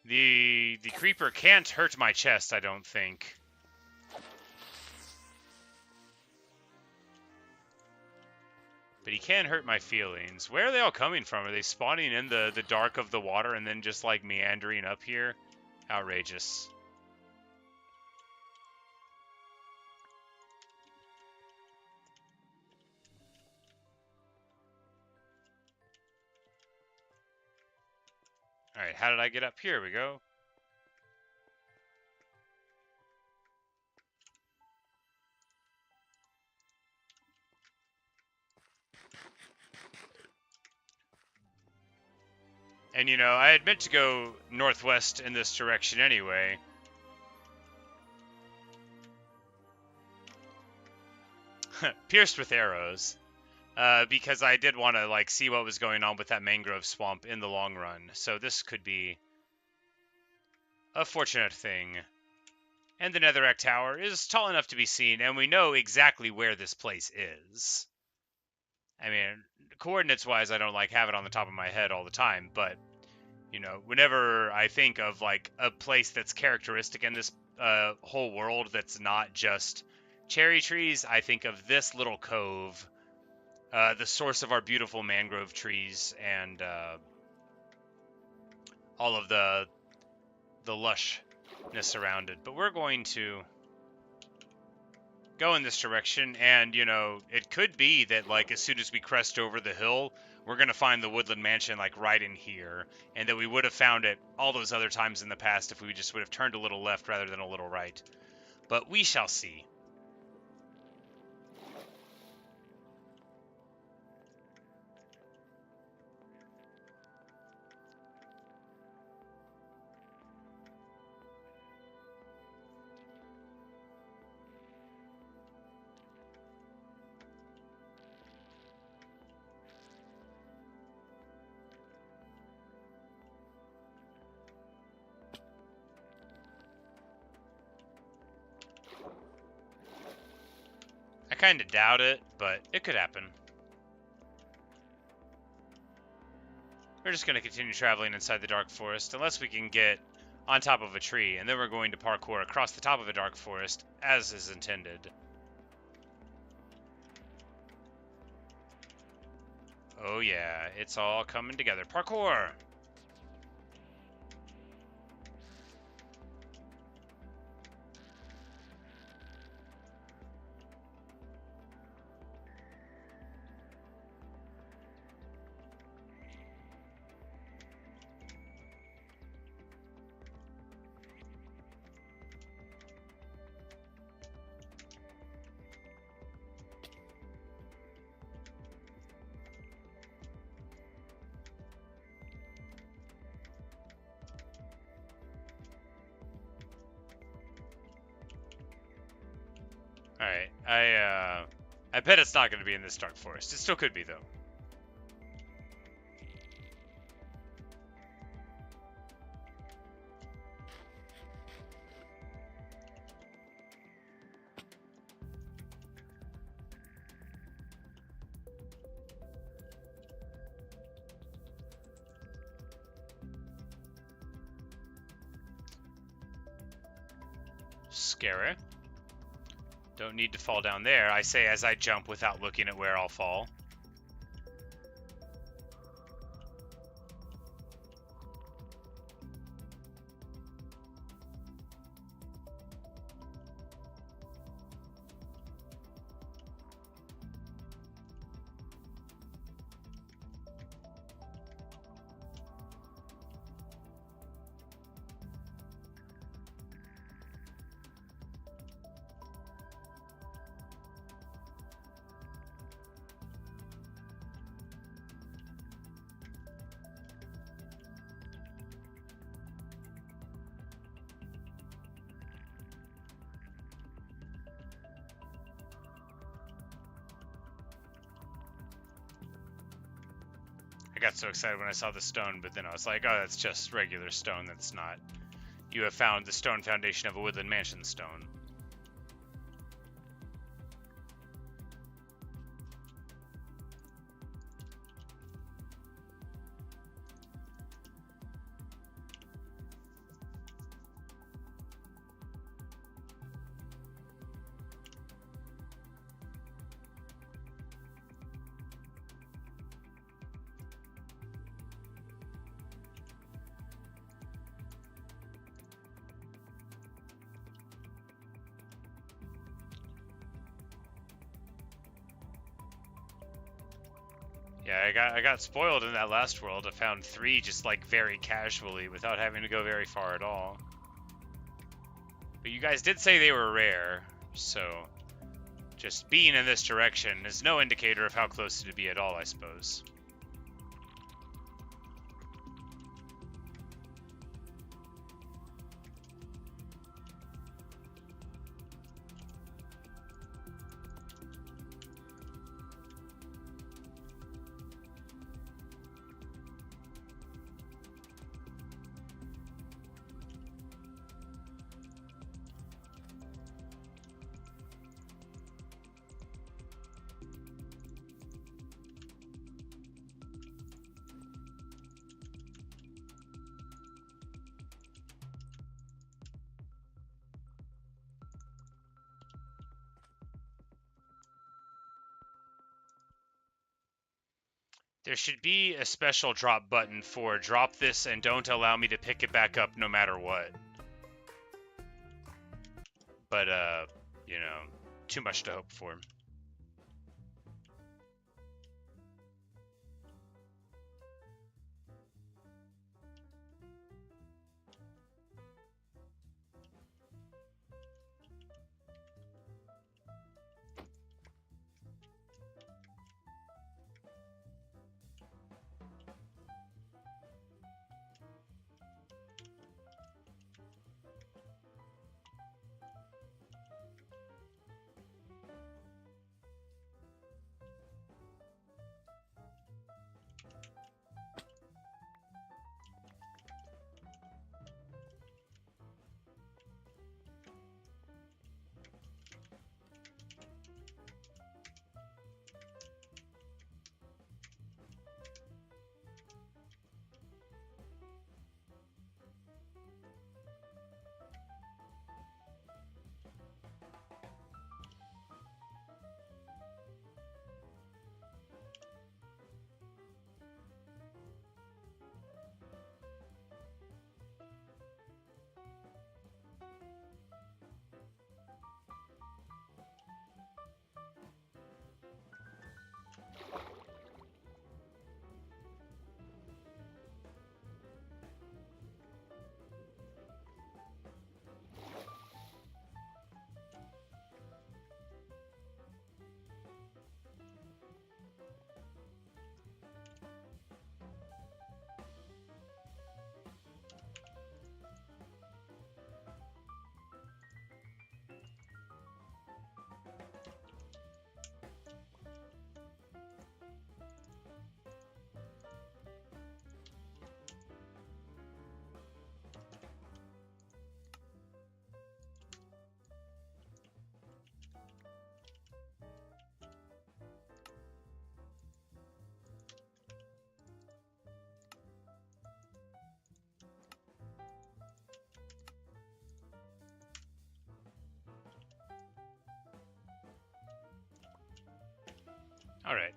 The creeper can't hurt my chest, I don't think. But he can hurt my feelings. Where are they all coming from? Are they spawning in the dark of the water and then just like meandering up here? Outrageous. Alright, how did I get up here? We go. And you know, I had meant to go northwest in this direction anyway. Pierced with arrows. Because I did want to like see what was going on with that mangrove swamp in the long run. So this could be a fortunate thing. And the netherrack tower is tall enough to be seen, and we know exactly where this place is. I mean, coordinates-wise, I don't like have it on the top of my head all the time, but you know, whenever I think of like a place that's characteristic in this whole world that's not just cherry trees, I think of this little cove, the source of our beautiful mangrove trees, and all of the lushness around it. But we're going to go in this direction, and you know, it could be that like as soon as we crest over the hill, we're gonna find the woodland mansion like right in here, and that we would have found it all those other times in the past if we just would have turned a little left rather than a little right. But we shall see. I kind of doubt it, but it could happen. We're just going to continue traveling inside the dark forest unless we can get on top of a tree, and then we're going to parkour across the top of a dark forest as is intended. Oh yeah, it's all coming together. Parkour! Alright, I bet it's not going to be in this dark forest. It still could be, though. Scary. Don't need to fall down there, I say as I jump without looking at where I'll fall. I got so excited when I saw the stone, but then I was like, oh, that's just regular stone. That's not... You have found the stone foundation of a woodland mansion stone. Yeah, I got spoiled in that last world. I found 3 just like very casually without having to go very far at all. But you guys did say they were rare, so just being in this direction is no indicator of how close to be at all, I suppose. There should be a special drop button for drop this and don't allow me to pick it back up no matter what. But, you know, too much to hope for.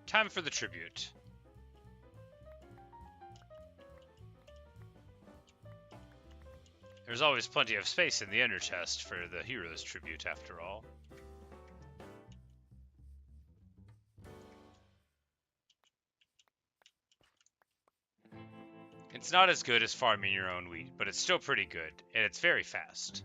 Time for the tribute. There's always plenty of space in the ender chest for the hero's tribute, after all. It's not as good as farming your own wheat, but it's still pretty good, and it's very fast.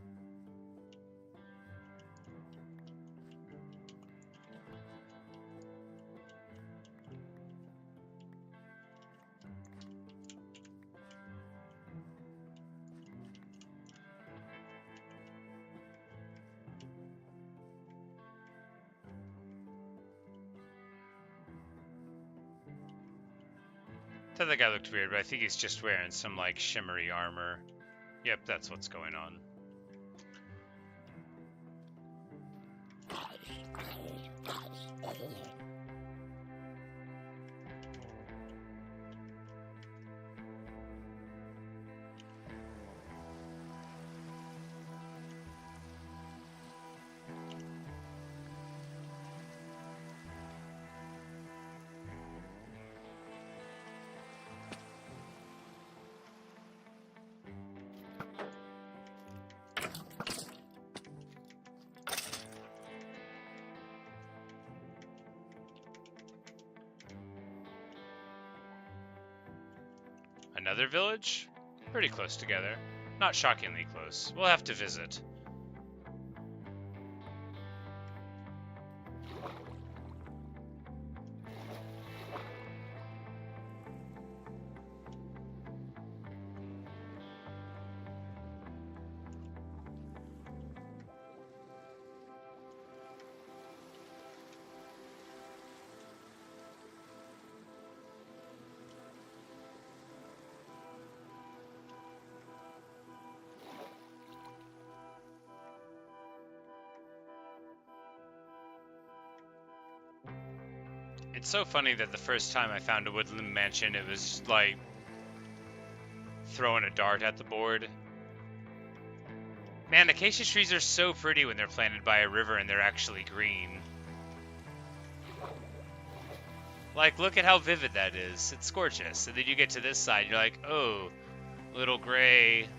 I thought that guy looked weird, but I think he's just wearing some, like, shimmery armor. Yep, that's what's going on. Another village? Pretty close together. Not shockingly close. We'll have to visit. It's so funny that the first time I found a woodland mansion, it was like throwing a dart at the board. Man, acacia trees are so pretty when they're planted by a river and they're actually green. Like, look at how vivid that is. It's gorgeous. And then you get to this side, you're like, oh, little gray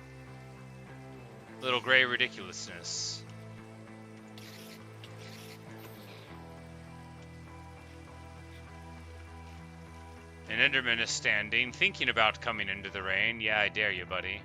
ridiculousness. An Enderman is standing, thinking about coming into the rain. Yeah, I dare you, buddy.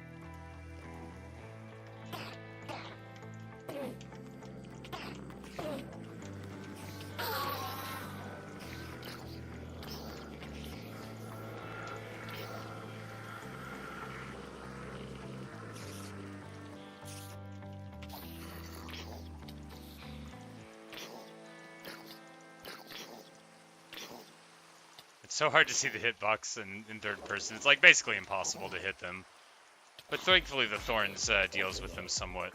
So hard to see the hitbox in third person. It's like basically impossible to hit them. But thankfully the thorns deals with them somewhat.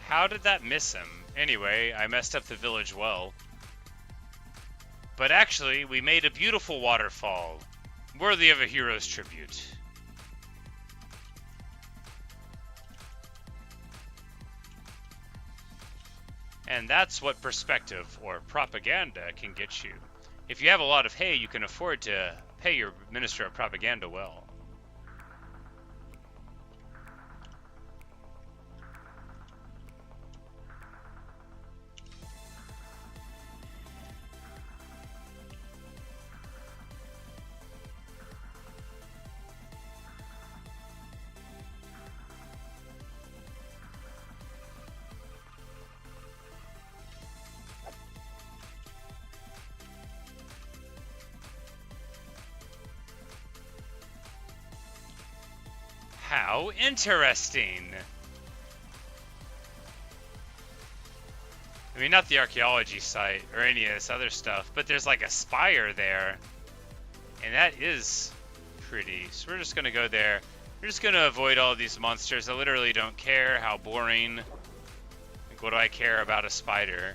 How did that miss him? Anyway, I messed up the village well. But actually, we made a beautiful waterfall, worthy of a hero's tribute. And that's what perspective, or propaganda, can get you. If you have a lot of hay, you can afford to pay your Minister of Propaganda well. How interesting. I mean, not the archaeology site or any of this other stuff, but there's like a spire there. And that is pretty. So we're just going to go there. We're just going to avoid all these monsters. I literally don't care. How boring. Like, what do I care about a spider?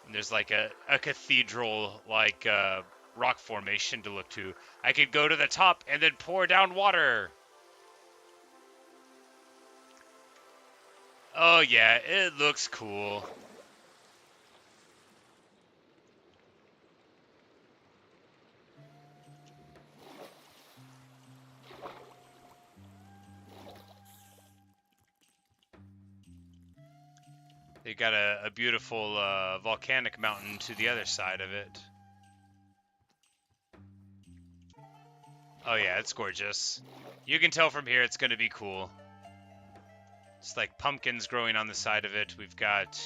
And there's like a cathedral, like rock formation to look to. I could go to the top and then pour down water. Oh yeah, it looks cool. They got a beautiful volcanic mountain to the other side of it. Oh yeah, it's gorgeous. You can tell from here it's going to be cool. It's like pumpkins growing on the side of it. We've got...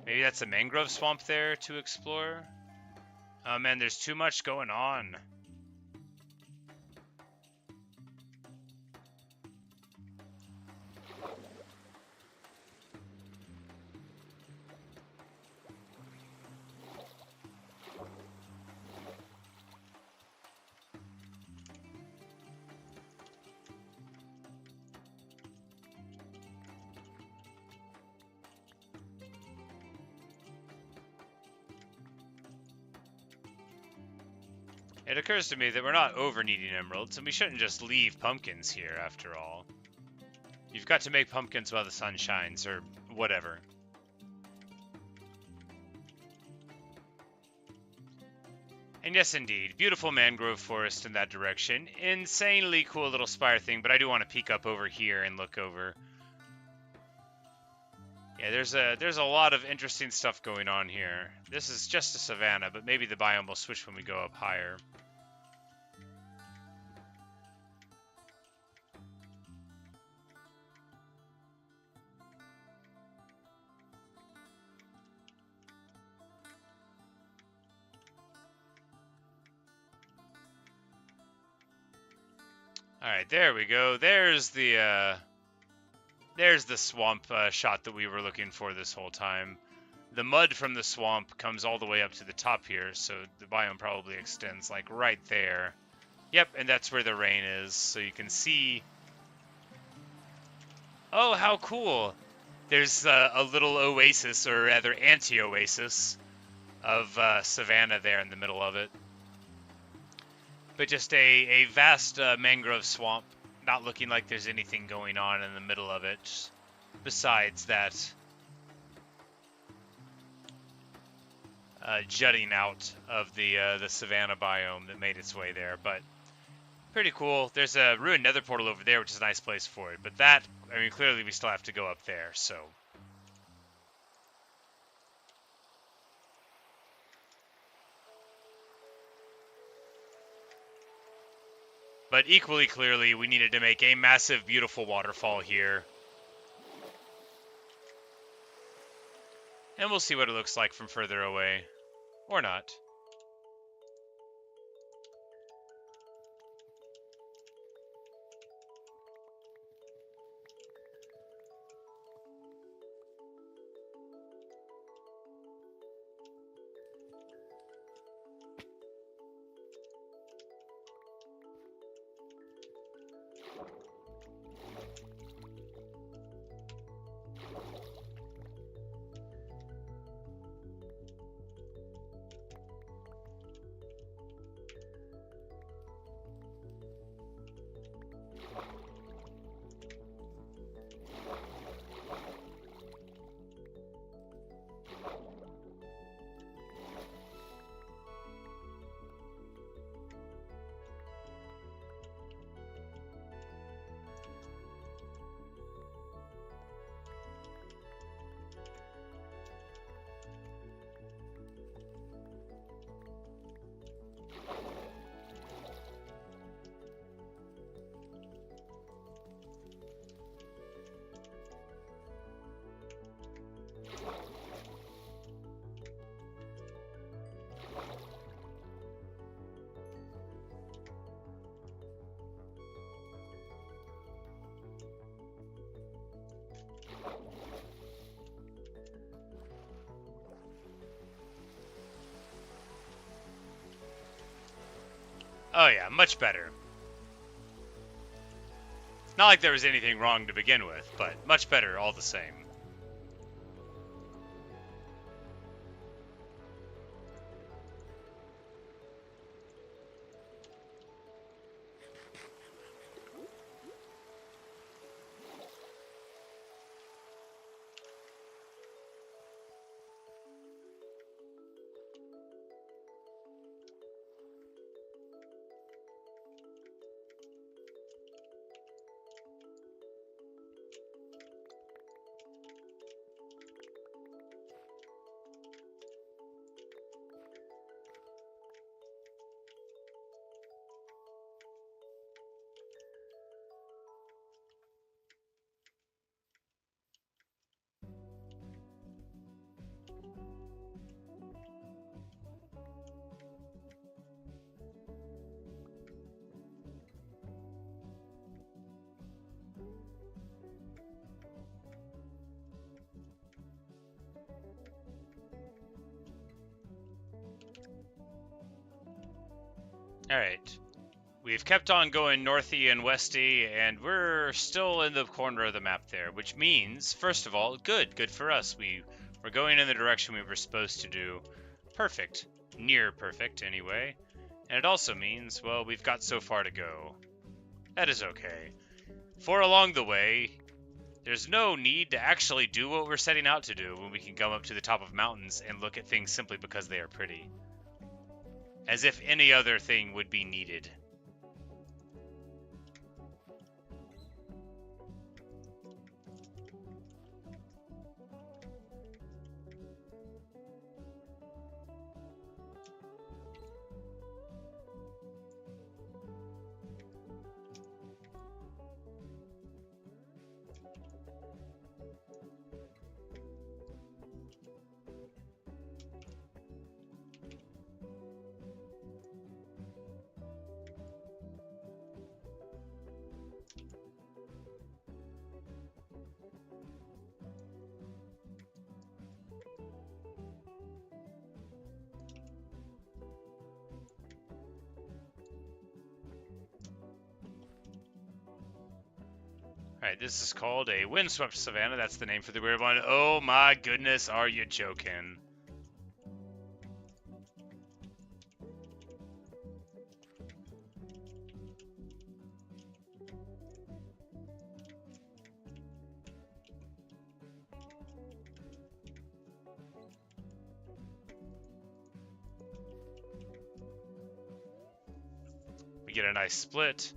Maybe that's a mangrove swamp there to explore. Oh man, there's too much going on. It occurs to me that we're not over needing emeralds, and we shouldn't just leave pumpkins here, after all. You've got to make pumpkins while the sun shines, or whatever. And yes, indeed, beautiful mangrove forest in that direction. Insanely cool little spire thing, but I do want to peek up over here and look over. Yeah, there's a lot of interesting stuff going on here. This is just a savanna, but maybe the biome will switch when we go up higher. Alright, there we go. There's the swamp shot that we were looking for this whole time. The mud from the swamp comes all the way up to the top here, so the biome probably extends like right there. Yep, and that's where the rain is, so you can see... Oh, how cool! There's a little oasis, or rather anti-oasis, of savanna there in the middle of it. But just a vast mangrove swamp, not looking like there's anything going on in the middle of it, besides that jutting out of the savanna biome that made its way there. But pretty cool. There's a ruined nether portal over there, which is a nice place for it. But that, I mean, clearly we still have to go up there, so... But equally clearly, we needed to make a massive, beautiful waterfall here. And we'll see what it looks like from further away. Or not. Oh yeah, much better. Not like there was anything wrong to begin with, but much better all the same. Alright. We've kept on going northy and westy, and we're still in the corner of the map there, which means, first of all, good for us. We're going in the direction we were supposed to do. Perfect. Near perfect, anyway. And it also means, well, we've got so far to go. That is okay. For along the way, there's no need to actually do what we're setting out to do when we can come up to the top of mountains and look at things simply because they are pretty. As if any other thing would be needed. Alright, this is called a windswept savanna. That's the name for the weird one. Oh my goodness, are you joking? We get a nice split.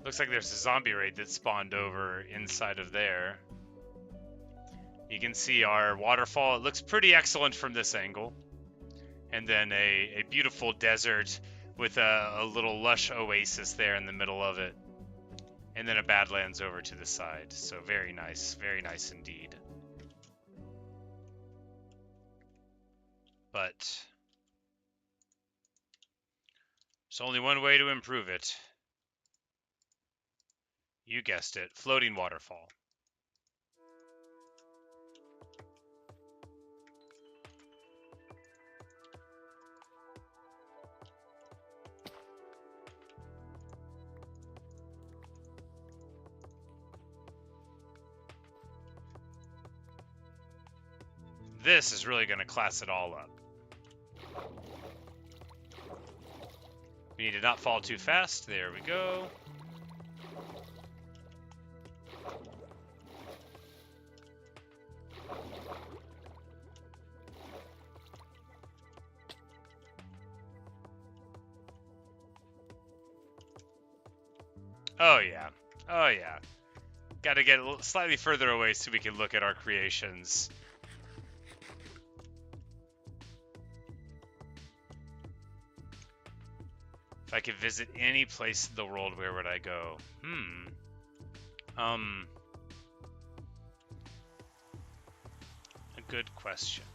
Looks like there's a zombie raid that spawned over inside of there. You can see our waterfall. It looks pretty excellent from this angle. And then a beautiful desert with a little lush oasis there in the middle of it. And then a badlands over to the side. So very nice indeed. But there's only one way to improve it. You guessed it, floating waterfall. This is really going to class it all up. We need to not fall too fast. There we go. Oh yeah. Oh yeah. Got to get a little, slightly further away so we can look at our creations. If I could visit any place in the world, where would I go? A good question.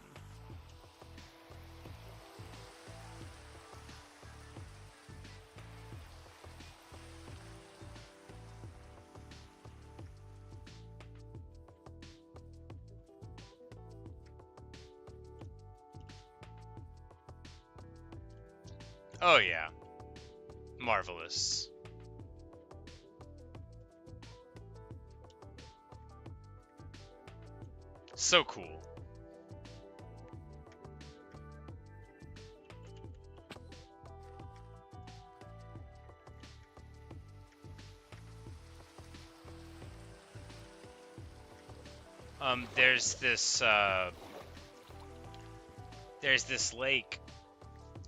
Oh yeah. Marvelous. So cool. There's this lake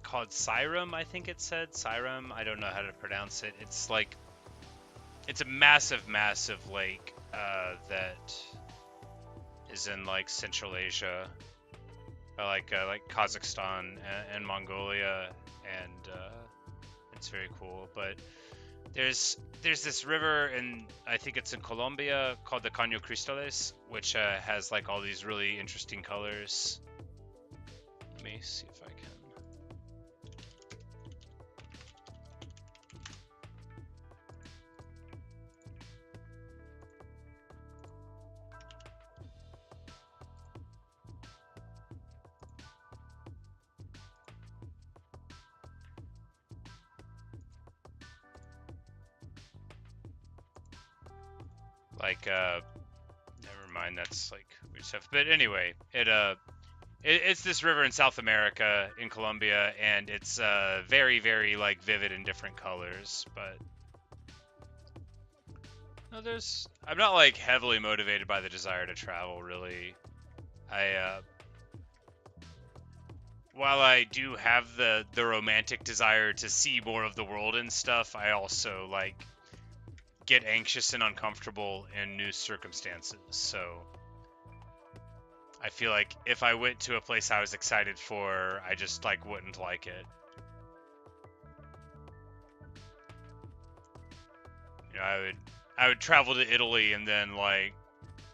called Syrum, I think it said. Syrum, I don't know how to pronounce it. It's like, it's a massive, massive lake that is in like Central Asia, like Kazakhstan and Mongolia, and it's very cool. But there's this river, and I think it's in Colombia, called the Caño Cristales, which has like all these really interesting colors. Let me see if I can. Like, never mind, that's like weird stuff. But anyway, it's this river in South America, in Colombia, and it's very, very like vivid in different colors. But no, I'm not like heavily motivated by the desire to travel, really. While I do have the romantic desire to see more of the world and stuff, I also like get anxious and uncomfortable in new circumstances. So I feel like if I went to a place I was excited for, I just like wouldn't like it. You know, I would travel to Italy, and then like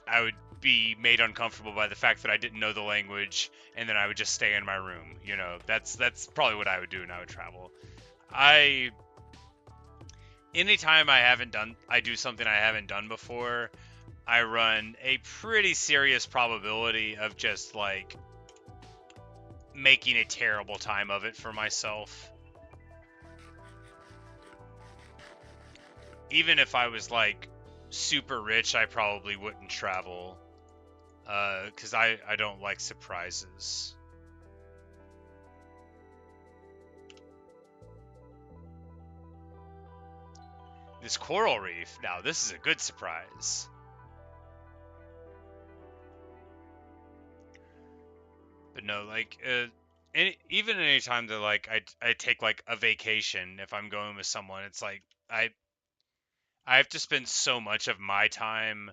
I would be made uncomfortable by the fact that I didn't know the language, and then I would just stay in my room. You know, that's probably what I would do when I would travel. Anytime I do something I haven't done before, I run a pretty serious probability of just like making a terrible time of it for myself. Even if I was like super rich, I probably wouldn't travel, because I don't like surprises. This coral reef, now this is a good surprise. But no, like, even any time that like I take like a vacation, if I'm going with someone, it's like I have to spend so much of my time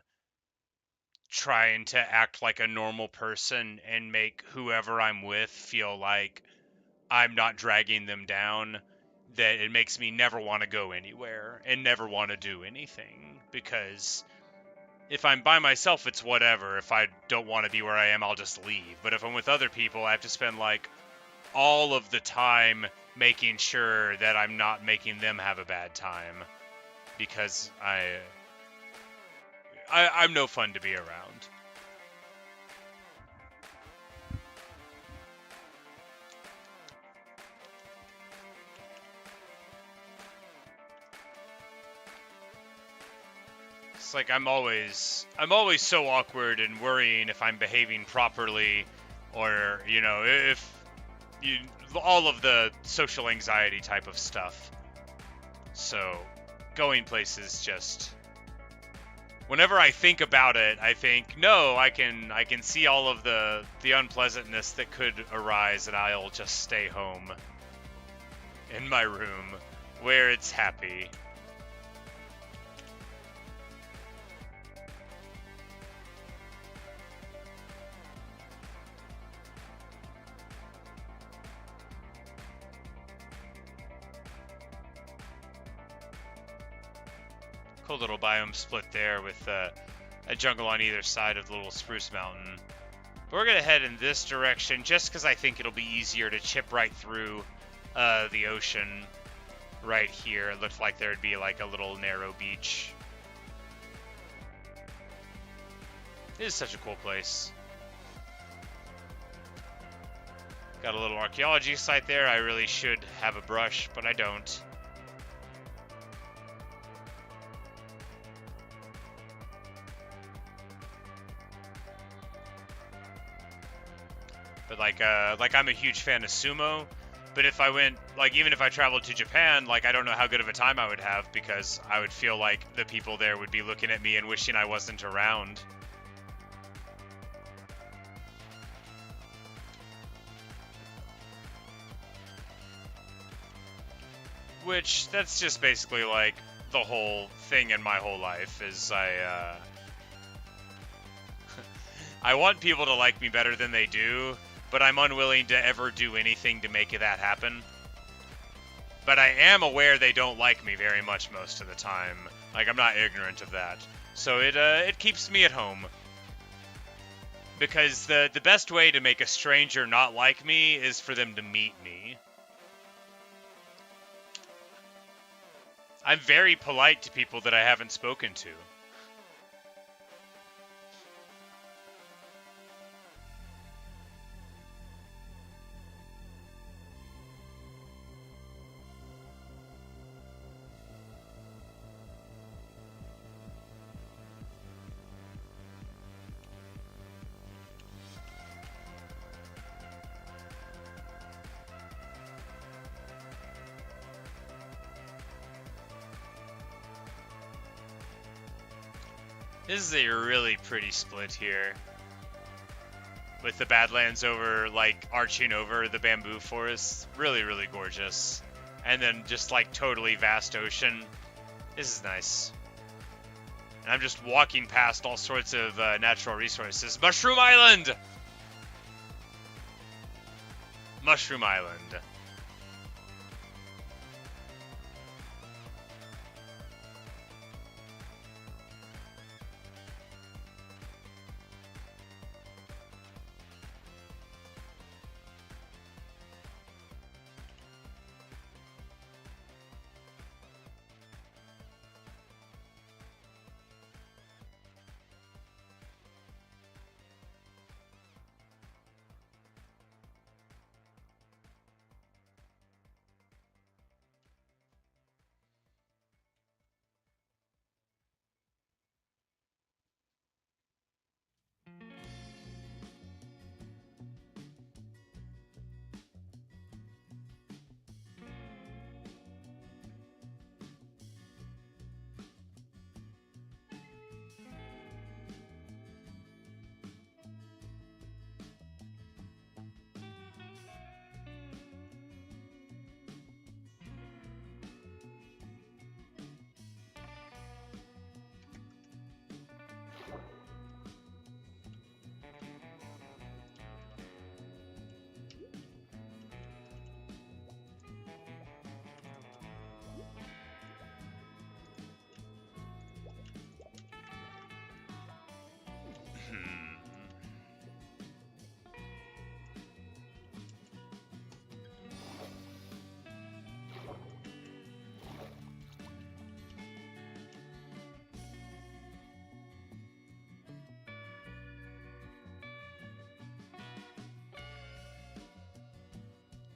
trying to act like a normal person and make whoever I'm with feel like I'm not dragging them down, that it makes me never want to go anywhere and never want to do anything. Because if I'm by myself, it's whatever. If I don't want to be where I am, I'll just leave. But if I'm with other people, I have to spend like all of the time making sure that I'm not making them have a bad time, because I'm no fun to be around. It's like I'm always so awkward and worrying if I'm behaving properly, or you know, all of the social anxiety type of stuff. So going places, just whenever I think about it, I think, no, I can see all of the unpleasantness that could arise, and I'll just stay home in my room where it's happy. Cool little biome split there with a jungle on either side of the little spruce mountain. But we're going to head in this direction just because I think it'll be easier to chip right through the ocean right here. It looked like there would be like a little narrow beach. It is such a cool place. Got a little archaeology site there. I really should have a brush, but I don't. like I'm a huge fan of sumo, but if I went, like, even if I traveled to Japan, like, I don't know how good of a time I would have, because I would feel like the people there would be looking at me and wishing I wasn't around. Which, that's just basically, like, the whole thing in my whole life, is I want people to like me better than they do, but I'm unwilling to ever do anything to make that happen. But I am aware they don't like me very much most of the time. Like, I'm not ignorant of that. So it keeps me at home. Because the best way to make a stranger not like me is for them to meet me. I'm very polite to people that I haven't spoken to. This is a really pretty split here. With the Badlands over, like, arching over the bamboo forest. Really, really gorgeous. And then just, like, totally vast ocean. This is nice. And I'm just walking past all sorts of natural resources. Mushroom Island! Mushroom Island.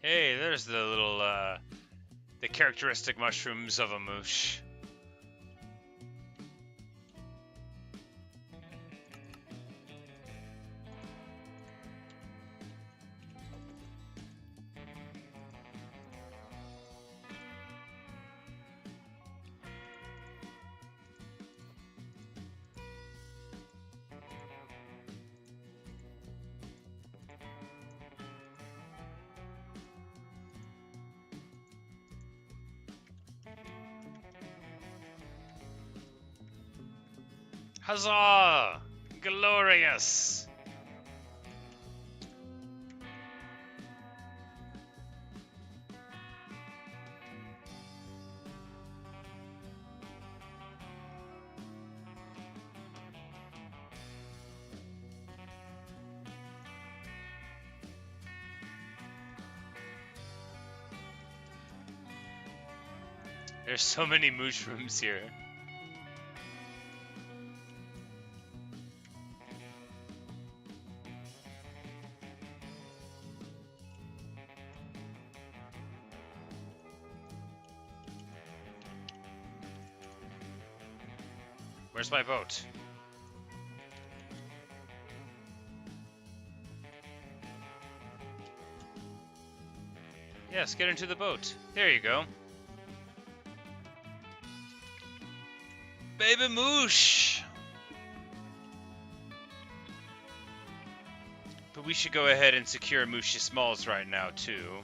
Hey, there's the little, the characteristic mushrooms of a moosh. Huzzah! Glorious! There's so many mushrooms here. Where's my boat? Yes, get into the boat. There you go. Baby moosh! But we should go ahead and secure Mushy Smalls right now, too.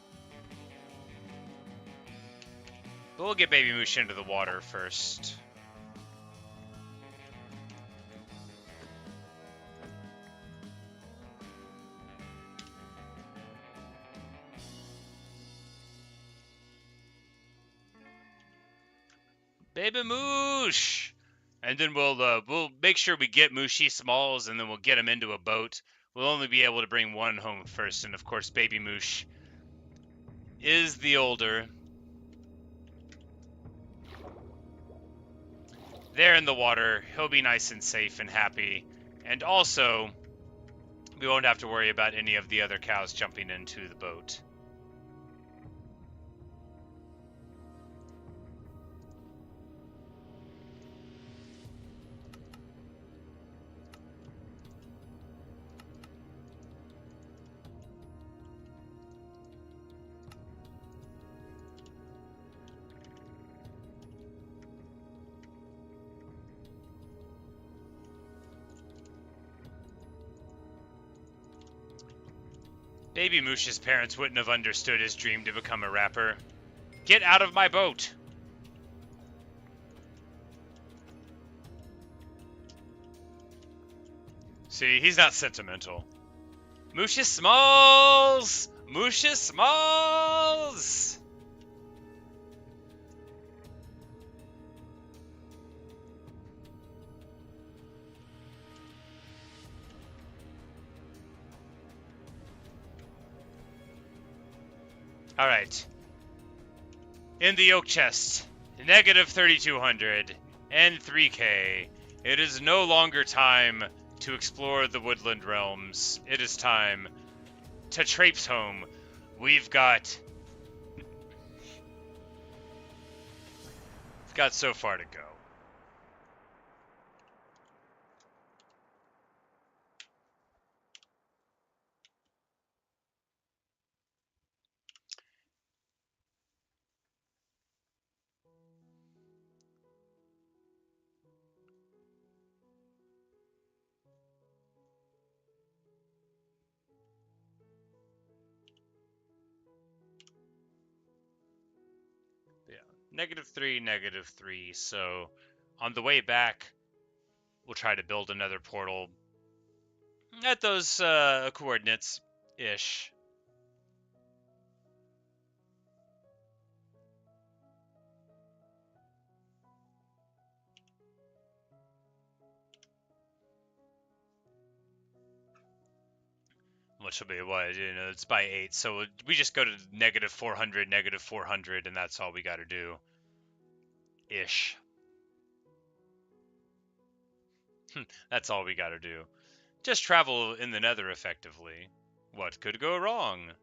But we'll get Baby Moosh into the water first. Baby Moosh! And then we'll make sure we get Mushy Smalls, and then we'll get him into a boat. We'll only be able to bring one home first, and of course Baby Moosh is the older. There in the water, he'll be nice and safe and happy. And also, we won't have to worry about any of the other cows jumping into the boat. Baby Moosh's parents wouldn't have understood his dream to become a rapper. Get out of my boat! See, he's not sentimental. Mooshy Smalls! Mooshy Smalls! Alright. In the oak chest, negative 3,200 and 3K. It is no longer time to explore the woodland realms. It is time to traipse home. We've got so far to go. -3, -3. So on the way back, we'll try to build another portal at those coordinates-ish. Which will be what, it's by 8. So we just go to -400, -400, and that's all we got to do. Ish. That's all we got to do. Just travel in the nether effectively. What could go wrong?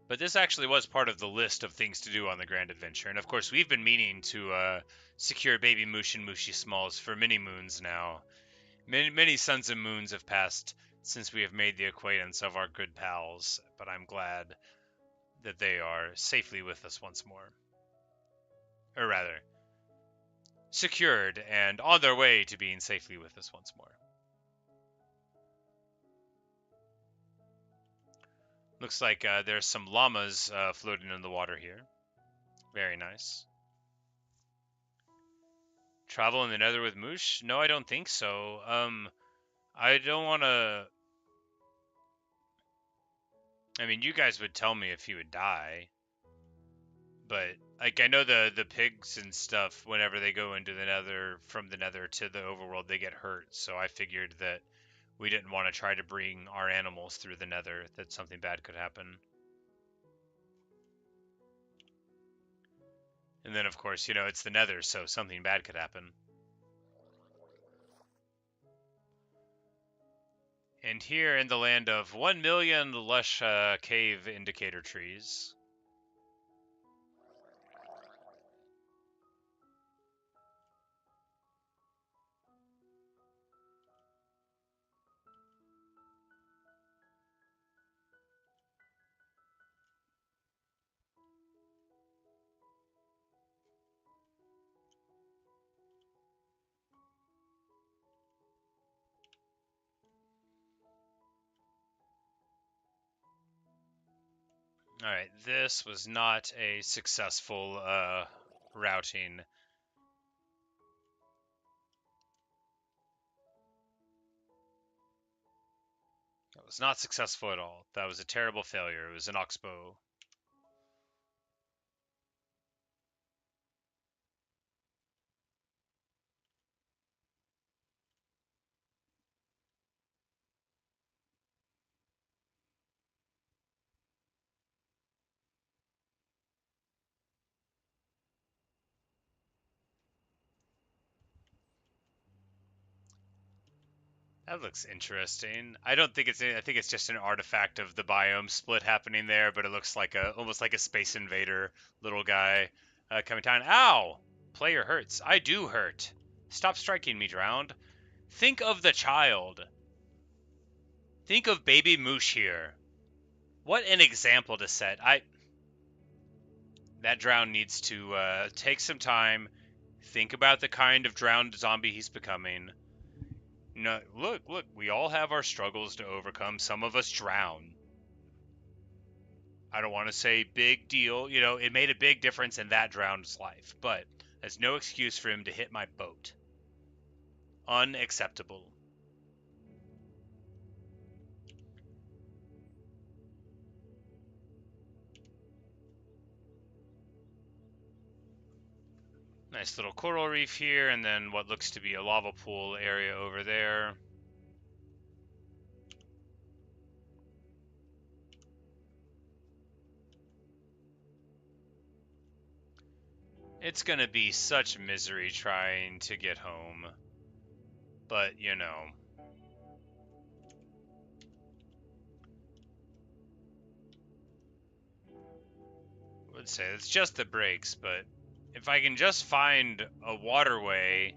But this actually was part of the list of things to do on the Grand Adventure. And of course, we've been meaning to secure Baby Moosh and Mooshy Smalls for many moons now. Many suns and moons have passed since we have made the acquaintance of our good pals, but I'm glad that they are safely with us once more. Or rather, secured and on their way to being safely with us once more. Looks like there's some llamas floating in the water here. Very nice. Travel in the nether with Moosh? No, I don't think so. I don't want to... I mean, you guys would tell me if he would die. But, like, I know the pigs and stuff, whenever they go into the nether, from the nether to the overworld, they get hurt. So I figured that we didn't want to try to bring our animals through the nether, that something bad could happen. And then, of course, it's the nether, so something bad could happen. And here in the land of 1 million lush cave indicator trees. Alright, this was not a successful routing. That was not successful at all. That was a terrible failure. It was an oxbow. That looks interesting. I don't think it's. I think it's just an artifact of the biome split happening there, but it looks like almost like a Space Invader little guy coming down. Ow! Player hurts. I do hurt. Stop striking me, drowned. Think of the child. Think of baby Moosh here. What an example to set. That drowned needs to take some time. Think about the kind of drowned zombie he's becoming. No, look, we all have our struggles to overcome. Some of us drown. I don't want to say big deal. You know, it made a big difference in that drowned's life, but that's no excuse for him to hit my boat. Unacceptable. Nice little coral reef here, and then what looks to be a lava pool area over there. It's gonna be such misery trying to get home. But, you know. I would say it's just the brakes, but if I can just find a waterway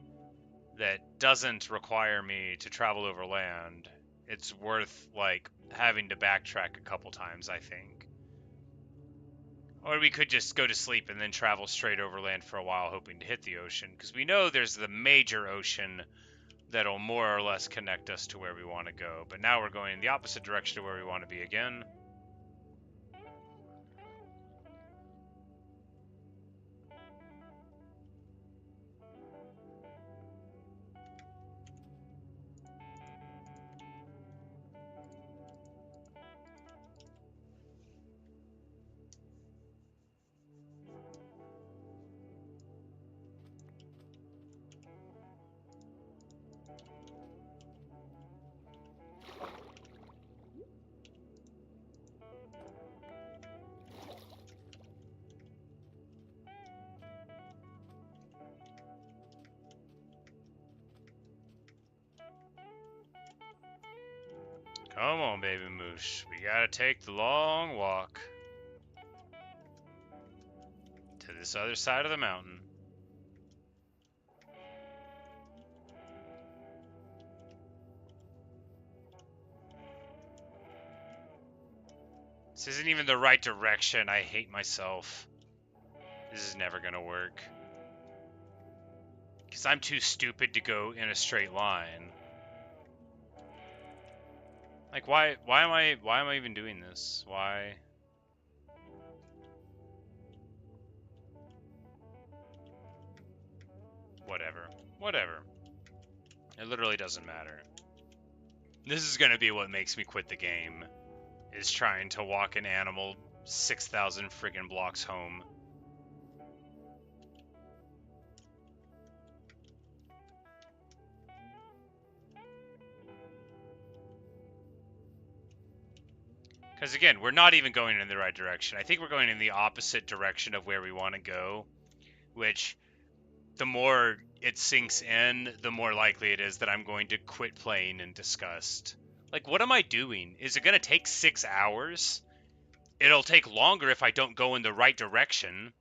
that doesn't require me to travel over land, it's worth, like, having to backtrack a couple times, I think. Or we could just go to sleep and then travel straight overland for a while, hoping to hit the ocean, because we know there's the major ocean that'll more or less connect us to where we want to go. But now we're going in the opposite direction to where we want to be again. Come on, baby moose. We gotta take the long walk to this other side of the mountain. This isn't even the right direction. I hate myself. This is never gonna work. Because I'm too stupid to go in a straight line. Like, why am I even doing this? Why? Whatever. It literally doesn't matter. This is gonna be what makes me quit the game, is trying to walk an animal 6,000 friggin' blocks home. Because again, we're not even going in the right direction. I think we're going in the opposite direction of where we want to go, which the more it sinks in, the more likely it is that I'm going to quit playing in disgust. Like, what am I doing? Is it going to take 6 hours? It'll take longer if I don't go in the right direction.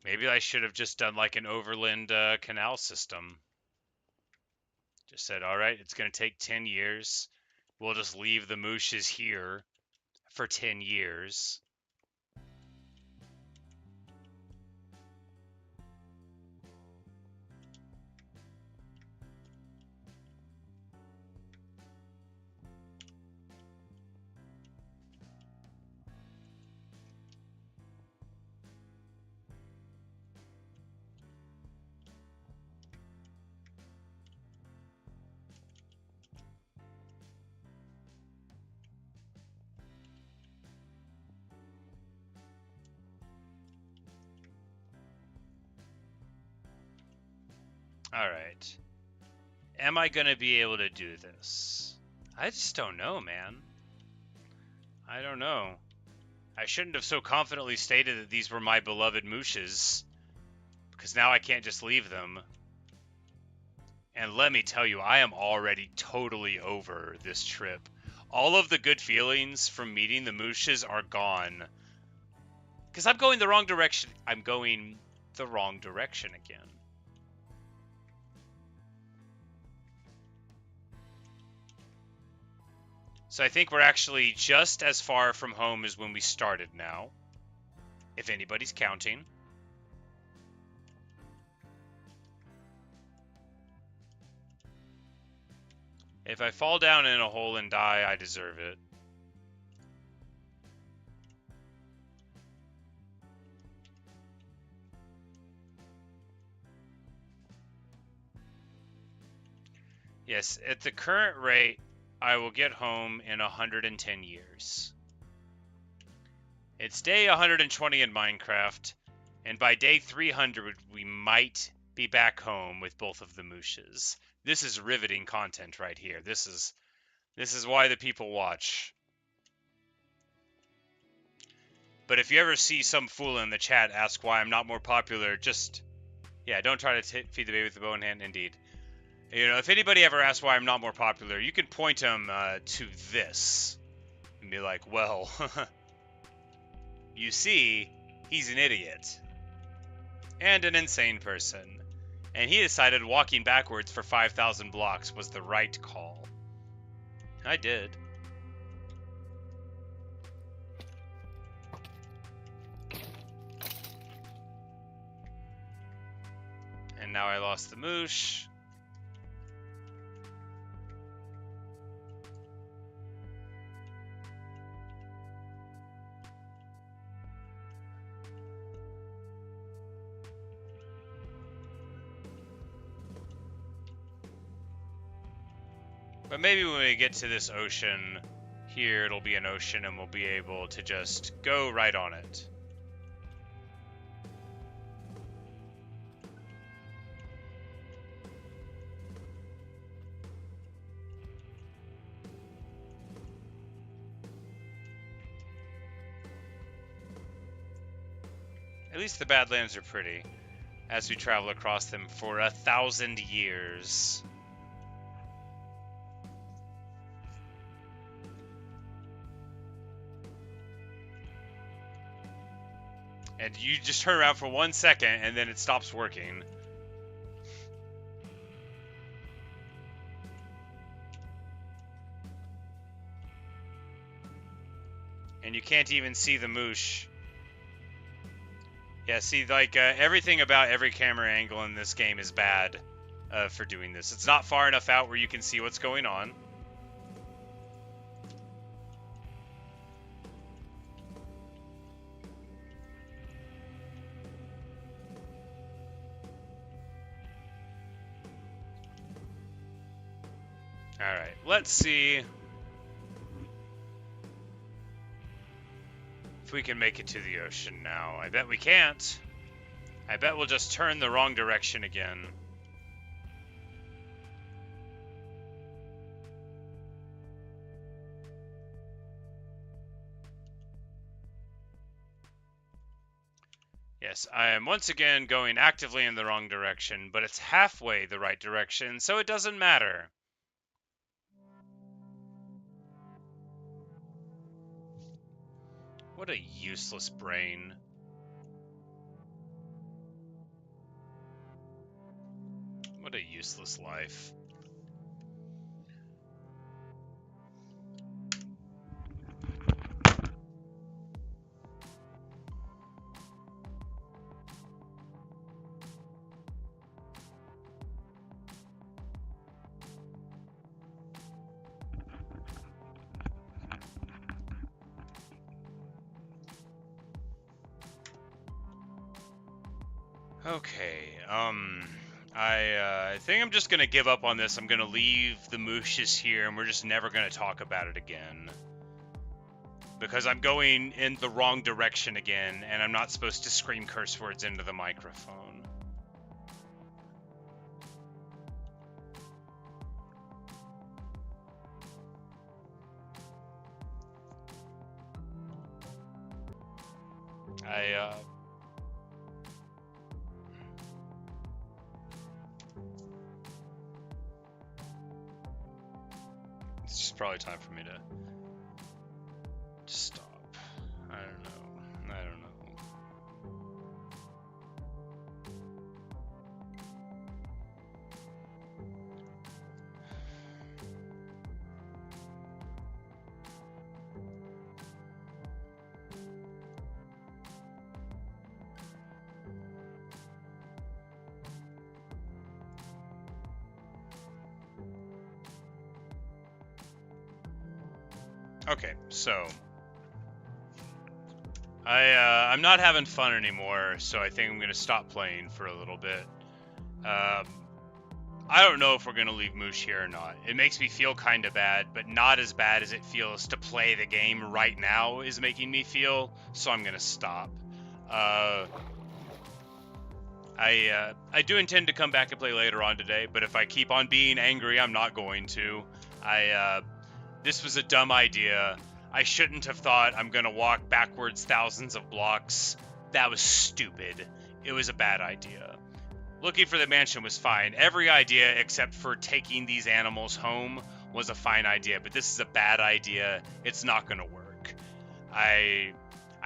Maybe I should have just done like an overland canal system. Just said, all right, it's going to take 10 years. We'll just leave the mooshes here for 10 years. Alright. Am I going to be able to do this? I just don't know, man. I don't know. I shouldn't have so confidently stated that these were my beloved mooshes, because now I can't just leave them. And let me tell you, I am already totally over this trip. All of the good feelings from meeting the mooshes are gone. Because I'm going the wrong direction. I'm going the wrong direction again. So I think we're actually just as far from home as when we started now. If anybody's counting. If I fall down in a hole and die, I deserve it. Yes, at the current rate, I will get home in 110 years. It's day 120 in Minecraft, and by day 300, we might be back home with both of the mooshes. This is riveting content right here. This is why the people watch. But if you ever see some fool in the chat ask why I'm not more popular, just, yeah, don't try to feed the baby with the bow in hand, indeed. You know, if anybody ever asks why I'm not more popular, you can point them to this and be like, well, you see, he's an idiot and an insane person, and he decided walking backwards for 5,000 blocks was the right call. I did. And now I lost the moosh. But maybe when we get to this ocean here, it'll be an ocean and we'll be able to just go right on it. At least the Badlands are pretty, as we travel across them for 1,000 years. And you just turn around for 1 second, and then it stops working. And you can't even see the moosh. Yeah, see, like, everything about every camera angle in this game is bad for doing this. It's not far enough out where you can see what's going on. Alright, let's see if we can make it to the ocean now. I bet we can't. I bet we'll just turn the wrong direction again. Yes, I am once again going actively in the wrong direction, but it's halfway the right direction, so it doesn't matter. What a useless brain. What a useless life. Okay, I think I'm just gonna give up on this. I'm gonna leave the mooshes here, and we're just never gonna talk about it again. Because I'm going in the wrong direction again, and I'm not supposed to scream curse words into the microphone. It's just probably time for me to stop. I don't know. I don't know. Okay, so I'm not having fun anymore, so I think I'm gonna stop playing for a little bit. I don't know if we're gonna leave Moosh here or not. It makes me feel kind of bad, but not as bad as it feels to play the game right now is making me feel. So I'm gonna stop. I do intend to come back and play later on today, but if I keep on being angry, I'm not going to. This was a dumb idea. I shouldn't have thought I'm gonna walk backwards thousands of blocks. That was stupid. It was a bad idea. Looking for the mansion was fine. Every idea except for taking these animals home was a fine idea, but this is a bad idea. It's not gonna work. I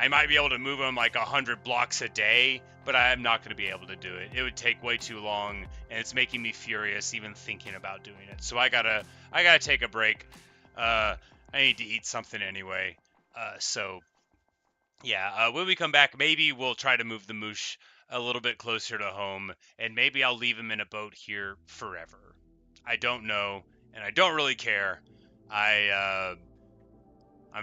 might be able to move them like 100 blocks a day, but I'm not going to be able to do it. It would take way too long, and it's making me furious even thinking about doing it. So I gotta take a break. I need to eat something anyway. So yeah, when we come back, maybe we'll try to move the moosh a little bit closer to home, and maybe I'll leave him in a boat here forever. I don't know, and I don't really care. I'm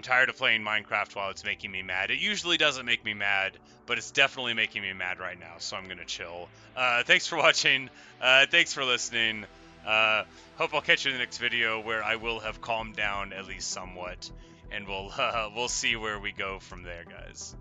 tired of playing Minecraft while it's making me mad. It usually doesn't make me mad, but it's definitely making me mad right now, so I'm gonna chill. Thanks for watching. Thanks for listening. Hope I'll catch you in the next video where I will have calmed down at least somewhat, and we'll see where we go from there, guys.